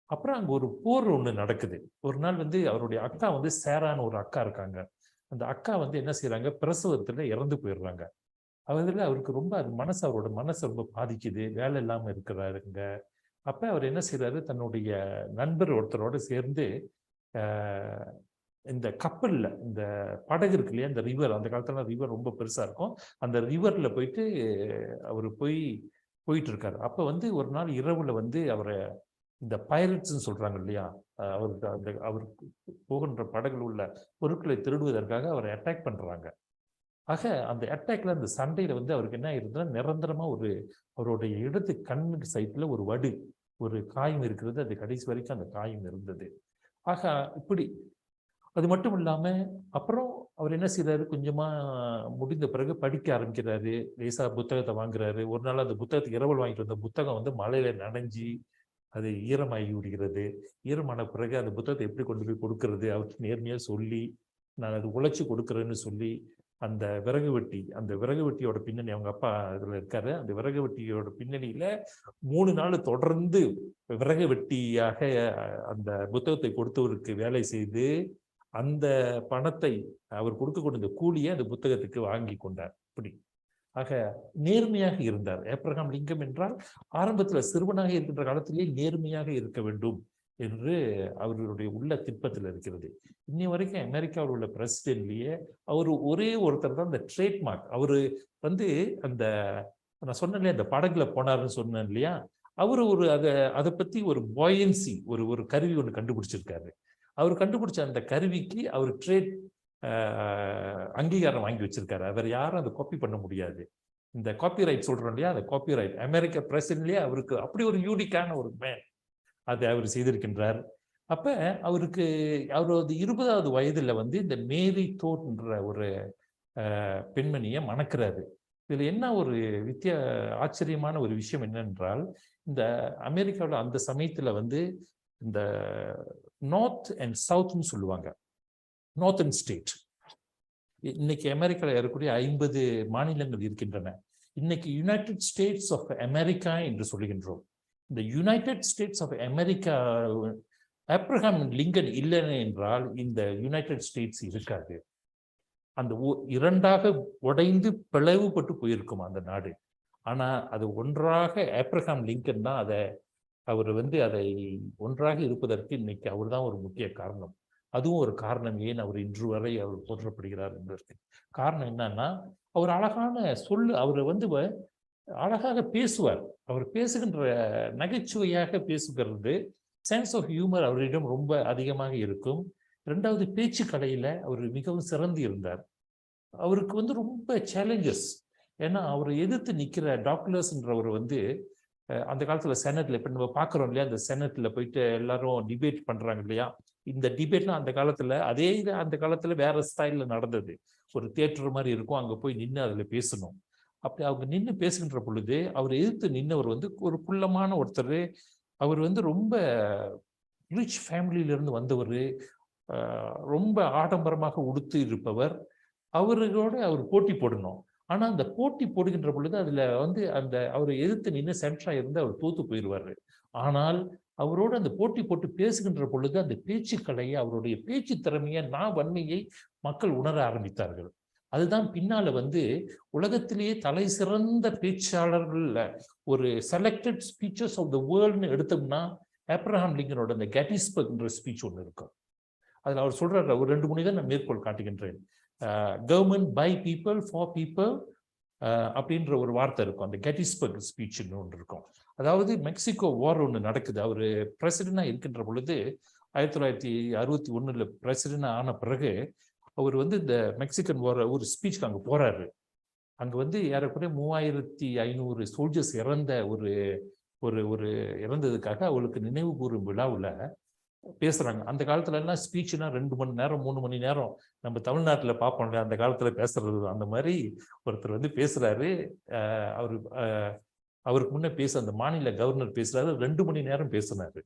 அப்புறம் அங்க ஒரு போர் ஒண்ணு நடக்குது. ஒரு நாள் வந்து அவருடைய அக்கா வந்து சேரான ஒரு அக்கா இருக்காங்க. அந்த அக்கா வந்து என்ன செய்யறாங்க, பிரசவத்துல இறந்து போயிடுறாங்க. அவருக்கு ரொம்ப அவரோட மனசு ரொம்ப பாதிக்குது. வேலை இல்லாம இருக்கிறாருங்க. அப்ப அவர் என்ன செய்யறாரு, தன்னுடைய நண்பர் ஒருத்தரோட சேர்ந்து இந்த கப்பல்ல, இந்த படகு இருக்கு இல்லையா, இந்த ரிவர், அந்த காலத்துல ரிவர் ரொம்ப பெருசா இருக்கும், அந்த ரிவர்ல போயிட்டு அவரு போயிட்டு இருக்காரு. அப்ப வந்து ஒரு நாள் இரவுல வந்து அவரை இந்த பைரட்ஸ்ன்னு சொல்றாங்க இல்லையா, அவருக்கு போகின்ற படகுல உள்ள பொருட்களை திருடுவதற்காக அவரை அட்டாக் பண்றாங்க. ஆக அந்த அட்டாக்ல, அந்த சண்டையில வந்து அவருக்கு என்ன ஆயிருந்தா, நிரந்தரமா அவருடைய இடத்து கண்ணு சைட்ல ஒரு காயம் இருக்கிறது. அது கடைசி வரைக்கும் அந்த காயம் இருந்தது. ஆக இப்படி அது மட்டும் இல்லாம அப்புறம் அவர் என்ன செய்யறாரு, கொஞ்சமா முடிந்த பிறகு படிக்க ஆரம்பிக்கிறாரு. லேசா புத்தகத்தை வாங்குறாரு. ஒரு நாள் அந்த புத்தகத்துக்கு இரவல் வாங்கிட்டு வந்த புத்தகம் வந்து மழையில நனைஞ்சி அது ஈரமாகி விடுகிறது. ஈரமான பிறகு அந்த புத்தகத்தை எப்படி கொண்டு போய் கொடுக்கறது, அவருக்கு நேர்மையா சொல்லி நான் அது உழைச்சி கொடுக்குறேன்னு சொல்லி அந்த விறகு வெட்டியோட பின்னணி, அவங்க அப்பா இதுல இருக்காரு, அந்த விறகு வெட்டியோட பின்னணியில 3 நாள் தொடர்ந்து விறகு வெட்டியாக அந்த புத்தகத்தை கொடுத்தவருக்கு வேலை செய்து அந்த பணத்தை அவர் கொடுக்க கொண்ட கூலியை அந்த புத்தகத்துக்கு வாங்கி கொண்டார். இப்படி ஆக நேர்மையாக இருந்தார். ஆப்ரஹாம் லிங்கம் என்றால் ஆரம்பத்துல சிறுவனாக இருக்கின்ற காலத்திலேயே நேர்மையாக இருக்க வேண்டும் என்று அவர்களுடைய உள்ள திட்பத்தில் இருக்கிறது. இன்னி வரைக்கும் அமெரிக்காவில் உள்ள பிரசிடென்ட்லயே அவர் ஒரே ஒருத்தர் தான் இந்த ட்ரேட்மார்க். அவரு வந்து அந்த நான் சொன்னேன் இல்லையா, அந்த படகுல போனாருன்னு சொன்னேன் இல்லையா, அவரு ஒரு அதை பத்தி ஒரு பாயன்சி ஒரு கருவி ஒன்று கண்டுபிடிச்சிருக்காரு. அவர் கண்டுபிடிச்ச அந்த கருவிக்கு அவர் ட்ரேட் அங்கீகாரம் வாங்கி வச்சிருக்காரு. அவர் யாரும் அதை காப்பி பண்ண முடியாது. இந்த காப்பிரைட் சொல்றோம் இல்லையா, அந்த காப்பிரைட் அமெரிக்க பிரசிடென்ட்லயே அவருக்கு அப்படி ஒரு யூனிக்கான ஒரு மேன் அதை அவர் செய்திருக்கின்றார். அப்ப அவருக்கு அவரது 20வது வயதுல வந்து இந்த மேரி தோட்ன்ற ஒரு பெண்மணியை மணக்கிறாரு. இதுல என்ன ஒரு ஆச்சரியமான ஒரு விஷயம் என்னென்றால், இந்த அமெரிக்காவில் அந்த சமயத்துல வந்து இந்த நார்த் அண்ட் சவுத்னு சொல்லுவாங்க, நார்த்தன் ஸ்டேட். இன்னைக்கு அமெரிக்காவில் இருக்கக்கூடிய 50 மாநிலங்கள் இருக்கின்றன. இன்னைக்கு யுனைடெட் ஸ்டேட்ஸ் ஆஃப் அமெரிக்கா என்று சொல்லுகின்றோம். இந்த United States of America Abraham Lincoln இல்லை என்றால் இந்த யுனைடெட் ஸ்டேட்ஸ் இருக்காது. அந்த இரண்டாக உடைந்து பிளவுபட்டு போயிருக்கும் அந்த நாடு. ஆனா அது ஒன்றாக ஆப்ரஹாம் லிங்கன் தான் அவர் வந்து அதை ஒன்றாக இருப்பதற்கு இன்னைக்கு அவர் தான் ஒரு முக்கிய காரணம். அதுவும் ஒரு காரணம் ஏன் அவர் இன்று வரை அவர் போற்றப்படுகிறார் என்பதற்கு காரணம் என்னன்னா, அவர் அழகான அவர் வந்து அழகாக பேசுவார். அவர் பேசுகின்ற நகைச்சுவையாக பேசுகிறது, சென்ஸ் ஆஃப் ஹியூமர் அவரிடம் ரொம்ப அதிகமாக இருக்கும். இரண்டாவது, பேச்சு கலையில அவர் மிகவும் சிறந்து இருந்தார். அவருக்கு வந்து ரொம்ப சேலஞ்சஸ். ஏன்னா அவர் எதிர்த்து நிற்கிற டாக்டர்ஸ்ன்றவர் வந்து அந்த காலத்துல செனட்ல இப்ப நம்ம பாக்குறோம் இல்லையா, அந்த செனட்ல போயிட்டு எல்லாரும் டிபேட் பண்றாங்க இல்லையா. இந்த டிபேட்லாம் அந்த காலத்துல அந்த காலத்துல வேற ஸ்டைல்ல நடந்தது. ஒரு தியேட்டர் மாதிரி இருக்கும், அங்க போய் நின்று அதுல பேசணும். அப்படி அவங்க நின்று பேசுகின்ற பொழுது அவர் எதிர்த்து நின்றவர் வந்து ஒரு குள்ளமான ஒருத்தர். அவர் வந்து ரொம்ப ரிச் ஃபேமிலியிலிருந்து வந்தவர், ரொம்ப ஆடம்பரமாக உடுத்து இருப்பவர். அவர்களோட அவர் போட்டி போடணும். ஆனா அந்த போட்டி போடுகின்ற பொழுது அதுல வந்து அவரை எதிர்த்து நின்று சென்ட்ரா இருந்து அவர் தோத்து போயிடுவாரு. ஆனால் அவரோடு அந்த போட்டி போட்டு பேசுகின்ற பொழுது அந்த பேச்சு கலையை, அவருடைய பேச்சு திறமையை, வன்மையை மக்கள் உணர ஆரம்பித்தார்கள். அதுதான் பின்னால வந்து உலகத்திலேயே தலை சிறந்த பேச்சாளர்கள்ல ஒரு செலக்டட் ஸ்பீச்சஸ் ஆஃப் த வேர்ல்ட்னு எடுத்தோம்னா ஆப்ரஹாம் லிங்கனோட அந்த கெட்டிஸ்பர்க்ன்ற ஸ்பீச் ஒன்று இருக்கும். அதுல அவர் சொல்றாரு, ஒரு 2-3 தான் நான் மேற்கோள் காட்டுகின்றேன். Government by people for people அப்படின்ற ஒரு வார்த்தை இருக்கும். அந்த கெட்டிஸ்பர்க் ஸ்பீச்னு ஒன்று இருக்கும். அதாவது மெக்சிகோ வார் ஒன்று நடக்குது. அவர் பிரசிடென்டா இருக்கின்ற பொழுது 1961 பிரசிடென்ட் ஆன பிறகு அவர் வந்து இந்த மெக்சிகன் வார் ஒரு ஸ்பீச்சுக்கு அங்கே போறாரு. அங்கே வந்து ஏறக்குறைய 3500 சோல்ஜர்ஸ் இறந்த ஒரு இறந்ததுக்காக அவளுக்கு நினைவு கூறும் விழாவில் பேசுறாங்க. அந்த காலத்துல எல்லாம் ஸ்பீச்னா 2 மணி நேரம் 3 மணி நேரம் நம்ம தமிழ்நாட்டில் பார்ப்போம் அந்த காலத்துல பேசுறது. அந்த மாதிரி ஒருத்தர் வந்து பேசுறாரு. அவருக்கு முன்ன அந்த மாநில கவர்னர் பேசுறாரு. 2 மணி நேரம் பேசினாரு.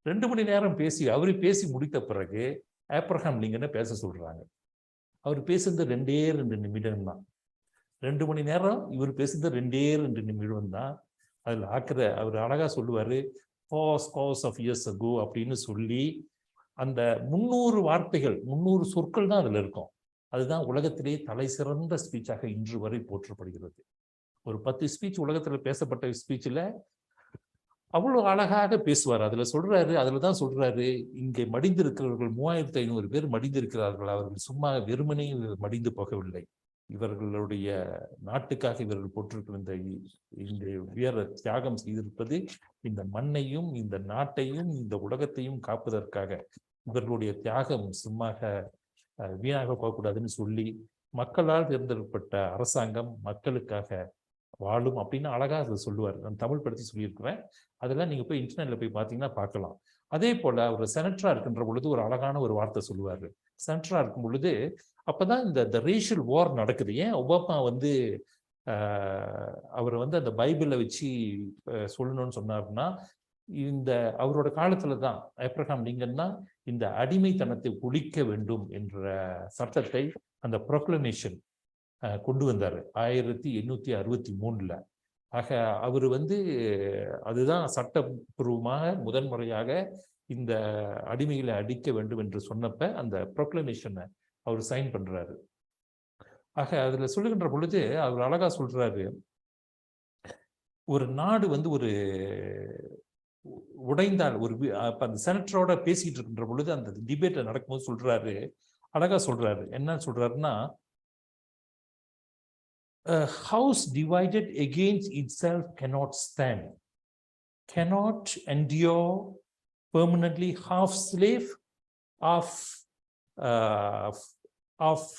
2 மணி நேரம் அவரு பேசி முடித்த பிறகு ஆப்ரஹாம் லிங்கனை பேச சொல்றாங்க. அவர் பேசுறது 2 நிமிடம் தான். 2 மணி நேரம் இவர் பேசுறது 2 நிமிடம் தான். அதுல அவர் அழகா சொல்லுவாரு, scores of years ago அப்படின்னு சொல்லி அந்த 300 வார்த்தைகள் 300 சொற்கள் தான் அதுல இருக்கும். அதுதான் உலகத்திலேயே தலை சிறந்த ஸ்பீச்சாக இன்று வரை போற்றப்படுகிறது. ஒரு 10 ஸ்பீச் உலகத்துல பேசப்பட்ட ஸ்பீச்ல அவ்வளவு அழகாக பேசுவார். அதுலதான் சொல்றாரு, இங்கே மடிந்திருக்கிறவர்கள் 3500 பேர் மடிந்திருக்கிறார்கள். அவர்கள் சும்மா வெறுமனே மடிந்து போகவில்லை. இவர்களுடைய நாட்டுக்காக இவர்கள் போட்டிருக்கிற இந்த உயர தியாகம் செய்திருப்பது இந்த மண்ணையும் இந்த நாட்டையும் இந்த உலகத்தையும் காப்பதற்காக. இவர்களுடைய தியாகம் சும்மாக வீணாக போகக்கூடாதுன்னு சொல்லி மக்களால் தேர்ந்தெடுக்கப்பட்ட அரசாங்கம் மக்களுக்காக வாழும் அப்படின்னு அழகா அதை சொல்லுவார். நான் தமிழ் படுத்தி சொல்லியிருக்கிறேன். அதெல்லாம் நீங்க போய் இன்டர்நெட்ல போய் பார்த்தீங்கன்னா பார்க்கலாம். அதே போல அவர் செனட்டரா இருக்கின்ற பொழுது ஒரு அழகான ஒரு வார்த்தை சொல்லுவாரு. செனட்டரா இருக்கும் பொழுது அப்பதான் இந்த ரேஷியல் வார் நடக்குது. ஏன் ஒபாமா வந்து அவரை வந்து அந்த பைபிளை வச்சு சொல்லணும்னு சொன்னார்னா, இந்த அவரோட காலத்துல தான் ஆப்ரஹாம் லிங்கன் தான் இந்த அடிமைத்தனத்தை ஒழிக்க வேண்டும் என்ற சட்டத்தை, அந்த ப்ரொக்ளமேஷன் கொண்டு வந்தாரு 1863. ஆக அவர் வந்து அதுதான் சட்டப்பூர்வமாக முதன்முறையாக இந்த அடிமைகளை அடிக்க வேண்டும் என்று சொன்னப்ப அந்த ப்ரொக்ளமேஷனை அவர் சைன் பண்றாரு. ஆக அதுல சொல்லுகின்ற பொழுது அவர் அழகா சொல்றாரு, ஒரு நாடு வந்து உடைந்தால் ஒரு அப்ப அந்த செனட்டரோட பேசிட்டு இருக்கின்ற பொழுது அந்த டிபேட்ல நடக்கும்போது சொல்றாரு, அழகா சொல்றாரு. என்ன சொல்றாருன்னா, a house divided against itself cannot stand, cannot endure permanently, half slave, half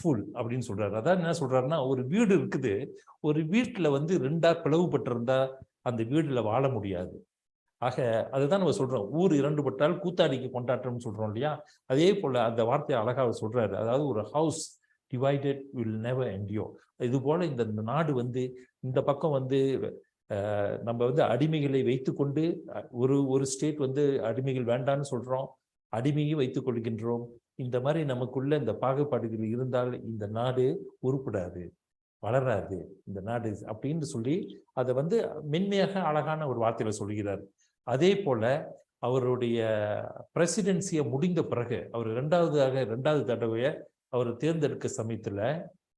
full அப்படின்னு சொல்றாரு. அதான் என்ன சொல்றாருன்னா, ஒரு வீடு இருக்குது, ஒரு வீட்டுல வந்து ரெண்டா பிளவுபட்டிருந்தா அந்த வீடுல வாழ முடியாது. ஆக அதுதான் நம்ம சொல்றோம், ஊர் இரண்டு பட்டால் கூத்தாடிக்கு கொண்டாட்டம்னு சொல்றோம் இல்லையா? அதே போல அந்த வார்த்தையை அழகா சொல்றாரு. அதாவது ஒரு house divided will never endure. இது போல இந்த நாடு வந்து இந்த பக்கம் வந்து நம்ம வந்து அடிமைகளை வைத்துக்கொண்டு ஒரு ஸ்டேட் வந்து அடிமைகள் வேண்டான்னு சொல்றோம், அடிமையும் வைத்துக் கொள்கின்றோம். இந்த மாதிரி நமக்குள்ள இந்த பாகுபாடுகள் இருந்தால் இந்த நாடு உருப்படாது, வளராது இந்த நாடு அப்படின்னு சொல்லி அதை வந்து மென்மையாக அழகான ஒரு வார்த்தையில சொல்கிறார். அதே போல அவருடைய பிரசிடென்சியை முடிந்த பிறகு அவர் ரெண்டாவது தடவையை அவர் தேர்ந்தெடுக்க சமயத்துல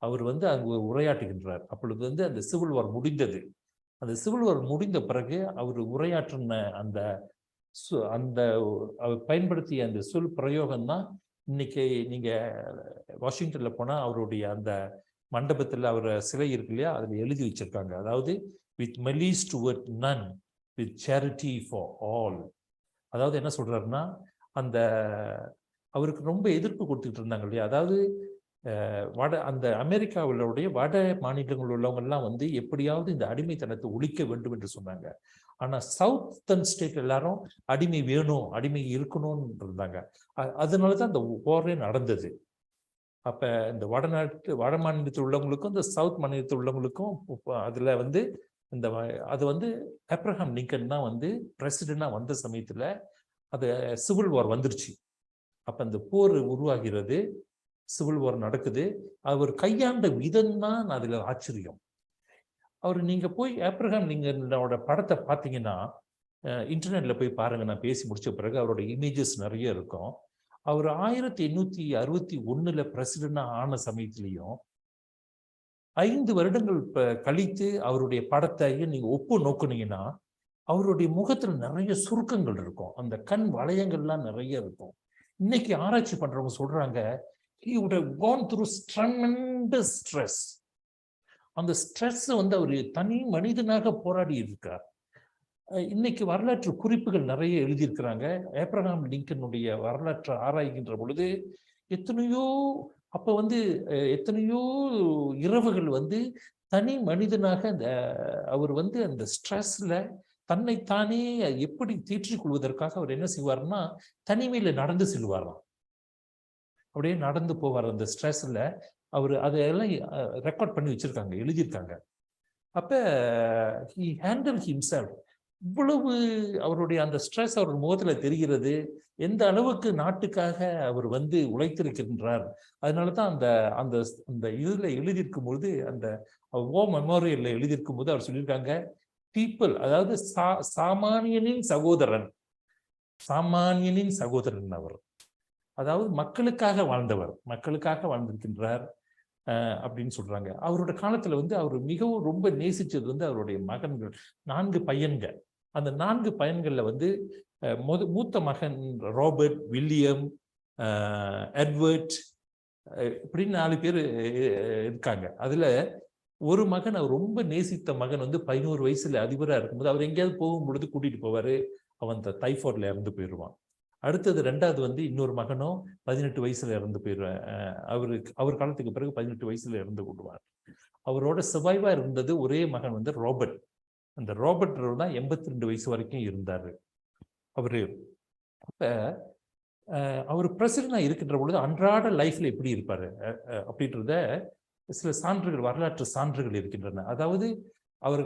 அவர் வந்து அங்கு உரையாற்றுகின்றார். அப்பொழுது வந்து அந்த சிவில் வார் முடிந்தது. அந்த சிவில் வார் முடிந்த பிறகு அவர் உரையாற்றின அந்த அவர் பயன்படுத்திய அந்த சொல் பிரயோகம் தான் இன்னைக்கு நீங்க வாஷிங்டன்ல போனா அவருடைய அந்த மண்டபத்தில் அவர் சிலை இருக்கு இல்லையா, அதில் எழுதி வச்சிருக்காங்க. அதாவது with malice toward none, with charity for all. அதாவது என்ன சொல்றாருன்னா, அந்த அவருக்கு ரொம்ப எதிர்ப்பு கொடுத்துட்டு இருந்தாங்க இல்லையா, அதாவது அந்த அமெரிக்காவிலுடைய வட மாநிலங்கள் உள்ளவங்க எல்லாம் வந்து எப்படியாவது இந்த அடிமைத்தனத்தை ஒழிக்க வேண்டும் என்று சொன்னாங்க. ஆனா சவுத்தர்ன் ஸ்டேட் எல்லாரும் அடிமை வேணும், அடிமை இருக்கணும்னு இருந்தாங்க. அதனாலதான் அந்த போரே நடந்தது. அப்ப இந்த வட மாநிலத்தில் உள்ளவங்களுக்கும் இந்த சவுத் மாநிலத்தில் உள்ளவங்களுக்கும் அதுல வந்து அது வந்து ஆப்ரஹாம் லிங்கன் தான் வந்து பிரசிடென்டா வந்த சமயத்துல அது சிவில் வார் வந்துருச்சு. அப்ப அந்த போர் உருவாகிறது, சிவில் வார் நடக்குது. அவர் கையாண்ட விதம் தான் அதுல ஆச்சரியம். நீங்க போய் ஆப்ரஹாம் லிங்கனோட படத்தை பார்த்தீங்கன்னா இன்டர்நெட்ல போய் பாருங்க, நான் பேசி முடிச்ச பிறகு அவரோட இமேஜஸ் நிறைய இருக்கும். அவர் 1861 பிரசிடென்டா ஆன சமயத்திலையும் 5 வருடங்கள் கழித்து அவருடைய படத்தை நீங்க ஒப்பு நோக்குனீங்கன்னா அவருடைய முகத்துல நிறைய சுருக்கங்கள் இருக்கும், அந்த கண் வளையங்கள்லாம் நிறைய இருக்கும். இன்னைக்கு ஆராய்ச்சி பண்றவங்க சொல்றாங்க, he would have gone through tremendous stress. அந்த ஸ்ட்ரெஸ் வந்து அவர் தனி மனிதனாக போராடி இருக்கார். இன்னைக்கு வரலாற்று குறிப்புகள் நிறைய எழுதியிருக்கிறாங்க. ஆப்ரஹாம் லிங்கனுடைய வரலாற்றை ஆராய்கின்ற பொழுது எத்தனையோ இரவுகள் வந்து தனி மனிதனாக அவர் வந்து அந்த ஸ்ட்ரெஸ்ல தன்னைத்தானே எப்படி தீற்றிக் கொள்வதற்காக அவர் என்ன செய்வார்னா தனிமையில நடந்து செல்வாராம். அப்படியே நடந்து போவார் அந்த ஸ்ட்ரெஸ்ல. அவர் அதையெல்லாம் ரெக்கார்ட் பண்ணி வச்சிருக்காங்க, எழுதியிருக்காங்க. அப்ப he handled himself. இவ்வளவு அவருடைய அந்த ஸ்ட்ரெஸ் அவர் முகத்துல தெரிகிறது, எந்த அளவுக்கு நாட்டுக்காக அவர் வந்து உழைத்திருக்கின்றார். அதனாலதான் அந்த அந்த அந்த இதுல எழுதியிருக்கும் போது, அந்த மெமோரியல்ல எழுதியிருக்கும் போது அவர் சொல்லியிருக்காங்க, பீப்புள், அதாவது சாமானியனின் சகோதரன் அவர், அதாவது மக்களுக்காக வாழ்ந்திருக்கின்றார் அப்படின்னு சொல்றாங்க. அவரோட காலத்துல வந்து அவர் மிகவும் ரொம்ப நேசிச்சது வந்து அவருடைய மகன்கள், 4 பையன்கள். அந்த 4 பையன்கள்ல வந்து மூத்த மகன் ராபர்ட், வில்லியம், எட்வர்ட், இப்படின்னு 4 பேர் இருக்காங்க. அதுல ஒரு மகன், அவர் ரொம்ப நேசித்த மகன் வந்து 11 வயசுல அதிபரா இருக்கும்போது அவர் எங்கேயாவது போகும் பொழுது கூட்டிட்டு போவாரு, அவன் டைஃபாய்ட்ல இறந்து போயிடுவான். அடுத்தது 2வது வந்து இன்னொரு மகனும் 18 வயசுல இறந்து போயிடுவார். அவர் காலத்துக்கு பிறகு 18 வயசுல இறந்து கொள்வார். அவரோட சர்வைவா இருந்தது ஒரே மகன் வந்து ராபர்ட். அந்த ராபர்ட் தான் 82 வயசு வரைக்கும் இருந்தாரு அவரு. அப்ப அவர் பிரசிடண்டா இருக்கின்ற பொழுது அன்றாட லைஃப்ல எப்படி இருப்பாரு அப்படின்றத சில சான்றுகள், வரலாற்று சான்றுகள் இருக்கின்றன. அதாவது அவர்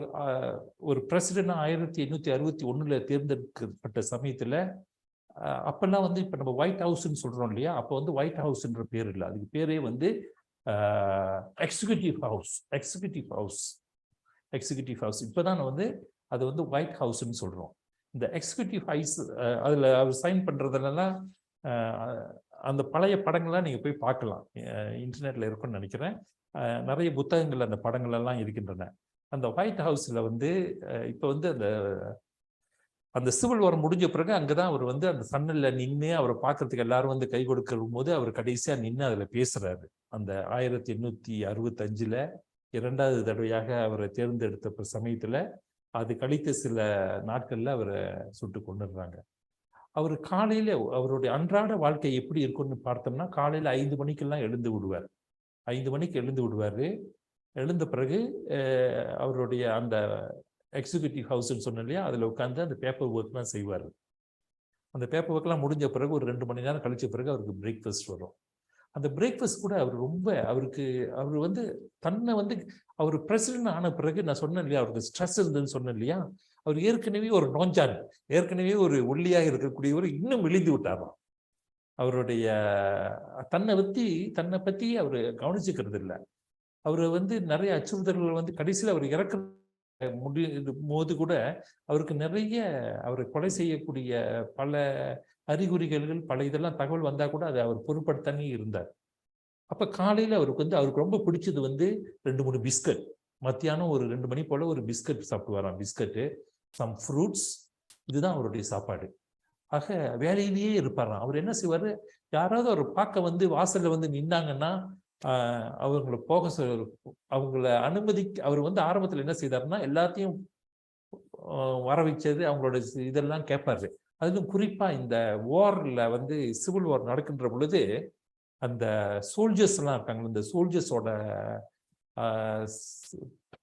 ஒரு பிரசிடண்டா 1861 தேர்ந்தெடுக்கப்பட்ட சமயத்துல அப்பெல்லாம் வந்து இப்ப நம்ம ஒயிட் ஹவுஸ்ன்னு சொல்றோம் இல்லையா, அப்போ வந்து ஒயிட் ஹவுஸ்ன்ற பேர் இல்லை, அதுக்கு பேரே வந்து எக்ஸிக்யூட்டிவ் ஹவுஸ். இப்பதான் வந்து அது வந்து ஒயிட் ஹவுஸ்ன்னு சொல்றோம். இந்த எக்ஸிக்யூட்டிவ் ஹவுஸ் அதுல அவர் சைன் பண்றதுலாம் அந்த பழைய படங்கள்லாம் நீங்க போய் பார்க்கலாம், இன்டர்நெட்ல இருக்கும்னு நினைக்கிறேன். நிறைய புத்தகங்கள் அந்த படங்கள் எல்லாம் இருக்கின்றன. அந்த ஒயிட் ஹவுஸ்ல வந்து இப்ப வந்து அந்த அந்த சிவில் வார் முடிஞ்ச பிறகு அங்கதான் அவர் வந்து அந்த சன்னல்ல நின்று அவரை பார்க்கறதுக்கு எல்லாரும் வந்து கை கொடுக்கும் போது அவர் கடைசியா நின்று அதுல பேசுறாரு. அந்த 1865 2வது தடவையாக அவரை தேர்ந்தெடுத்த சமயத்துல அது கழித்த சில நாட்கள்ல அவரை சுட்டு கொண்டுடுறாங்க. அவர் காலையில அவருடைய அன்றாட வாழ்க்கை எப்படி இருக்கும்னு பார்த்தோம்னா, காலையில 5 மணிக்கெல்லாம் எழுந்து விடுவார். 5 மணிக்கு எழுந்து விடுவாரு. எழுந்த பிறகு அவருடைய அந்த எக்ஸிக்யூட்டிவ் ஹவுஸ்ன்னு சொன்னோம் இல்லையா, அதுல உட்காந்து அந்த பேப்பர் ஒர்க்லாம் செய்வார். அந்த பேப்பர் ஒர்க்லாம் முடிஞ்ச பிறகு ஒரு 2 மணி நேரம் கழிச்ச பிறகு அவருக்கு பிரேக்ஃபாஸ்ட் வரும். அந்த பிரேக்ஃபாஸ்ட் கூட அவர் ரொம்ப அவர் வந்து தன்னை வந்து அவர் பிரசிடென்ட் ஆன பிறகு நான் சொன்னேன் இல்லையா, அவருக்கு ஸ்ட்ரெஸ் இருந்ததுன்னு சொன்னேன் இல்லையா, அவர் ஏற்கனவே ஒரு நோஞ்சான், ஏற்கனவே ஒரு ஒல்லியாக இருக்கக்கூடியவர் இன்னும் விழிந்து விட்டாராம். அவருடைய தன்னை பத்தி அவர் கவனிச்சுக்கிறது இல்லை. அவர் வந்து நிறைய அச்சுறுத்தல்கள் வந்து கடைசியில் அவர் இறக்க போது கூட அவருக்கு நிறைய அவரை கொலை செய்யக்கூடிய பல அறிகுறிகள் பல இதெல்லாம் தகவல் வந்தா கூட அதை அவர் பொருட்படுத்தாமே இருந்தார். அப்ப காலையில அவருக்கு ரொம்ப பிடிச்சது வந்து 2-3 பிஸ்கட். மத்தியானம் ஒரு 2 மணி போல ஒரு பிஸ்கட் சாப்பிட்டு வரான். பிஸ்கட்டு, சம் ஃப்ரூட்ஸ், இதுதான் அவருடைய சாப்பாடு. ஆக வேலையிலேயே இருப்பாராம். அவர் என்ன செய்வாரு, யாராவது அவர் பார்க்க வந்து வாசல்ல வந்து நின்னாங்கன்னா அவங்கள அவங்கள அவர் வந்து ஆரம்பத்தில் என்ன செய்தாருன்னா எல்லாத்தையும் வர வச்சது அவங்களோட இதெல்லாம் கேட்பாரு. அதிலும் குறிப்பா இந்த வார்ல வந்து சிவில் வார் நடக்கின்ற பொழுது அந்த சோல்ஜர்ஸ் எல்லாம் இருக்காங்க, இந்த சோல்ஜர்ஸோட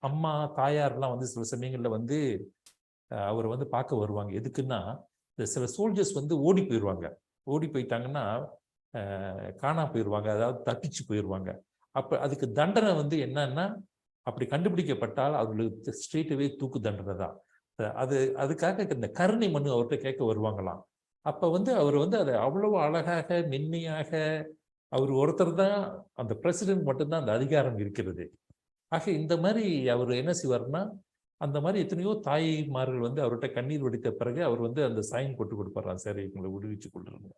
அம்மா தாயார்லாம் வந்து சில சமயங்கள்ல வந்து அவர் வந்து பார்க்க வருவாங்க. எதுக்குன்னா இந்த சில சோல்ஜர்ஸ் வந்து ஓடி போயிடுவாங்க. ஓடி போயிட்டாங்கன்னா காணா போயிடுவாங்க, அதாவது தப்பிச்சு போயிடுவாங்க. அப்ப அதுக்கு தண்டனை வந்து என்னன்னா, அப்படி கண்டுபிடிக்கப்பட்டால் அவர்களுக்கு ஸ்ட்ரெயிட்டவே தூக்கு தண்டனை தான். அதுக்காக இந்த கருணை மனு அவர்கிட்ட கேட்க வருவாங்களாம். அப்ப வந்து அவர் வந்து அதை அவ்வளவு அழகாக மென்மையாக, அவர் ஒருத்தர் தான், அந்த பிரசிடென்ட் மட்டும்தான் அந்த அதிகாரம் இருக்கிறது. ஆக இந்த மாதிரி அவர் என்ன செய்வார்னா, அந்த மாதிரி எத்தனையோ தாய்மார்கள் வந்து அவர்கிட்ட கண்ணீர் வடித்த பிறகு அவர் வந்து அந்த சைன் போட்டு கொடுப்பாராம், சரி இவங்களை விடுவிச்சு கொள்றாங்க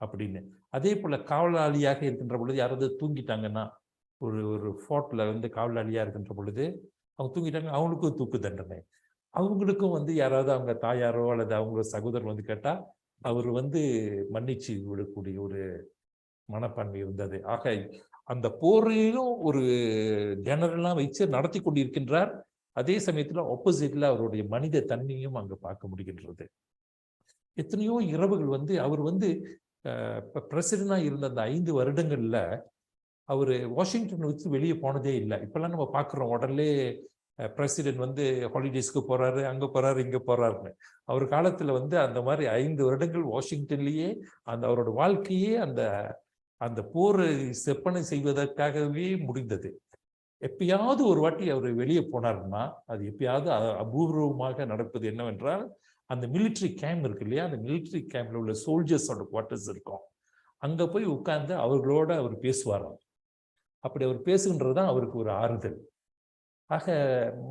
அப்படின்னு. அதே போல காவலாளியாக இருக்கின்ற பொழுது யாராவது தூங்கிட்டாங்கன்னா, ஒரு ஃபோர்ட்ல வந்து காவலாளியா இருக்கின்ற பொழுது அவங்க தூங்கிட்டாங்க, அவங்களுக்கும் தூக்கு தண்டனை. அவங்களுக்கும் வந்து யாராவது அவங்க தாயாரோ அல்லது அவங்க சகோதரர் வந்து கேட்டா அவர் வந்து மன்னிச்சு விடக்கூடிய ஒரு மனப்பான்மை இருந்தது. ஆக அந்த போரையும் ஒரு ஜெனரல்லாம் வச்சு நடத்தி கொண்டிருக்கின்றார். அதே சமயத்துல ஆப்போசிட்ல அவருடைய மனித தன்மையும் அங்க பார்க்க முடிகின்றது. எத்தனையோ இரவுகள் வந்து அவர் வந்து பிரசிடென்டா இருந்த அந்த 5 வருடங்கள்ல அவர் வாஷிங்டன் வச்சு வெளியே போனதே இல்லை. இப்பெல்லாம் நம்ம பார்க்குறோம் உடனே பிரசிடென்ட் வந்து ஹாலிடேஸ்க்கு போறாரு, அங்க போறாரு, இங்க போறாருன்னு. அவர் காலத்துல வந்து அந்த மாதிரி 5 வருடங்கள் வாஷிங்டன்லயே அந்த அவரோட வாழ்க்கையே அந்த போரை செப்பனை செய்வதற்காகவே முடிந்தது. எப்பயாவது ஒரு வாட்டி அவர் வெளியே போனார்னா அது எப்பயாவது அபூர்வமாக நடப்பது என்னவென்றால், அந்த மிலிட்ரி கேம்ப் இருக்கு இல்லையா, அந்த மிலிட்ரி கேம்ப்ல உள்ள சோல்ஜர்ஸோட குவார்டர்ஸ் இருக்கும், அங்க போய் உட்கார்ந்து அவர்களோட அவர் பேசுவாராம். அப்படி அவர் பேசுகின்றதுதான் அவருக்கு ஒரு ஆறுதல். ஆக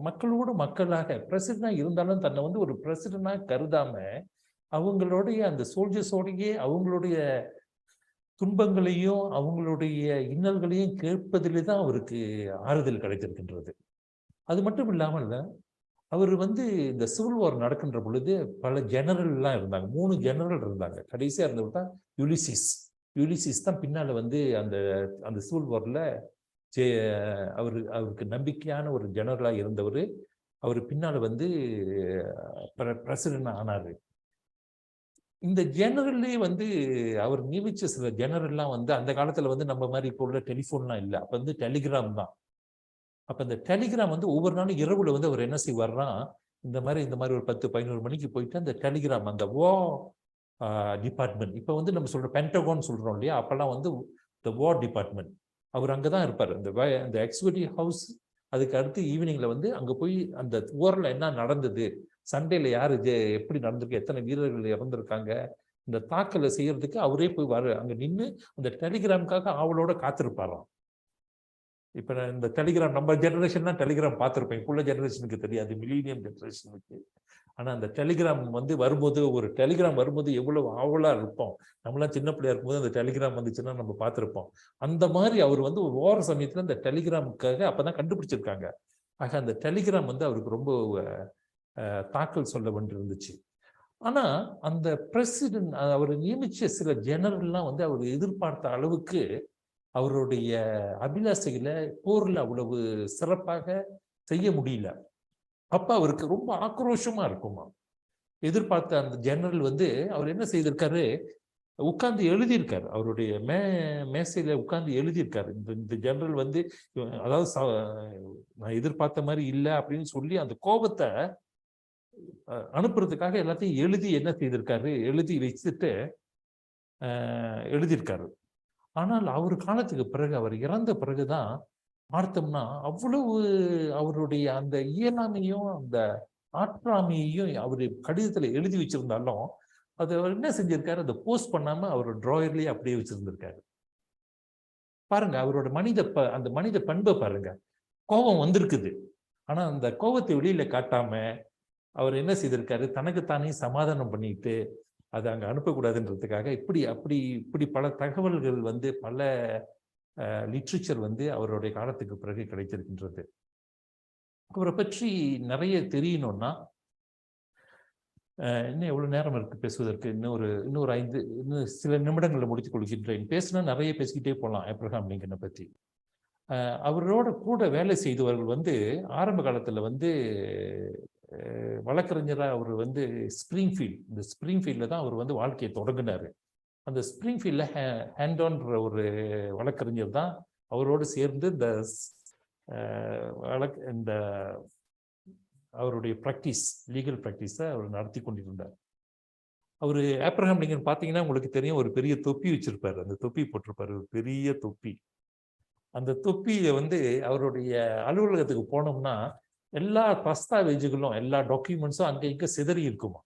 மக்களோடு மக்களாக பிரசிடென்டா இருந்தாலும் தன்னை வந்து ஒரு பிரசிடென்டா கருதாம அவங்களுடைய அந்த சோல்ஜர்ஸோடையே அவங்களுடைய துன்பங்களையும் அவங்களுடைய இன்னல்களையும் கேட்பதிலே தான் அவருக்கு ஆறுதல் கிடைத்திருக்கின்றது. அது மட்டும் இல்லாமல் அவர் வந்து இந்த சிவில் வார் நடக்கின்ற பொழுது பல ஜெனரல்லாம் இருந்தாங்க. 3 ஜெனரல் இருந்தாங்க. கடைசியா இருந்தவர் தான் யூலிசிஸ் தான் பின்னால வந்து அந்த சிவில் வார்ல அவருக்கு நம்பிக்கையான ஒரு ஜெனரலா இருந்தவர். அவர் பின்னால வந்து பிரசிடென்ட் ஆனாரு. இந்த ஜெனரல்லே வந்து அவர் நியமிச்ச சில ஜெனரல்லாம் வந்து அந்த காலத்துல வந்து நம்ம மாதிரி இப்போ உள்ள டெலிஃபோன்லாம் இல்லை. அப்ப வந்து டெலிகிராம் தான். அப்ப இந்த டெலிகிராம் வந்து ஒவ்வொரு நாளும் இரவுல வந்து அவர் என்ன செய்வார்னா, இந்த மாதிரி ஒரு 10-11 மணிக்கு போயிட்டு அந்த டெலிகிராம், அந்த டிபார்ட்மெண்ட், இப்ப வந்து நம்ம சொல்ற பென்டகோன் சொல்றோம் இல்லையா, அப்பெல்லாம் வந்து இந்த வார் டிபார்ட்மெண்ட், அவர் அங்கதான் இருப்பார். அந்த எக்ஸிக்யூட்டிவ் ஹவுஸ், அதுக்கு அடுத்து ஈவினிங்ல வந்து அங்க போய் அந்த வார்ல என்ன நடந்தது, சண்டேல யாரு எப்படி நடந்திருக்கு, எத்தனை வீரர்கள் இறந்திருக்காங்க, இந்த தாக்கலை செய்யறதுக்கு அவரே போய் அங்க நின்று அந்த டெலிகிராமுக்காக ஆவலோட காத்திருப்பாராம். இப்ப இந்த டெலிகிராம் நம்ம ஜெனரேஷன் டெலிகிராம் பார்த்திருப்பேன், இப்போ உள்ள ஜெனரேஷனுக்கு தெரியாது, மில்லினியம் ஜெனரேஷனுக்கு. ஆனா அந்த டெலிகிராம் வந்து வரும்போது, ஒரு டெலிகிராம் வரும்போது எவ்வளவு ஆவலா இருப்போம். நம்மளாம் சின்ன பிள்ளையா இருக்கும்போது அந்த டெலிகிராம் வந்துச்சுன்னா நம்ம பார்த்திருப்போம். அந்த மாதிரி அவர் வந்து ஒரு வார சமயத்துல அந்த டெலிகிராமுக்காக அப்பதான் கண்டுபிடிச்சிருக்காங்க. ஆக அந்த டெலிகிராம் வந்து அவருக்கு ரொம்ப தாக்கல் சொல்ல வேண்டி இருந்துச்சு. ஆனா அந்த பிரசிடென்ட் அவர் நியமிச்ச சில ஜெனரல்லாம் வந்து அவர் எதிர்பார்த்த அளவுக்கு அவருடைய அபிலாஷைகளை போர்ல அவ்வளவு சிறப்பாக செய்ய முடியல. அப்ப அவருக்கு ரொம்ப ஆக்ரோஷமா இருக்குமா. எதிர்பார்த்த அந்த ஜெனரல் வந்து அவர் என்ன செய்திருக்காரு, உட்கார்ந்து எழுதியிருக்காரு. அவருடைய மேசையில உட்கார்ந்து எழுதியிருக்காரு. இந்த ஜெனரல் வந்து அதாவது நான் எதிர்பார்த்த மாதிரி இல்லை அப்படின்னு சொல்லி அந்த கோபத்தை அனுப்புறதுக்காக எல்லாத்தையும் எழுதி என்ன செய்திருக்காரு, எழுதி வச்சுட்டு எழுதியிருக்காரு. ஆனால் அவர் காலத்துக்கு பிறகு, அவர் இறந்த பிறகுதான் பார்த்தோம்னா அவ்வளவு அவருடைய அந்த இயலாமையும் அந்த ஆற்றாமையையும் அவரு கடிதத்துல எழுதி வச்சிருந்தாலும் அது அவர் என்ன செஞ்சிருக்காரு, அதை போஸ்ட் பண்ணாம அவர் டிராயர்லயே அப்படியே வச்சிருந்திருக்காரு. பாருங்க அவரோட அந்த மனித பண்பை பாருங்க. கோபம் வந்திருக்குது, ஆனா அந்த கோபத்தை வெளியில காட்டாம அவர் என்ன செய்திருக்காரு, தனக்குத்தானே சமாதானம் பண்ணிட்டு அதை அங்க அனுப்பக்கூடாதுன்றதுக்காக இப்படி பல தகவல்கள் வந்து பல லிட்ரேச்சர் வந்து அவருடைய காலத்துக்கு பிறகு கிடைத்திருக்கின்றது. அவரை பற்றி நிறைய தெரியணும்னா இன்னும் எவ்வளவு நேரம் இருக்கு பேசுவதற்கு, இன்னும் சில நிமிடங்களை முடித்துக் கொள்கின்றேன். பேசினா நிறைய பேசிக்கிட்டே போகலாம் ஆப்ரஹாம் லிங்கனை பற்றி. அவரோட கூட வேலை செய்தவர்கள் வந்து ஆரம்ப காலத்துல வந்து வழக்கறிஞராக அவர் வந்து இந்த ஸ்பிரிங்ஃபீல்ட்ல தான் அவர் வந்து வாழ்க்கையை தொடங்கினாரு. அந்த ஸ்பிரிங்ஃபீல்ட்ல ஹேண்டோன்ற ஒரு வழக்கறிஞர் தான் அவரோடு சேர்ந்து இந்த அவருடைய ப்ராக்டிஸ், லீகல் ப்ராக்டிஸை அவர் நடத்தி கொண்டிருந்தார். அவர் ஆப்ரஹாம் லிங்கன் பார்த்தீங்கன்னா உங்களுக்கு தெரியும், ஒரு பெரிய தொப்பி வச்சிருப்பாரு. அந்த தொப்பி போட்டிருப்பாரு, ஒரு பெரிய தொப்பி. அந்த தொப்பியை வந்து அவருடைய அலுவலகத்துக்கு போனோம்னா எல்லா தஸ்தாவேஜுகளும் எல்லா டாக்குமெண்ட்ஸும் அங்கே இங்கே சிதறி இருக்குமா.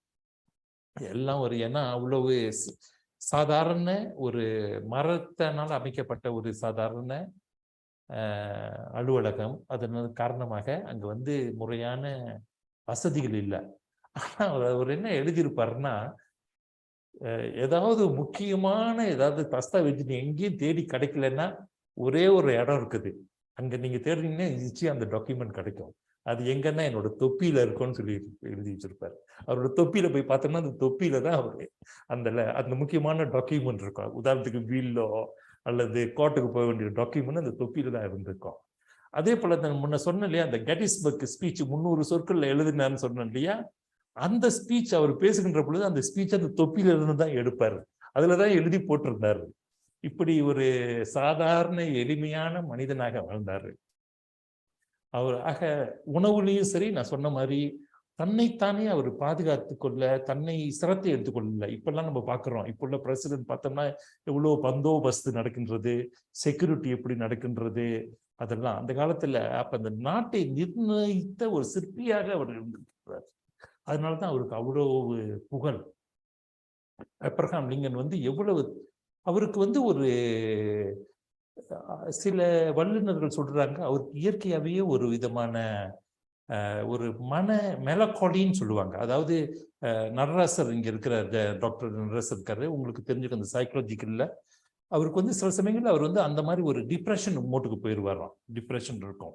எல்லாம் ஏன்னா அவ்வளவு சாதாரண ஒரு மரத்தினால் அமைக்கப்பட்ட ஒரு சாதாரண அலுவலகம். அதன் காரணமாக அங்க வந்து முறையான வசதிகள் இல்லை. ஆனா அவர் என்ன எழுதியிருப்பாருன்னா, ஏதாவது முக்கியமான ஏதாவது தஸ்தாவேஜ் எங்கேயும் தேடி கிடைக்கலன்னா ஒரே ஒரு இடம் இருக்குது, அங்க நீங்க தேடுறீங்கன்னா நிச்சயம் அந்த டாக்குமெண்ட் கிடைக்கும். அது எங்கன்னா என்னோட தொப்பியில இருக்கும்னு சொல்லி எழுதி வச்சிருப்பாரு. அவரோட தொப்பியில போய் பார்த்தோம்னா அந்த தொப்பியில தான் அவரு அந்த முக்கியமான டாக்குமெண்ட் இருக்கும். உதாரணத்துக்கு வீல்லோ அல்லது கோர்ட்டுக்கு போக வேண்டிய டாக்குமெண்ட் அந்த தொப்பியில தான் இருந்திருக்கும். அதே போல முன்ன சொன்னேன் இல்லையா, அந்த கெட்டிஸ்பர்க் ஸ்பீச் 300 சொற்கள்ல எழுதினான்னு சொன்னேன் இல்லையா, அந்த ஸ்பீச் அவர் பேசுகின்ற பொழுது அந்த ஸ்பீச் அந்த தொப்பியில இருந்து தான் எடுப்பாரு, அதுலதான் எழுதி போட்டிருந்தாரு. இப்படி ஒரு சாதாரண எளிமையான மனிதனாக வாழ்ந்தாரு அவர். ஆக உணவுலையும் சரி, நான் சொன்ன மாதிரி தன்னைத்தானே அவர் பாதுகாத்து கொள்ள, தன்னை சிரத்தை எடுத்துக்கொள்ள. இப்பெல்லாம் நம்ம பார்க்கிறோம், இப்போ உள்ள பிரசிடென்ட் பார்த்தோம்னா எவ்வளவு பந்தோபஸ்து நடக்கின்றது, செக்யூரிட்டி எப்படி நடக்கின்றது, அதெல்லாம் அந்த காலத்துல அப்ப அந்த நாட்டை நிர்ணயித்த ஒரு சிற்பியாக அவர் இருந்திருக்கிறார். அதனாலதான் அவருக்கு அவ்வளவு புகழ். ஆப்ரஹாம் லிங்கன் வந்து எவ்வளவு அவருக்கு வந்து ஒரு சில வல்லுநர்கள் சொல்றாங்க, அவருக்கு இயற்கையாகவே ஒரு விதமான ஒரு மெலக்காலின்னு சொல்லுவாங்க. அதாவது நடராசர் இங்க இருக்கிற டாக்டர் நடராசர் இருக்காரு, உங்களுக்கு தெரிஞ்சுக்க அந்த சைக்காலஜிக்கல்ல அவருக்கு வந்து சில சமயங்கள்ல அவர் வந்து அந்த மாதிரி ஒரு டிப்ரெஷன் மோட்டுக்கு போயிடுவாராம். டிப்ரெஷன் இருக்கும்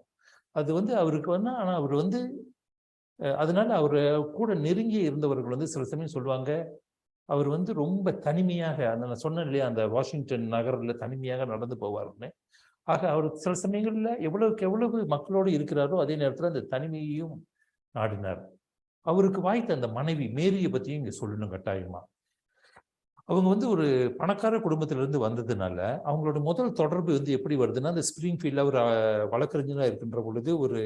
அது வந்து அவருக்கு வந்து. ஆனா அவர் வந்து அதனால அவரு கூட நெருங்கி இருந்தவர்கள் வந்து சில சமயம் சொல்லுவாங்க, அவர் வந்து ரொம்ப தனிமையாக, அந்த நான் சொன்னேன் இல்லையா, அந்த வாஷிங்டன் நகர்ல தனிமையாக நடந்து போவாருன்னு. ஆக அவர் சில சமயங்கள்ல எவ்வளவுக்கு எவ்வளவு மக்களோடு இருக்கிறாரோ அதே நேரத்துல அந்த தனிமையையும் நாடினார். அவருக்கு வாய்த்த அந்த மனைவி மேரியை பத்தியும் இங்க சொல்லணும் கட்டாயமா. அவங்க வந்து ஒரு பணக்கார குடும்பத்திலிருந்து வந்ததுனால அவங்களோட முதல் தொடர்பு வந்து எப்படி வருதுன்னா, அந்த ஸ்பிரிங்ஃபீல்ட்ல ஒரு வழக்கறிஞராக இருக்கின்ற பொழுது ஒரு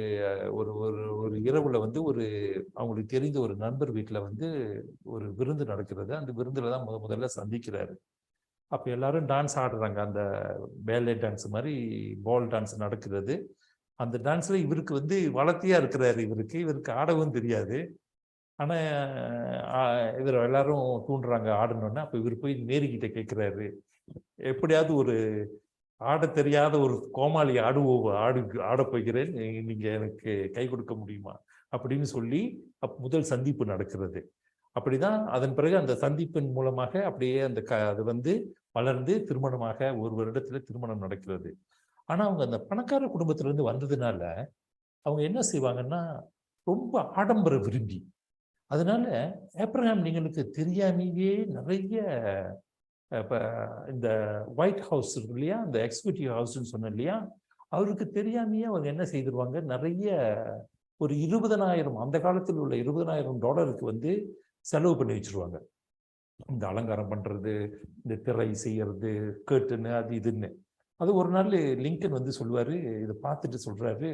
ஒரு இரவுல வந்து அவங்களுக்கு தெரிந்த ஒரு நண்பர் வீட்டுல வந்து ஒரு விருந்து நடக்கிறது. அந்த விருந்துல தான் முதல்ல சந்திக்கிறாரு. அப்ப எல்லாரும் டான்ஸ் ஆடுறாங்க, அந்த பேலே டான்ஸ் மாதிரி பால் டான்ஸ் நடக்கிறது. அந்த டான்ஸ்ல இவருக்கு வந்து வளர்த்தியா இருக்கிறாரு, இவருக்கு ஆடவும் தெரியாது. ஆனா இவர் எல்லாரும் தூண்டுறாங்க ஆடணும்னு. அப்ப இவர் போய் மேரிக்கிட்ட கேட்கிறாரு, எப்படியாவது ஒரு ஆட தெரியாத ஒரு கோமாளி ஆட போகிறேன், நீங்க எனக்கு கை கொடுக்க முடியுமா அப்படின்னு சொல்லி முதல் சந்திப்பு நடக்கிறது. அப்படிதான் அதன் பிறகு அந்த சந்திப்பின் மூலமாக அப்படியே அது வந்து வளர்ந்து திருமணமாக ஒரு வருடத்துல திருமணம் நடக்கிறது. ஆனா அவங்க அந்த பணக்கார குடும்பத்திலிருந்து வந்ததுனால அவங்க என்ன செய்வாங்கன்னா, ரொம்ப ஆடம்பர விரும்பி, அதனால ஆப்ரஹாம் லிங்கனுக்கு தெரியாமையே நிறைய இப்போ இந்த ஒயிட் ஹவுஸ் இருக்கு இல்லையா, இந்த எக்ஸிக்யூட்டிவ் ஹவுஸ்ன்னு சொன்னேன் இல்லையா, அவருக்கு தெரியாமையே அவங்க என்ன செய்திருவாங்க, நிறைய ஒரு 20,000 அந்த காலத்தில் உள்ள $20,000 வந்து செலவு பண்ணி வச்சிருவாங்க. இந்த அலங்காரம் பண்றது, இந்த திரை செய்யறது, கேட்டுன்னு அது இதுன்னு. அது ஒரு நாள் லிங்கன் வந்து சொல்லுவாரு, இதை பார்த்துட்டு சொல்றாரு,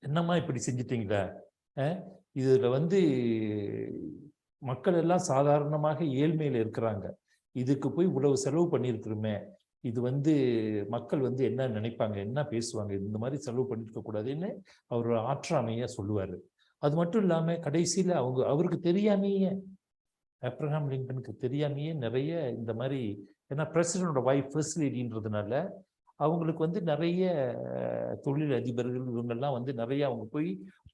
என்னம்மா இப்படி செஞ்சிட்டீங்களே, இதுல வந்து மக்கள் எல்லாம் சாதாரணமாக ஏழ்மையில இருக்கிறாங்க, இதுக்கு போய் இவ்வளவு செலவு பண்ணியிருக்கிறோமே, இது வந்து மக்கள் வந்து என்ன நினைப்பாங்க, என்ன பேசுவாங்க, இந்த மாதிரி செலவு பண்ணிருக்க கூடாதுன்னு அவர் ஆற்றாமையா சொல்லுவாரு. அது மட்டும் இல்லாம கடைசியில அவருக்கு தெரியாமையே, ஆப்ரஹாம் லிங்கனுக்கு தெரியாமையே நிறைய இந்த மாதிரி, ஏன்னா பிரசிடென்டோட வைஃப் ஃபர்ஸ்ட் லேடின்றதுனால அவங்களுக்கு வந்து நிறைய தொழில் அதிபர்கள் இவங்கெல்லாம் வந்து நிறைய அவங்க போய்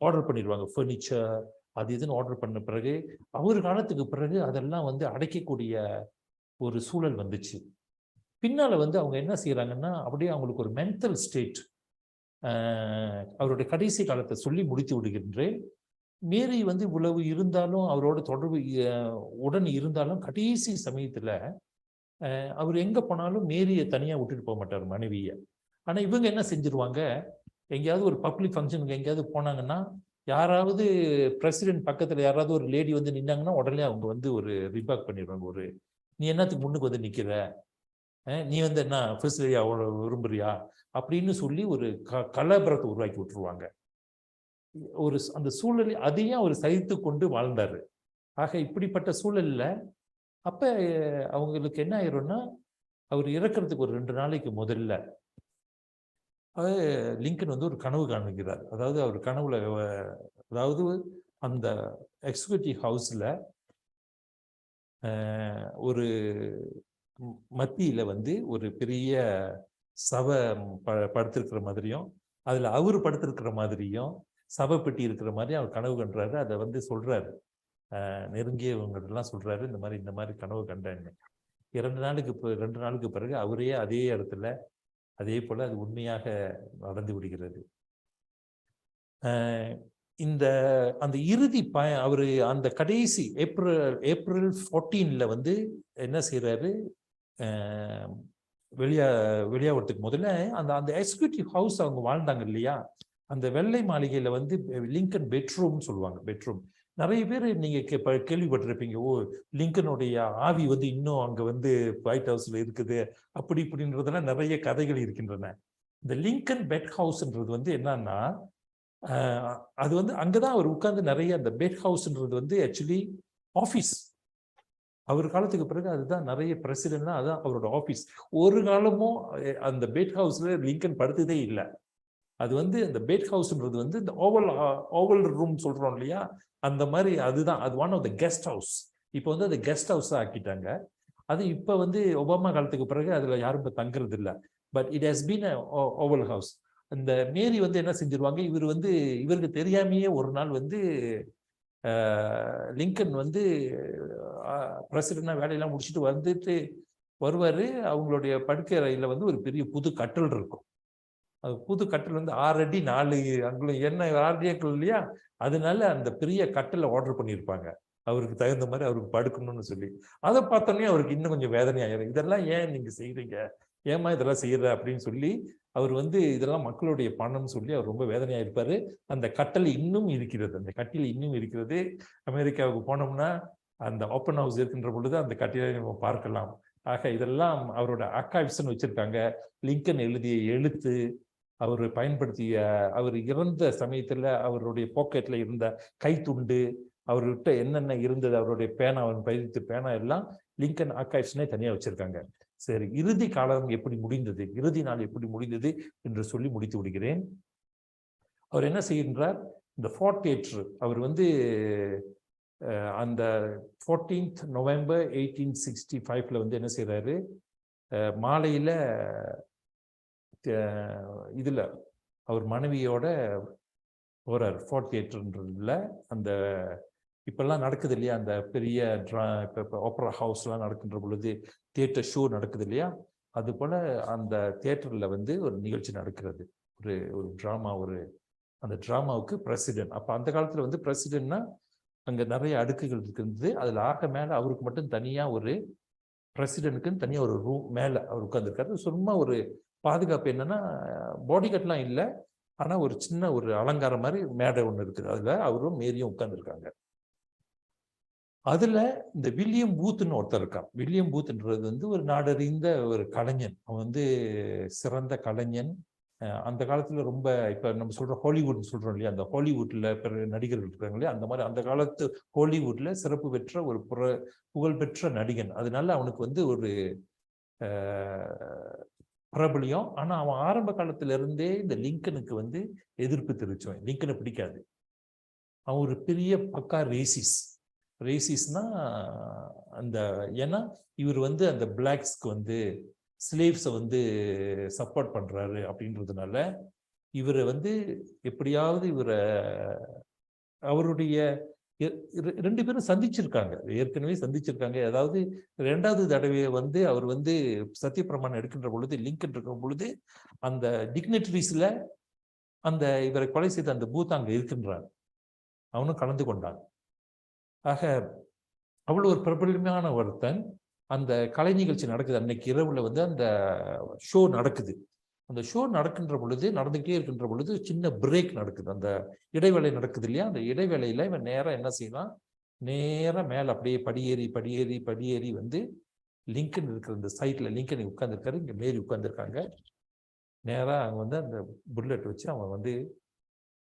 ஆர்டர் பண்ணிடுவாங்க, ஃபர்னிச்சர் அது இதுன்னு ஆர்டர் பண்ண பிறகு அவர் காலத்துக்கு பிறகு அதெல்லாம் வந்து அடைக்கக்கூடிய ஒரு சூழல் வந்துச்சு. பின்னால வந்து அவங்க என்ன செய்யறாங்கன்னா, அப்படியே அவங்களுக்கு ஒரு மென்டல் ஸ்டேட், அவருடைய கடைசி காலத்தை சொல்லி முடித்து விடுகின்றேன். மேரி வந்து இவ்வளவு இருந்தாலும், அவரோட தொடர்பு உடன் இருந்தாலும், கடைசி சமயத்துல அவர் எங்க போனாலும் மேரியை தனியா விட்டுட்டு போக மாட்டார், மனைவிய. ஆனா இவங்க என்ன செஞ்சிருவாங்க, எங்கேயாவது ஒரு பப்ளிக் ஃபங்க்ஷனுக்கு எங்கேயாவது போனாங்கன்னா, யாராவது பிரசிடென்ட் பக்கத்துல யாராவது ஒரு லேடி வந்து நின்னாங்கன்னா உடனே அவங்க வந்து ஒரு ரிபாக் பண்ணிடுவாங்க, ஒரு நீ என்னத்துக்கு முன்னுக்கு வந்து நிக்கிற, நீ வந்து என்ன ஃபர்ஸ்ட் லேடி அவ்வளவு விரும்புறியா அப்படின்னு சொல்லி ஒரு கலபரத்தை உருவாக்கி விட்டுருவாங்க. ஒரு அந்த சூழலில் அதையும் அவர் சகித்து கொண்டு வாழ்ந்தாரு. ஆக இப்படிப்பட்ட சூழல்ல அப்ப அவங்களுக்கு என்ன ஆயிரும்னா, அவர் இறக்கிறதுக்கு ஒரு 2 நாளைக்கு முதல்ல லிங்கன் வந்து ஒரு கனவு காண்கிறார். அதாவது அவர் கனவுல, அதாவது அந்த எக்ஸிக்யூட்டிவ் ஹவுஸ்ல ஒரு மத்தியில வந்து ஒரு பெரிய சபை படுத்திருக்கிற மாதிரியும், அதுல அவரு படுத்திருக்கிற மாதிரியும், சபை பெட்டி இருக்கிற மாதிரி அவர் கனவு கண்டாரு. அதை வந்து சொல்றாரு, நெருங்கியவங்கெல்லாம் சொல்றாரு, இந்த மாதிரி கனவு கண்டேன்னு. 2 நாளுக்கு பிறகு அவரே அதே இடத்துல அதே போல அது உண்மையாக நடந்து விடுகிறது. அந்த இறுதி அவரு அந்த கடைசி ஏப்ரல் 14 வந்து என்ன செய்யறாரு, வெளியாகிறதுக்கு முதல்ல அந்த எக்ஸிக்யூட்டிவ் ஹவுஸ் அவங்க வாழ்ந்தாங்க இல்லையா, அந்த வெள்ளை மாளிகையில வந்து லிங்கன் பெட்ரூம்னு சொல்லுவாங்க. பெட்ரூம் நிறைய பேர் நீங்க கேள்விப்பட்டிருப்பீங்க, ஓ லிங்கனுடைய ஆவி வந்து இன்னும் அங்க வந்து ஒயிட் ஹவுஸ்ல இருக்குது அப்படி இப்படின்றதெல்லாம் நிறைய கதைகள் இருக்கின்றன. இந்த லிங்கன் பெட் ஹவுஸ்ன்றது வந்து என்னன்னா, அது வந்து அங்கதான் அவர் உட்கார்ந்து நிறைய, அந்த பெட் ஹவுஸ்ன்றது வந்து ஆக்சுவலி ஆஃபீஸ். அவர் காலத்துக்கு பிறகு அதுதான் நிறைய பிரசிடென்ட் தான் அதான் அவரோட ஆஃபீஸ். ஒரு காலமும் அந்த பெட் ஹவுஸ்ல லிங்கன் படுத்ததே இல்லை. அது வந்து அந்த பெட் ஹவுஸ்ன்றது வந்து இந்த ஓவல் ரூம் சொல்றோம் இல்லையா, அந்த மாதிரி அதுதான், அது one of the guest house. இப்போ வந்து அது கெஸ்ட் ஹவுஸா ஆக்கிட்டாங்க. அது இப்போ வந்து ஒபாமா காலத்துக்கு பிறகு அதுல யாரும் இப்போ தங்குறது இல்லை. But it has been oval house. அந்த மேரி வந்து என்ன செஞ்சிருவாங்க, இவருக்கு தெரியாமையே ஒரு நாள் வந்து லிங்கன் வந்து பிரசிடென்டா வேலையெல்லாம் முடிச்சுட்டு வந்துட்டு வருவாரு. அவங்களுடைய படுக்கை அறையில வந்து ஒரு பெரிய புது கட்டல் இருக்கும். அது புது கட்டல் வந்து 6 அடி 4 அங்குலம், என்ன 6 அடி இல்லையா, அதனால அந்த பெரிய கட்டலை ஆர்டர் பண்ணியிருப்பாங்க அவருக்கு தகுந்த மாதிரி அவருக்கு படுக்கணும்னு சொல்லி. அதை பார்த்தோன்னே அவருக்கு இன்னும் கொஞ்சம் வேதனை ஆயிரும், இதெல்லாம் ஏன் நீங்க செய்யறீங்க, ஏமா இதெல்லாம் செய்யற அப்படின்னு சொல்லி அவர் வந்து இதெல்லாம் மக்களுடைய பணம்னு சொல்லி அவர் ரொம்ப வேதனையா இருப்பாரு. அந்த கட்டளை இன்னும் இருக்கிறது, அந்த கட்டில் இன்னும் இருக்கிறது. அமெரிக்காவுக்கு போனோம்னா அந்த ஓப்பன் ஹவுஸ் இருக்கின்ற பொழுது அந்த கட்டிலை நம்ம பார்க்கலாம். ஆக இதெல்லாம் அவரோட ஆர்கைவ்ஸ்ன்னு வச்சிருக்காங்க. லிங்கன் எழுதிய எழுத்து, அவர் பயன்படுத்திய, அவர் இறந்த சமயத்துல அவருடைய பாக்கெட்ல இருந்த கைத்துண்டு, அவர்கிட்ட என்னென்ன இருந்தது, அவருடைய பேனா, அவர் பயணித்த பேனா எல்லாம் லிங்கன் ஆர்கைவ்ஸ்னே தனியா வச்சிருக்காங்க. சரி, இறுதி காலம் எப்படி முடிந்தது, இறுதி நாள் எப்படி முடிந்தது என்று சொல்லி முடித்து விடுகிறேன். அவர் என்ன செய்கின்றார், இந்த ஃபோர்ட் தியேட்டர் அவர் வந்து அந்த 14th November 1865 வந்து என்ன செய்யறாரு, மாலையில இதுல அவர் மனைவியோட போறார் ஃபோர்ட் தியேட்டர்ன்றதுல. அந்த இப்பெல்லாம் நடக்குது இல்லையா, அந்த பெரிய ஆப்பரா ஹவுஸ்லாம் நடக்கின்ற பொழுது தியேட்டர் ஷோ நடக்குது இல்லையா, அது போல அந்த தியேட்டர்ல வந்து ஒரு நிகழ்ச்சி நடக்கிறது, ஒரு டிராமா. அந்த டிராமாவுக்கு பிரசிடென்ட், அப்ப அந்த காலத்துல வந்து பிரசிடென்ட்னா அங்க நிறைய அடுக்குகள் இருக்குது. அதுல ஆக மேல அவருக்கு மட்டும் தனியா ஒரு பிரசிடென்ட்க்குன்னு தனியா ஒரு ரூம் மேல அவர் உட்கார்ந்துருக்காரு. சும்மா ஒரு பாதுகாப்பு என்னன்னா பாடி கார்ட்லாம் இல்லை, ஆனா ஒரு சின்ன ஒரு அலங்காரம் மாதிரி மேடை ஒண்ணு இருக்குது. அதுல அவரும் மேரியும் உட்கார்ந்துருக்காங்க. அதுல இந்த வில்லியம் பூத்னு ஒருத்தர் இருக்கான். வில்லியம் பூத்ன்றது வந்து ஒரு நாடறிந்த ஒரு கலைஞன். அவன் வந்து சிறந்த கலைஞன். அந்த காலத்துல ரொம்ப இப்ப நம்ம சொல்றோம் ஹாலிவுட் சொல்றோம் இல்லையா, அந்த ஹாலிவுட்ல நடிகர்கள் இருக்காங்க இல்லையா, அந்த மாதிரி அந்த காலத்து ஹாலிவுட்ல சிறப்பு பெற்ற ஒரு புகழ்பெற்ற நடிகன். அதனால அவனுக்கு வந்து ஒரு பிரபலியம். ஆனா அவன் ஆரம்ப காலத்துல இருந்தே இந்த லிங்கனுக்கு வந்து எதிர்ப்பு தெரிவிச்சவன். லிங்கனை பிடிக்காது. அவன் ஒரு பெரிய பக்கா ரேசிஸ்னா அந்த ஏன்னா இவர் வந்து அந்த பிளாக்ஸ்க்கு வந்து ஸ்லேவ்ஸை வந்து சப்போர்ட் பண்றாரு அப்படின்றதுனால இவரை வந்து எப்படியாவது இவரை அவருடைய 2 பேரும் சந்திச்சிருக்காங்க, ஏற்கனவே சந்திச்சிருக்காங்க. அதாவது 2வது தடவையை வந்து அவர் வந்து சத்தியப்பிரமாணம் எடுக்கின்ற பொழுது, லிங்கன் இருக்கிற பொழுது அந்த டிக்னிட்டரிஸ்ல அந்த இவரை கொலை செய்த அந்த பூத் அங்க இருக்கின்றான், அவனும் கலந்து கொண்டான். ஆக அவ்வளவு ஒரு பிரபலமான ஒருத்தன். அந்த கலை நிகழ்ச்சி நடக்குது அன்னைக்கு இரவுல வந்து அந்த ஷோ நடக்குது. அந்த ஷோ நடந்துகிட்டே இருக்கின்ற பொழுது சின்ன பிரேக் நடக்குது, அந்த இடைவேளை நடக்குது இல்லையா. அந்த இடைவேளையில இவன் நேரா என்ன செய்யலாம், நேரா மேல அப்படியே படியேறி வந்து லிங்கன் இருக்கிற இந்த சைட்ல லிங்கன் உட்கார்ந்துருக்காரு, இங்க மேரி உட்கார்ந்துருக்காங்க. நேரா அங்க வந்து அந்த புல்லட் வச்சு அவன் வந்து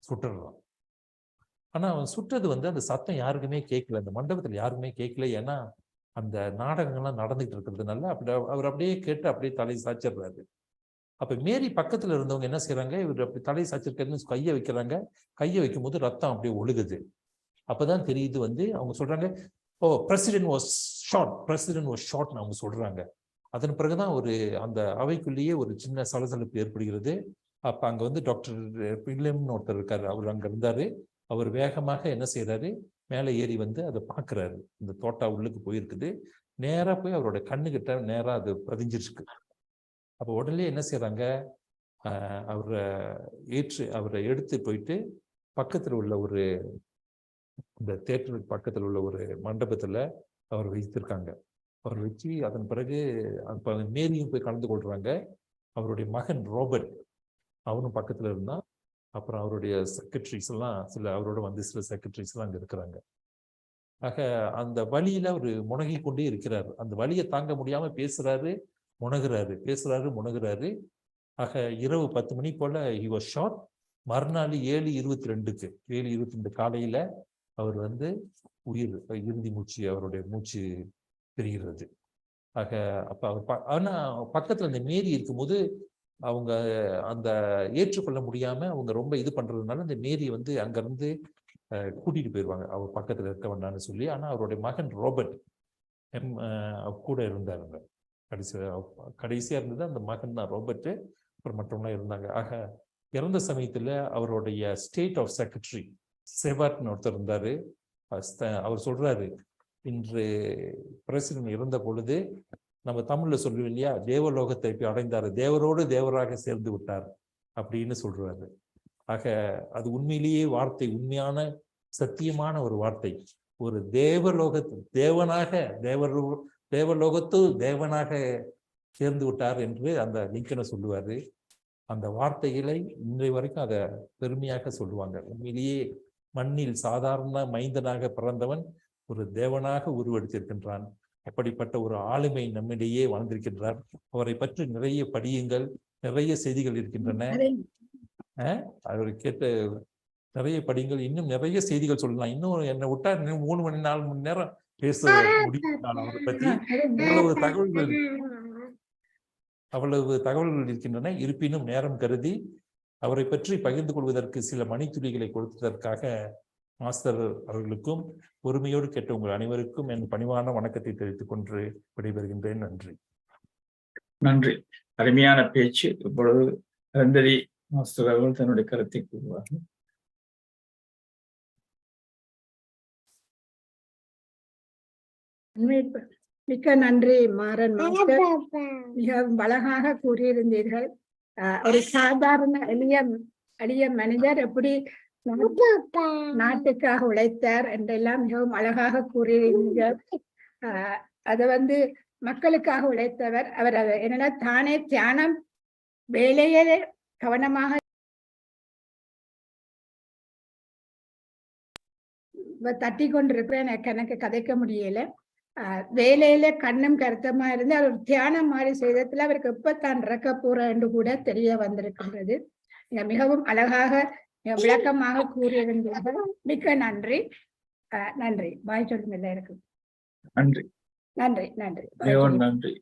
சுட்டுறான். ஆனா அவன் சுட்டது வந்து அந்த சத்தம் யாருக்குமே கேட்கல, அந்த மண்டபத்தில் யாருக்குமே கேட்கல. ஏன்னா அந்த நாடகங்கள்லாம் நடந்துகிட்டு இருக்கிறதுனால அவர் அப்படியே கேட்டு அப்படியே தலையை சாச்சிடுறாரு. அப்ப மேரி பக்கத்துல இருந்தவங்க என்ன செய்யறாங்க, இவர் அப்படி தலையை சாச்சிருக்காருன்னு கையை வைக்கிறாங்க. கையை வைக்கும் போது ரத்தம் அப்படியே ஒழுகுது. அப்பதான் தெரியுது வந்து அவங்க சொல்றாங்க, ஓ பிரசிடென்ட் வாஸ் ஷாட்னு அவங்க சொல்றாங்க. அதன் பிறகுதான் ஒரு அந்த அவைக்குள்ளேயே ஒரு சின்ன சலசலப்பு ஏற்படுகிறது. அப்ப அங்க வந்து டாக்டர் பில்லியம்னு ஒருத்தர் இருக்காரு, அவர் அங்க இருந்தாரு. அவர் வேகமாக என்ன செய்யறாரு, மேலே ஏறி வந்து அதை பார்க்கிறாரு. இந்த தோட்டா உள்ளுக்கு போயிருக்குது. நேரா போய் அவரோட கண்ணுகிட்ட நேரா அது பதிஞ்சிருக்கு. அப்போ உடனே என்ன செய்யறாங்க, அவரை எடுத்து போயிட்டு பக்கத்தில் உள்ள ஒரு இந்த தேட்டருக்கு பக்கத்தில் உள்ள ஒரு மண்டபத்துல அவர் வைத்திருக்காங்க. அவர் வச்சு அதன் பிறகு மேரியும் போய் கலந்து கொள்றாங்க. அவருடைய மகன் ராபர்ட் அவனும் பக்கத்துல இருந்தான். அப்புறம் அவருடைய செக்ரட்டரிஸ் எல்லாம் அவரோட வந்து சில செக்ரட்டரிஸ் எல்லாம் அங்க இருக்கிறாங்க. ஆக அந்த வழியில அவர் முனகி கொண்டே இருக்கிறார். அந்த வழியை தாங்க முடியாம பேசுறாரு முனகுறாரு. ஆக இரவு 10 மணி போல he was shot. மறுநாள் 7:22 காலையில அவர் வந்து இறுதி மூச்சு, அவருடைய மூச்சு பிரிகிறது. ஆக அப்ப அவர் ஆனா பக்கத்துல அந்த மேரி இருக்கும்போது அவங்க அந்த ஏற்றுக்கொள்ள முடியாம அவங்க ரொம்ப இது பண்றதுனால அந்த மேரி வந்து அங்கிருந்து கூட்டிட்டு போயிடுவாங்க, அவர் பக்கத்துல இருக்க வேண்டாம்னு சொல்லி. ஆனா அவருடைய மகன் ராபர்ட் கூட இருந்தாருங்க. கடைசியா இருந்தது அந்த மகன் தான் ராபர்ட். அப்புறம் மற்றவங்களாம் இருந்தாங்க. ஆக இறந்த சமயத்துல அவருடைய ஸ்டேட் ஆஃப் செக்ரட்டரி செவாட்னு ஒருத்தர் இருந்தாரு. அவர் சொல்றாரு, இன்று பிரசிடென்ட் இருந்த பொழுது நம்ம தமிழ்ல சொல்லுவோம் இல்லையா, தேவலோகத்தை அடைந்தார், தேவரோடு தேவராக சேர்ந்து விட்டார் அப்படின்னு சொல்றாரு. ஆக அது உண்மையிலேயே வார்த்தை, உண்மையான சத்தியமான ஒரு வார்த்தை. ஒரு தேவலோகத்து தேவனாக சேர்ந்து விட்டார் என்று அந்த லிங்கனை சொல்லுவாரு. அந்த வார்த்தைகளை இன்றைய வரைக்கும் அதை பெருமையாக சொல்லுவாங்க. உண்மையிலேயே மண்ணில் சாதாரண மைந்தனாக பிறந்தவன் ஒரு தேவனாக உருவெடுத்திருக்கின்றான். அப்படிப்பட்ட ஒரு ஆளுமை நம்மிடையே வாழ்ந்திருக்கின்றார். அவரை பற்றி நிறைய படியுங்கள், நிறைய செய்திகள் இருக்கின்றன. அவரை கேட்ட நிறைய படியுங்கள், இன்னும் நிறைய செய்திகள் சொல்லலாம். இன்னும் என்னை விட்டா 3 மணி 4 மணி நேரம் பேச முடியும். அவரை பற்றி அவ்வளவு தகவல்கள் இருக்கின்றன. இருப்பினும் நேரம் கருதி அவரை பற்றி பகிர்ந்து கொள்வதற்கு சில மணித்துளிகளை கொடுத்ததற்காக மாஸ்டர் அவர்களுக்கும் பொறுமையோடு கேட்ட உங்கள் அனைவருக்கும் என் பணிவான வணக்கத்தை தெரிவித்துக் கொண்டு விடைபெறுகின்றேன். நன்றி. அருமையான பேச்சு. இப்பொழுது அருந்ததி மாஸ்டர் அவர்கள் தன்னுடைய கருத்தை கூறுவார்கள். மிக்க நன்றி மாறன் மாஸ்டர். மிக அழகாக கூறியிருந்தீர்கள். ஒரு சாதாரண எளிய மனிதர் எப்படி நாட்டுக்காக உழைத்தார் என்றெல்லாம் மிகவும் அழகாக கூறியிருந்தீங்க. அதை மக்களுக்காக உழைத்தவர். அவர் அதை என்னன்னா தானே தியானம் வேலையே கவனமாக தட்டி கொண்டிருக்கிறேன். எனக்கு கதைக்க முடியல. வேலையில கண்ணும் கருத்தமா இருந்து அவர் தியானம் மாதிரி செய்ததுல அவருக்கு எப்பத்தான் இறக்க போறேன்னு கூட தெரிய வந்திருக்கின்றது. மிகவும் அழகாக விளக்கமாக கூறியிருந்தீர்கள். மிக்க நன்றி. நன்றி. பாய் சொல்லுங்க எல்லாருக்கும். நன்றி நன்றி. நன்றி. நன்றி.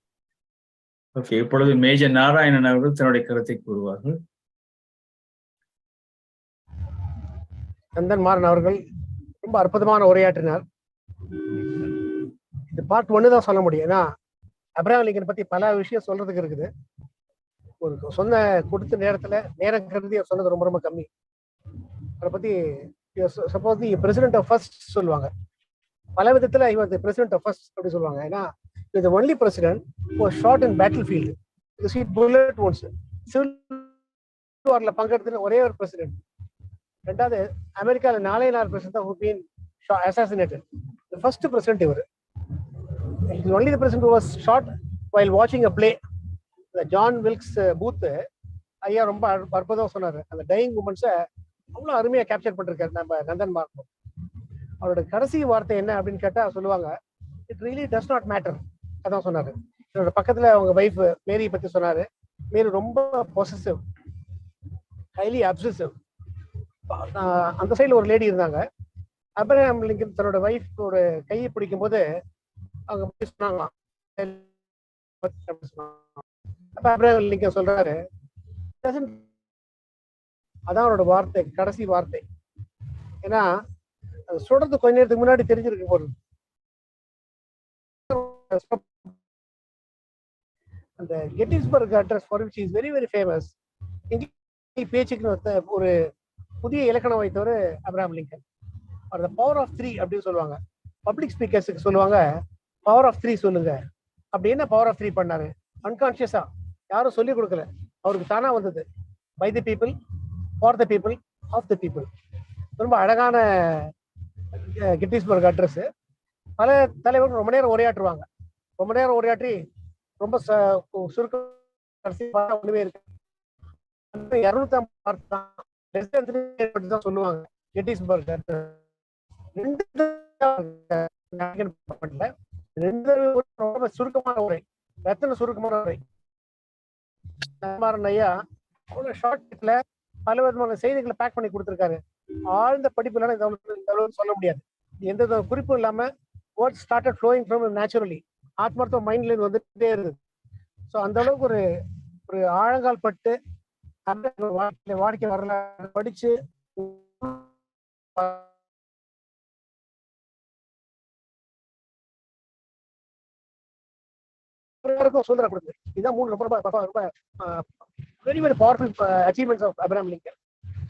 ஓகே, இப்பொழுது மேஜர் நாராயணன் அவர்கள் தன்னுடைய கருத்தை கூறுவார்கள். நந்தன் மாறன் அவர்கள் ரொம்ப அற்புதமான உரையாற்றினார். இது பார்ட் 1 தான் சொல்ல முடியும். ஏன்னா அப்ரஹாம் லிங்கன் பத்தி பல விஷயம் சொல்றதுக்கு இருக்குது. ஒரு சொன்ன கொடுத்த நேரம் கருதி சொன்னது ரொம்ப ரொம்ப கம்மி. அதை பத்தி suppose the president of first சொல்லுவாங்க. பல விதத்துல இவர் பிரசிடென்ட் ஆஃப் ஃபர்ஸ்ட் அப்படி சொல்லுவாங்க. ஏன்னா இது only president shot in battlefield. Bullet once civil வார்ல பங்கெடுத்து ஒரே ஒரு பிரசிடென்ட். ரெண்டாவது அமெரிக்காவில் 4 president assassinated. The first president இவர். Only the president who was shot while watching a play. The John Wilkes Booth ஐயா ரொம்ப அற்புதமா சொன்னாரு. அந்த டையிங் மூமெண்ட்ஸை அவ்வளோ அருமையா கேப்சர் பண்ணிருக்காரு நம்ம நந்தன் மார்க். அவரோட கடைசி வார்த்தை என்ன அப்படின்னு கேட்டா சொல்லுவாங்க, it really does not matter. அதான் சொன்னாரு. என்னோட பக்கத்துல அவங்க வைஃப் மேரி பத்தி சொன்னாரு. மேரி ரொம்ப பொசசிவ், ஹைலி அப்சசிவ். அந்த சைட்ல ஒரு லேடி இருந்தாங்க. அப்ரஹாம் லிங்கன் தன்னோட வைஃபோட கையை பிடிக்கும் போது அவங்க சொன்னாங்களாம். அப்ப அப்ரஹாம் லிங்கன் சொல்றாரு, அதான் அவரோட வார்த்தை, கடைசி வார்த்தை. ஏன்னா சொல்றது கொஞ்ச நேரத்துக்கு முன்னாடி தெரிஞ்சிருக்கு போது. அந்த Gettysburg address for which is very very famous. பேச்சுக்கு ஒரு புதிய இலக்கணம் வைத்தவர் அப்ரஹாம் லிங்கன். அந்த பவர் ஆஃப் 3 அப்படின்னு சொல்லுவாங்க. பப்ளிக் ஸ்பீக்கர்ஸுக்கு சொல்லுவாங்க, பவர் ஆஃப் 3 சொல்லுங்க. அப்படி என்ன பவர் ஆஃப் 3 பண்ணாரு? அன்கான்சியஸா, யாரும் சொல்லிக் கொடுக்கல, அவருக்கு தானா வந்தது. By the people, for the people, of the people. ரொம்ப அழகான கெட்டிஸ்பர்க் அட்ரஸ். பல தலைவர்கள் ரொம்ப நேரம் உரையாற்றுவாங்க. ரொம்ப நேரம் உரையாற்றி ரொம்ப சுருக்கம் ஒண்ணுமே இருக்கு. 250 தான் சொல்லுவாங்க கெட்டிஸ்பர்க் அட்ரஸ். ரொம்ப சுருக்கமான உரை, ரத்தன சுருக்கமான உரை. ஐயா அவ்வளவு ஷார்ட்ல பல விதமான செய்திகளை பேக் பண்ணி கொடுத்திருக்காரு. ஆழ்ந்த படிப்பு இல்லைன்னா சொல்ல முடியாது. எந்த குறிப்பும் இல்லாம words started flowing from naturally. ஆத்மார்த்தம் மைண்ட்ல இருந்து வந்துட்டே இருக்குது. ஸோ அந்த அளவுக்கு ஒரு ஆழங்கால் பட்டு வாழ்க்கை வரலாறு படிச்சு சுதந்திரம் கொடுத்து இதான் 3 ரொம்ப very very powerful achievements of Abraham Lincoln.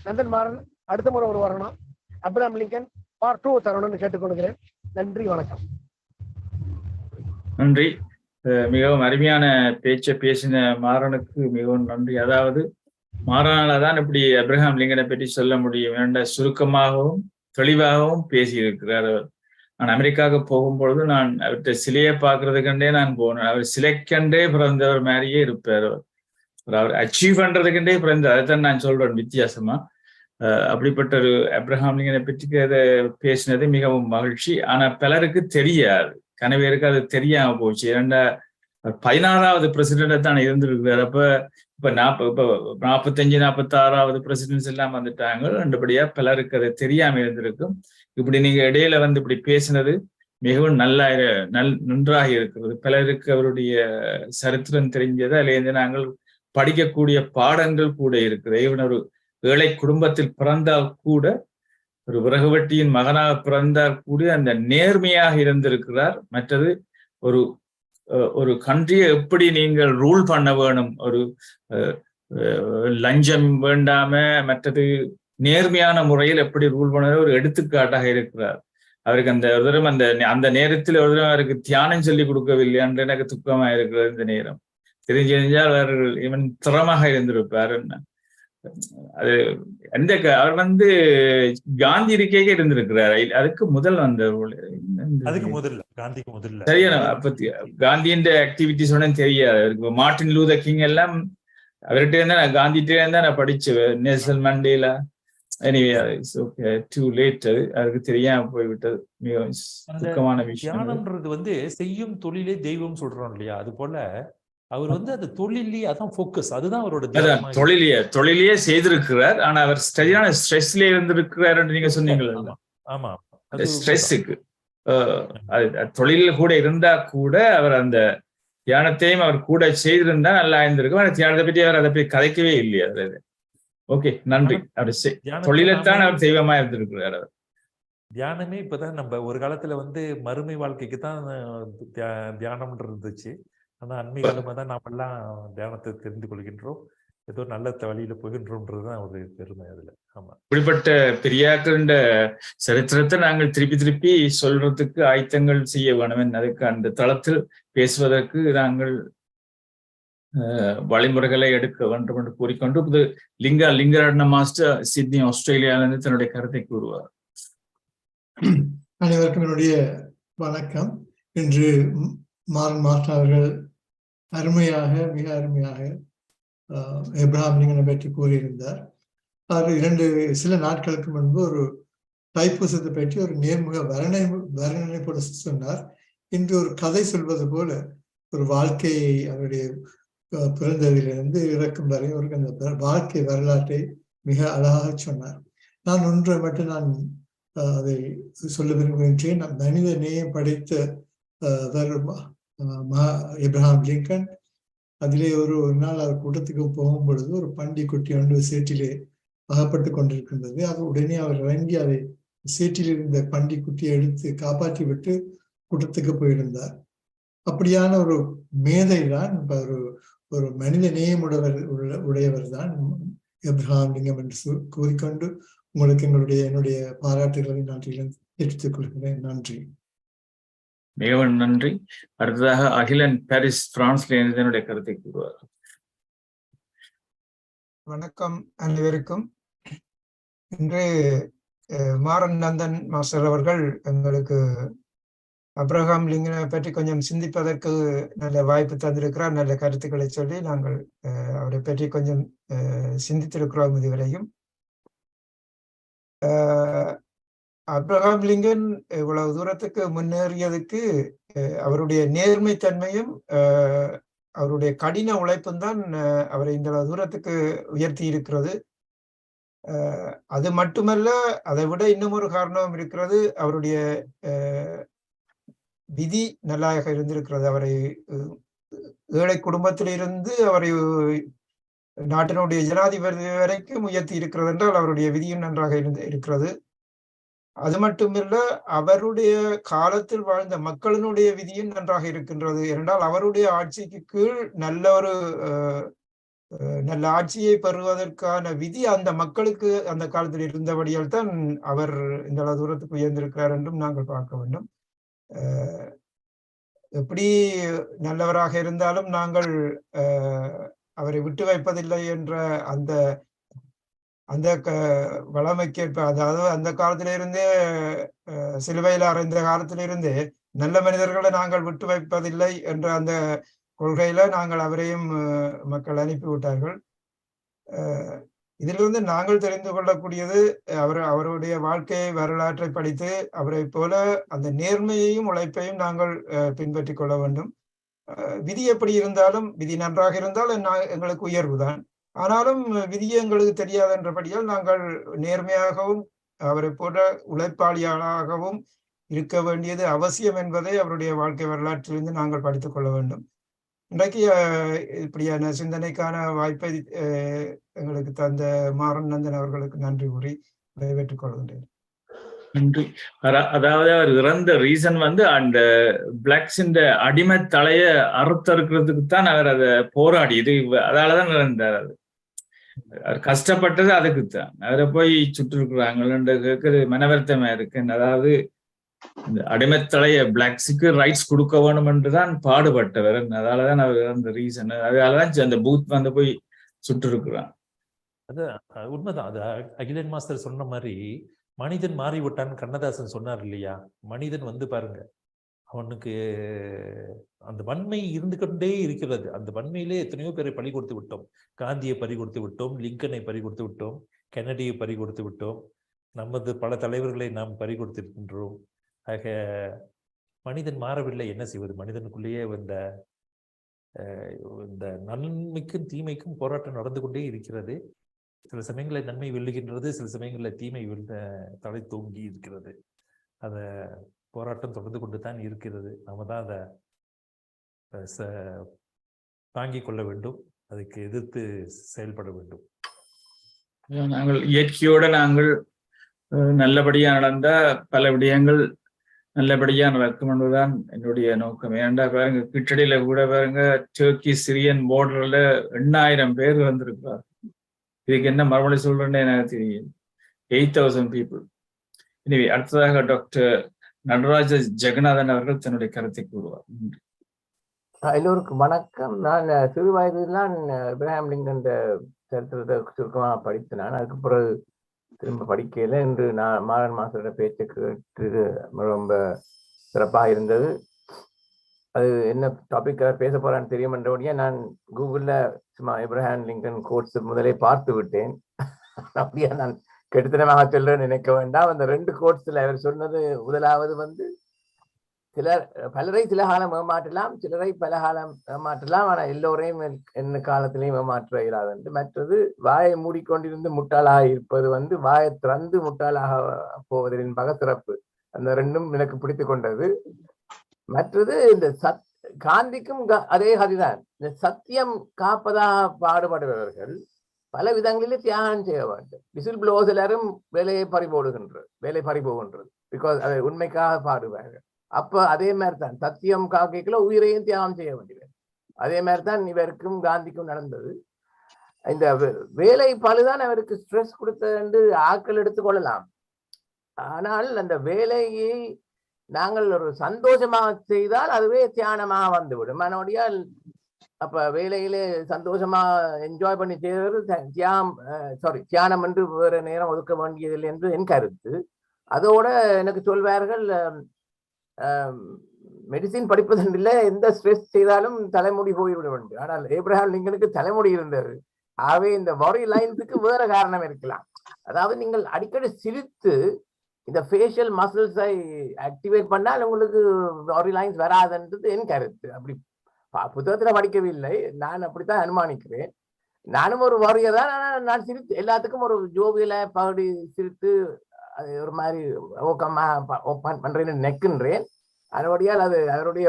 Nandan Maran அடுத்த முறை ஒரு வரணும். அப்ரஹாம் லிங்கன் பார்ட் 2 தரணும்னு கேட்டுக்கொள்கிறேன். நன்றி, வணக்கம். நன்றி. மிகவும் அருமையான பேச்சை பேசின மாறனுக்கு மிகவும் நன்றி. அதாவது மாறனால்தான் இப்படி அப்ரஹாம் லிங்கனை பற்றி சொல்ல முடியும். என்ற சுருக்கமாகவும் தெளிவாகவும் பேசியிருக்கிறார் அவர். நான் அமெரிக்காவுக்கு போகும்பொழுது நான் அவர்கிட்ட சிலையை பார்க்கறதுக்கண்டே நான் போனேன். அவர் சிலைக்கண்டே பிறந்தவர் மாதிரியே இருப்பார். அவர் அச்சீவ் பண்றதுக்கண்டே பிறந்தார். அதைத்தான் நான் சொல்றேன் வித்தியாசமா. அப்படிப்பட்ட ஒரு அப்ரஹாம் லிங்கனை பற்றி பேசினது மிகவும் மகிழ்ச்சி. ஆனா பலருக்கு தெரியாது, கனவேருக்கு அது தெரியாம போச்சு. 16வது பிரசிடென்ட் தான் இருந்திருக்கிறார். இப்ப 45 46வது பிரசிடென்ட்ஸ் எல்லாம் வந்துட்டாங்க. ரெண்டுபடியா பலருக்கு அது தெரியாம இருந்திருக்கும். இப்படி நீங்க இடையில இப்படி பேசினது மிகவும் நன்றாக இருக்கிறது. பலருக்கு அவருடைய சரித்திரம் தெரிஞ்சது. அதுலேருந்து நாங்கள் படிக்கக்கூடிய பாடங்கள் கூட இருக்குது. இவன் ஒரு ஏழை குடும்பத்தில் பிறந்தால் கூட, ஒரு விறகுவெட்டியின் மகனாக பிறந்தால் கூட அந்த நேர்மையாக இருந்திருக்கிறார். மற்றது ஒரு கண்ட்ரியை எப்படி நீங்கள் ரூல் பண்ண வேணும், ஒரு லஞ்சம் வேண்டாம, மற்றது நேர்மையான முறையில் எப்படி ரூல் பண்ண ஒரு எடுத்துக்காட்டாக இருக்கிறார். அவருக்கு அந்த நேரத்தில் ஒரு தடவை அவருக்கு தியானம் சொல்லி கொடுக்கவில்லை என்று எனக்கு துக்கமாக இருக்கிறது. இந்த நேரம் தெரிஞ்சால் அவர்கள் இவன் திறமாக இருந்திருப்பார். அது எந்த அவர் வந்து காந்தி இருக்கையே இருந்திருக்கிறார். அதுக்கு முதல் வந்த அதுக்கு முதல்ல காந்திக்கு முதல்ல சரியான அப்ப காந்தியின் ஆக்டிவிட்டிஸ் ஒன்றும் தெரியாது அவருக்கு. மார்ட்டின் லூதர் கிங் எல்லாம் அவர்கிட்ட இருந்தா நான் காந்திகிட்டே இருந்தா நான் படிச்சேன். Nelson Mandela. Anyway okay too late. அதுக்கு தெரியாம போய்விட்டது. மிகவும் துக்கமான விஷயம். தியானம்ன்றது வந்து செய்யும் தொழிலே தெய்வம் சொல்றோம் இல்லையா, அது போல அவர் வந்து அந்த தொழிலே அதான் ஃபோக்கஸ், அதுதான் அவரோட தொழிலையே செய்திருக்கிறார். ஆனா அவர் சரியான ஸ்ட்ரெஸ்ல இருந்திருக்கிறார் நீங்க சொன்னீங்களா? ஆமா, ஸ்ட்ரெஸ்ஸுக்கு தொழில கூட இருந்தா கூட அவர் அந்த தியானத்தையும் அவர் கூட செய்திருந்தா நல்லா இருந்திருக்கும். ஆனா தியானத்தை பற்றி அவர் அதை பற்றி கதைக்கவே இல்லையா? ஓகே, நன்றி. அவர் தொழிலைத்தான் அவர் தெய்வமா இருந்திருக்கிறார். அவர் தியானமே இப்பதான் நம்ம ஒரு காலத்துல வந்து மறுமை வாழ்க்கைக்கு தான் தியானம் இருந்துச்சு. ஆனா அண்மை காலமா தான் நாம எல்லாம் தியானத்தை தெரிந்து கொள்கின்றோம். ஏதோ நல்ல வழியில போகின்றோம்ன்றதுதான் ஒரு பெருமை அதுல. ஆமா, இப்படிப்பட்ட பெரியாக்களின் சரித்திரத்தை நாங்கள் திருப்பி திருப்பி சொல்றதுக்கு ஆயத்தங்கள் செய்ய வேணும். அதுக்கு அந்த தளத்தில் பேசுவதற்கு நாங்கள் வழிமுறைகளை எடுக்க வேண்டும் என்று கூறிக்கொண்டு புது லிங்கரட்ன மாஸ்டர் சிட்னி ஆஸ்திரேலியாவிலிருந்து தன்னுடைய கருத்தை கூறுவார். அனைவருக்கும் என்னுடைய வணக்கம். இன்று மாறன் மாஸ்டர் அவர்கள் மிக அருமையாக ஏப்ரஹாம் லிங்கனை பற்றி கூறியிருந்தார். அவர் சில நாட்களுக்கு முன்பு ஒரு தைப்பூசத்தை பற்றி ஒரு நேர்முக வர்ணனை போல சொன்னார். இன்று ஒரு கதை சொல்வது போல ஒரு வாழ்க்கையை அவருடைய பிறந்ததிலிருந்து இறக்கும் வரை அவருக்கு அந்த வாழ்க்கை வரலாற்றை மிக அழகாக சொன்னார். நான் ஒன்றை மட்டும் நான் அதை சொல்ல விரும்புகின்றேன். மனித நேயம் படைத்த ஏப்ரஹாம் லிங்கன், அதிலே ஒரு நாள் அவர் கூட்டத்துக்கு போகும் பொழுது ஒரு பண்டி குட்டி ஒன்று சேற்றிலே அகப்பட்டு கொண்டிருக்கின்றது. அது உடனே அவர் இறங்கி அதை சேற்றில் இருந்த பண்டி குட்டியை எடுத்து காப்பாற்றி விட்டு கூட்டத்துக்கு போயிருந்தார். அப்படியான ஒரு மேதை தான், ஒரு மனித நேயம் உடையவர் தான் ஏப்ரஹாம் லிங்கம் என்று கூறிக்கொண்டு உங்களுக்கு என்னுடைய பாராட்டுகளை நன்றிகளை தெரிவித்துக் கொள்கிறேன். நன்றி. மிகவும் நன்றி. அடுத்ததாக அகிலன் பாரிஸ் பிரான்ஸ்ல இருந்து என்னுடைய கருத்தை கூறுவார். வணக்கம் அனைவருக்கும். இன்று மாறன் நந்தன் மாஸ்டர் அவர்கள் எங்களுக்கு அப்ரஹாம் லிங்கனை பற்றி கொஞ்சம் சிந்திப்பதற்கு நல்ல வாய்ப்பு தந்திருக்கிறார். நல்ல கருத்துக்களை சொல்லி நாங்கள் அவரை பற்றி கொஞ்சம் சிந்தித்திருக்கிறோம் இதுவரையும். அப்ரஹாம் லிங்கன் இவ்வளவு தூரத்துக்கு முன்னேறியதுக்கு அவருடைய நேர்மைத்தன்மையும் அவருடைய கடின உழைப்பும் தான் அவரை இந்த தூரத்துக்கு உயர்த்தி இருக்கிறது. அது மட்டுமல்ல, அதை விட இன்னும் ஒரு காரணம் இருக்கிறது. அவருடைய விதி நல்லாக இருந்திருக்கிறது. அவரை ஏழை குடும்பத்திலிருந்து அவரை நாட்டினுடைய ஜனாதிபதி வரைக்கும் உயர்த்தி இருக்கிறது என்றால் அவருடைய விதியும் நன்றாக இருக்கிறது. அது மட்டுமில்ல, அவருடைய காலத்தில் வாழ்ந்த மக்களினுடைய விதியும் நன்றாக இருக்கின்றது. என்றால் அவருடைய ஆட்சிக்கு கீழ் நல்ல ஆட்சியை பெறுவதற்கான விதி அந்த மக்களுக்கு அந்த காலத்தில் இருந்தபடியால் தான் அவர் இந்த தூரத்துக்கு உயர்ந்திருக்கிறார் என்றும் நாங்கள் பார்க்க வேண்டும். எப்படி நல்லவராக இருந்தாலும் நாங்கள் அவரை விட்டு வைப்பதில்லை என்ற அந்த வளமைக்கேற்ப, அதாவது அந்த காலத்திலிருந்தே சிலுவையில் அறைந்த காலத்திலிருந்தே நல்ல மனிதர்களை நாங்கள் விட்டு வைப்பதில்லை என்ற அந்த கொள்கையில நாங்கள் அவரையும் மக்கள் அனுப்பிவிட்டார்கள். இதிலிருந்து நாங்கள் தெரிந்து கொள்ளக்கூடியது, அவருடைய வாழ்க்கை வரலாற்றை படித்து அவரை போல அந்த நேர்மையையும் உழைப்பையும் நாங்கள் பின்பற்றி கொள்ள வேண்டும். விதி எப்படி இருந்தாலும், விதி நன்றாக இருந்தால் எங்களுக்கு உயர்வு தான். ஆனாலும் விதி எங்களுக்கு தெரியாது என்றபடியால் நாங்கள் நேர்மையாகவும் அவரை போன்ற உழைப்பாளியாகவும் இருக்க வேண்டியது அவசியம் என்பதை அவருடைய வாழ்க்கை வரலாற்றிலிருந்து நாங்கள் படித்துக் கொள்ள வேண்டும். இன்றைக்கு இப்படியான சிந்தனைக்கான வாய்ப்பை எங்களுக்கு தந்த மாறன் நந்தன் அவர்களுக்கு நன்றி கூறி விடைபெற்றுக் கொள்கின்றேன். நன்றி. அதாவது அவர் இறந்த ரீசன் வந்து அந்த பிளாக்ஸ் இந்த அடிமை தலைய அறுத்தறுக்கிறதுக்கு தான் அவர் அதை போராடி, இது அதாலதான் இறந்தார். அவர் கஷ்டப்பட்டது அதுக்குத்தான். அவரை போய் சுட்டிருக்கிறாங்கன்னு கேட்கறது மனவருத்தமா இருக்கு. அதாவது இந்த அடிமைத்தலைய பிளாக்ஸுக்கு ரைட்ஸ் கொடுக்க வேணும் என்றுதான் பாடுபட்டவர். அதாலதான் அவர் இறந்த ரீசன். அதனாலதான் அந்த பூத் வந்து போய் சுட்டு இருக்கிறான். அது உண்மைதான். அது அகிலன் மாஸ்டர் சொன்ன மாதிரி மனிதன் மாறிவிட்டான்னு கண்ணதாசன் சொன்னார் இல்லையா? மனிதன் வந்து பாருங்க, அவனுக்கு அந்த வன்மை இருந்து கொண்டே இருக்கிறது. அந்த வன்மையிலே எத்தனையோ பேரை பறி கொடுத்து விட்டோம். காந்தியை பறி கொடுத்து விட்டோம், லிங்கனை பறி கொடுத்து விட்டோம், கென்னடியை பறி கொடுத்து விட்டோம், நமது பல தலைவர்களை நாம் பறி கொடுத்திருக்கின்றோம். ஆக மனிதன் மாறவில்லை, என்ன செய்வது? மனிதனுக்குள்ளேயே இந்த நன்மைக்கும் தீமைக்கும் போராட்டம் நடந்து கொண்டே இருக்கிறது. சில சமயங்களில் நன்மை வெல்லுகின்றது, சில சமயங்களில் தீமை தலை தோங்கி இருக்கிறது. அதை போராட்டம் தொடர்ந்து கொண்டு தான் இருக்கிறது. நாம தான் அதை தாங்கிக் கொள்ள வேண்டும், அதுக்கு எதிர்த்து செயல்பட வேண்டும். நாங்கள் இயற்கையோடு நாங்கள் நல்லபடியா நடந்த பல விடயங்கள் நல்லபடியா நடக்கும் என்பதுதான் என்னுடைய நோக்கம். ஏன்டா பாருங்க, கிட்டடியில கூட பாருங்க, டர்க்கி சிரியன் பார்டர்ல 8000 பேர் வந்திருக்கிறார். இதுக்கு என்ன மறுமொழி சொல்றேன்னு எனக்கு தெரியும். 8000 people. எனவே அடுத்ததாக டாக்டர் நடராஜ ஜெகநாதன் அவர்கள் தன்னுடைய கருத்தை கூறுவார். எல்லோருக்கும் வணக்கம். நான் சிறு வயதில்தான் இப்ராஹிம் லிங்கன் சரித்திரத்தை சுருக்கமாக படித்தேன். நான் அதுக்கு பிறகு திரும்ப படிக்கல. என்று நான் மாறன் மாஸ்டரோட பேச்சை கேட்டு ரொம்ப சிறப்பாக இருந்தது. அது என்ன டாபிக் பேச போறான்னு தெரியுமென்றபடியே நான் கூகுளில் சும்மா இப்ராஹிம் லிங்கன் கோட்ஸ் முதலே பார்த்து விட்டேன். அப்படியே நான் கெடுத்தனமாக சொல்றேன்னு நினைக்க வேண்டாம். அந்த 2 கோட்ஸ்ல அவர் சொன்னது, முதலாவது பலரை சில காலம் ஏமாற்றலாம், சிலரை பல காலம் ஏமாற்றலாம், ஆனால் எல்லோரையும் என்ன காலத்திலையும் ஏமாற்ற இயலாது என்று. மற்றது, வாயை மூடிக்கொண்டிருந்து முட்டாளாக இருப்பது வாயை திறந்து முட்டாளாக போவது என்பதாக சிறப்பு. அந்த 2ம் எனக்கு பிடித்து கொண்டது. மற்றது, இந்த காந்திக்கும் அதே கதிதான். இந்த சத்தியம் காப்பதாக பாடுபடுபவர்கள் பல விதங்களிலே தியாகம் செய்ய வேண்டும். விசில் ப்ளோஸ் எல்லாரும் வேலை பறிபோகின்றது. பிகாஸ் அதை உண்மைக்காக பாடுவார்கள். அப்ப அதே மாதிரி தான் சத்தியம் காக்கைக்குள்ள உயிரையும் தியாகம் செய்ய வேண்டியது. அதே மாதிரி தான் இவருக்கும் காந்திக்கும் நடந்தது. இந்த வேலை பழுதான் அவருக்கு ஸ்ட்ரெஸ் கொடுத்தது என்று ஆக்கள் எடுத்துக்கொள்ளலாம். ஆனால் அந்த வேலையை நாங்கள் ஒரு சந்தோஷமாக செய்தால் அதுவே தியானமாக வந்துவிடும். அதனுடையால் அப்ப வேலையிலே சந்தோஷமா என்ஜாய் பண்ணி செய்வது தியானம் என்று வேறு நேரம் ஒதுக்க வேண்டியதில்லை என்று என் கருத்து. அதோட எனக்கு சொல்வார்கள், மெடிசின் படிப்பதில்லை, எந்த ஸ்ட்ரெஸ் செய்தாலும் தலைமுடி போய்விட வேண்டும். ஆனால் ஏப்ரஹாம் லிங்கனுக்கு தலைமுடி இருந்தது. ஆகவே இந்த வரி லைன்ஸுக்கு வேற காரணம் இருக்கலாம். அதாவது நீங்கள் அடிக்கடி சிரித்து இந்த ஃபேஷியல் மசில்ஸை ஆக்டிவேட் பண்ணால் உங்களுக்கு வரி லைன்ஸ் வராதுன்றது என் கருத்து. அப்படி புத்தகத்துல படிக்கவில்லை, நான் அப்படித்தான் அனுமானிக்கிறேன். நானும் ஒரு வாரியர் தான். நான் சிரித்து எல்லாத்துக்கும் ஒரு ஜோவியில பகுதி சிரித்து ஒரு மாதிரி பண்றேன்னு நெக்குன்றேன். அதனுடையால் அது அவருடைய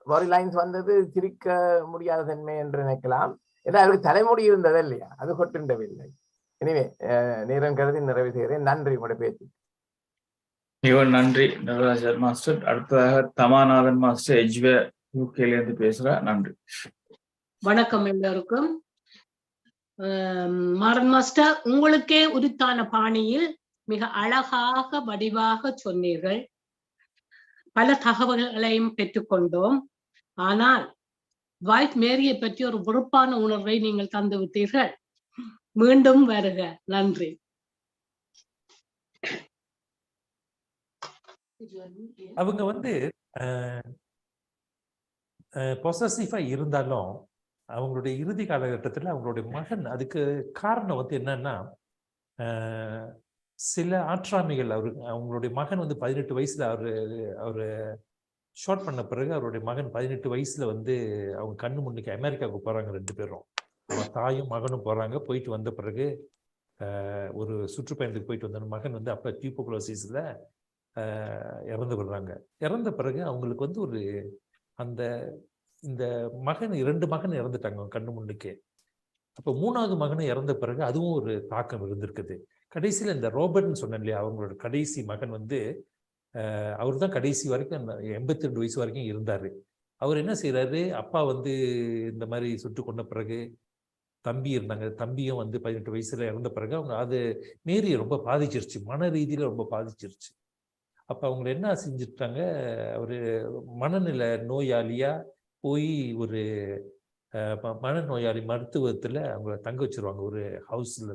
வாரி லைன்ஸ் வந்தது சிரிக்க முடியாத தன்மை என்று நினைக்கலாம். ஏன்னா அவருக்கு தலைமுடி இருந்தது இல்லையா, அது கொட்டுண்டவில்லை. எனவே நேரம் கருதி நிறைவு செய்கிறேன். நன்றி உங்களுடைய பேச்சு. மிகவும் நன்றி நடராஜர் மாஸ்டர். அடுத்ததாக தமாநாதன் மாஸ்டர் எஜ்வே யூகேல இருந்து பேசுறா. நன்றி. வணக்கம் எல்லோருக்கும். மாறன் மாஸ்டர், உங்களுக்கே உரித்தான பாணியில் மிக அழகாக வடிவாக சொன்னீர்கள். பல தகவல்களையும் பெற்றுக்கொண்டோம். ஆனால் வைட் மேரியை பற்றி ஒரு வெறுப்பான உணர்வை நீங்கள் தந்து விட்டீர்கள். மீண்டும் வருக. நன்றி. அவங்க பொசசிவா இருந்தாலும் அவங்களுடைய இறுதி காலகட்டத்தில் அவங்களுடைய மகன், அதுக்கு காரணம் என்னன்னா, சில ஆற்றாமைகள். அவங்களுடைய மகன் 18 வயசுல அவரு ஷார்ட் பண்ண பிறகு அவருடைய மகன் 18 வயசுல அவங்க கண்ணு முன்னுக்கு அமெரிக்காவுக்கு போறாங்க. 2 பேரும், அவன் தாயும் மகனும் போறாங்க. போயிட்டு வந்த பிறகு ஒரு சுற்றுப்பயணத்துக்கு போயிட்டு வந்த மகன் அப்ப டியூபோகுலோசிஸ்ல இறந்து விடுறாங்க. இறந்த பிறகு அவங்களுக்கு ஒரு இந்த மகன் 2 மகன் இறந்துட்டாங்க கண்ணு முன்னுக்கே. அப்ப 3வது மகன் இறந்த பிறகு அதுவும் ஒரு தாக்கம் இருந்திருக்குது. கடைசியில இந்த ரோபர்ட்னு சொன்னேன் இல்லையா, அவங்களோட கடைசி மகன் அவர் தான் கடைசி வரைக்கும் 82 வயசு வரைக்கும் இருந்தாரு. அவர் என்ன செய்யறாரு, அப்பா இந்த மாதிரி சுட்டு கொண்ட பிறகு தம்பி இருந்தாங்க, தம்பியும் 18 வயசுல இறந்த பிறகு அவங்க அது மேரியை ரொம்ப பாதிச்சிருச்சு, மன ரீதியில ரொம்ப பாதிச்சிருச்சு. அப்ப அவங்க என்ன செஞ்சுட்டாங்க, அவரு மனநிலை நோயாளியா போய் ஒரு மனநோயாளி மருத்துவத்துல அவங்கள தங்க வச்சிருவாங்க ஒரு ஹவுஸ்ல,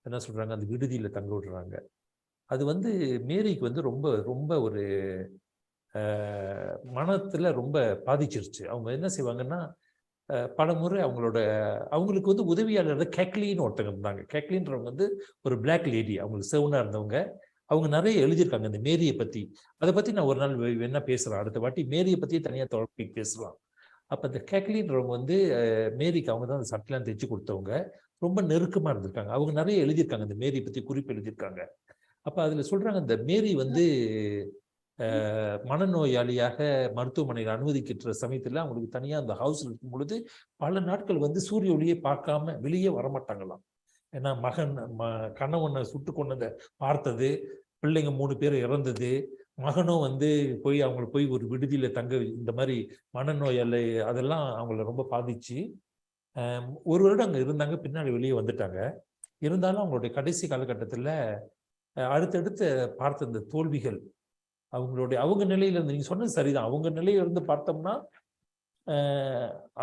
என்ன சொல்றாங்க அந்த விடுதியில தங்க விடுறாங்க. அது வந்து மேரிக்கு வந்து ரொம்ப ரொம்ப ஒரு மனத்துல ரொம்ப பாதிச்சிருச்சு. அவங்க என்ன செய்வாங்கன்னா பல முறை அவங்களுக்கு வந்து உதவியாளர் கேக்லின்னு ஒருத்தங்க இருந்தாங்க. கேக்லின்றவங்க வந்து ஒரு பிளாக் லேடி, அவங்களுக்கு செவனா இருந்தவங்க. அவங்க நிறைய எழுதியிருக்காங்க இந்த மேரியை பத்தி. அதை பத்தி நான் ஒரு நாள் என்ன பேசுறேன், அடுத்த வாட்டி மேரியை பத்தி தனியா டாபிக் பேசலாம். அப்ப இந்த கேக்லின்றவங்க வந்து மேரிக்கு அவங்க தான் அந்த சட்டெல்லாம் தைச்சு கொடுத்தவங்க, ரொம்ப நெருக்கமா இருந்திருக்காங்க. அவங்க நிறைய எழுதியிருக்காங்க இந்த மேரியை பத்தி, குறிப்பு எழுதியிருக்காங்க. அப்ப அதுல சொல்றாங்க இந்த மேரி வந்து மனநோயாளியாக மருத்துவமனையில் அனுமதிக்கிற சமயத்துல அவங்களுக்கு தனியா அந்த ஹவுஸ்ல இருக்கும் பொழுது பல நாட்கள் வந்து சூரிய ஒளியை பார்க்காம வெளியே வரமாட்டாங்களாம். ஏன்னா கணவனை சுட்டு கொண்டதை பார்த்தது, பிள்ளைங்க 3 பேர் இறந்தது, மகனும் வந்து அவங்களை போய் ஒரு விடுதியில தங்க, இந்த மாதிரி மனநோயாளி அதெல்லாம் அவங்கள ரொம்ப பாதிச்சு 1 வருடம் அங்க இருந்தாங்க. பின்னாடி வெளியே வந்துட்டாங்க. இருந்தாலும் அவங்களுடைய கடைசி காலகட்டத்துல அடுத்தடுத்து பார்த்த இந்த தோல்விகள், அவங்க நிலையில இருந்து, நீங்க சொன்னது சரிதான், அவங்க நிலையில இருந்து பார்த்தோம்னா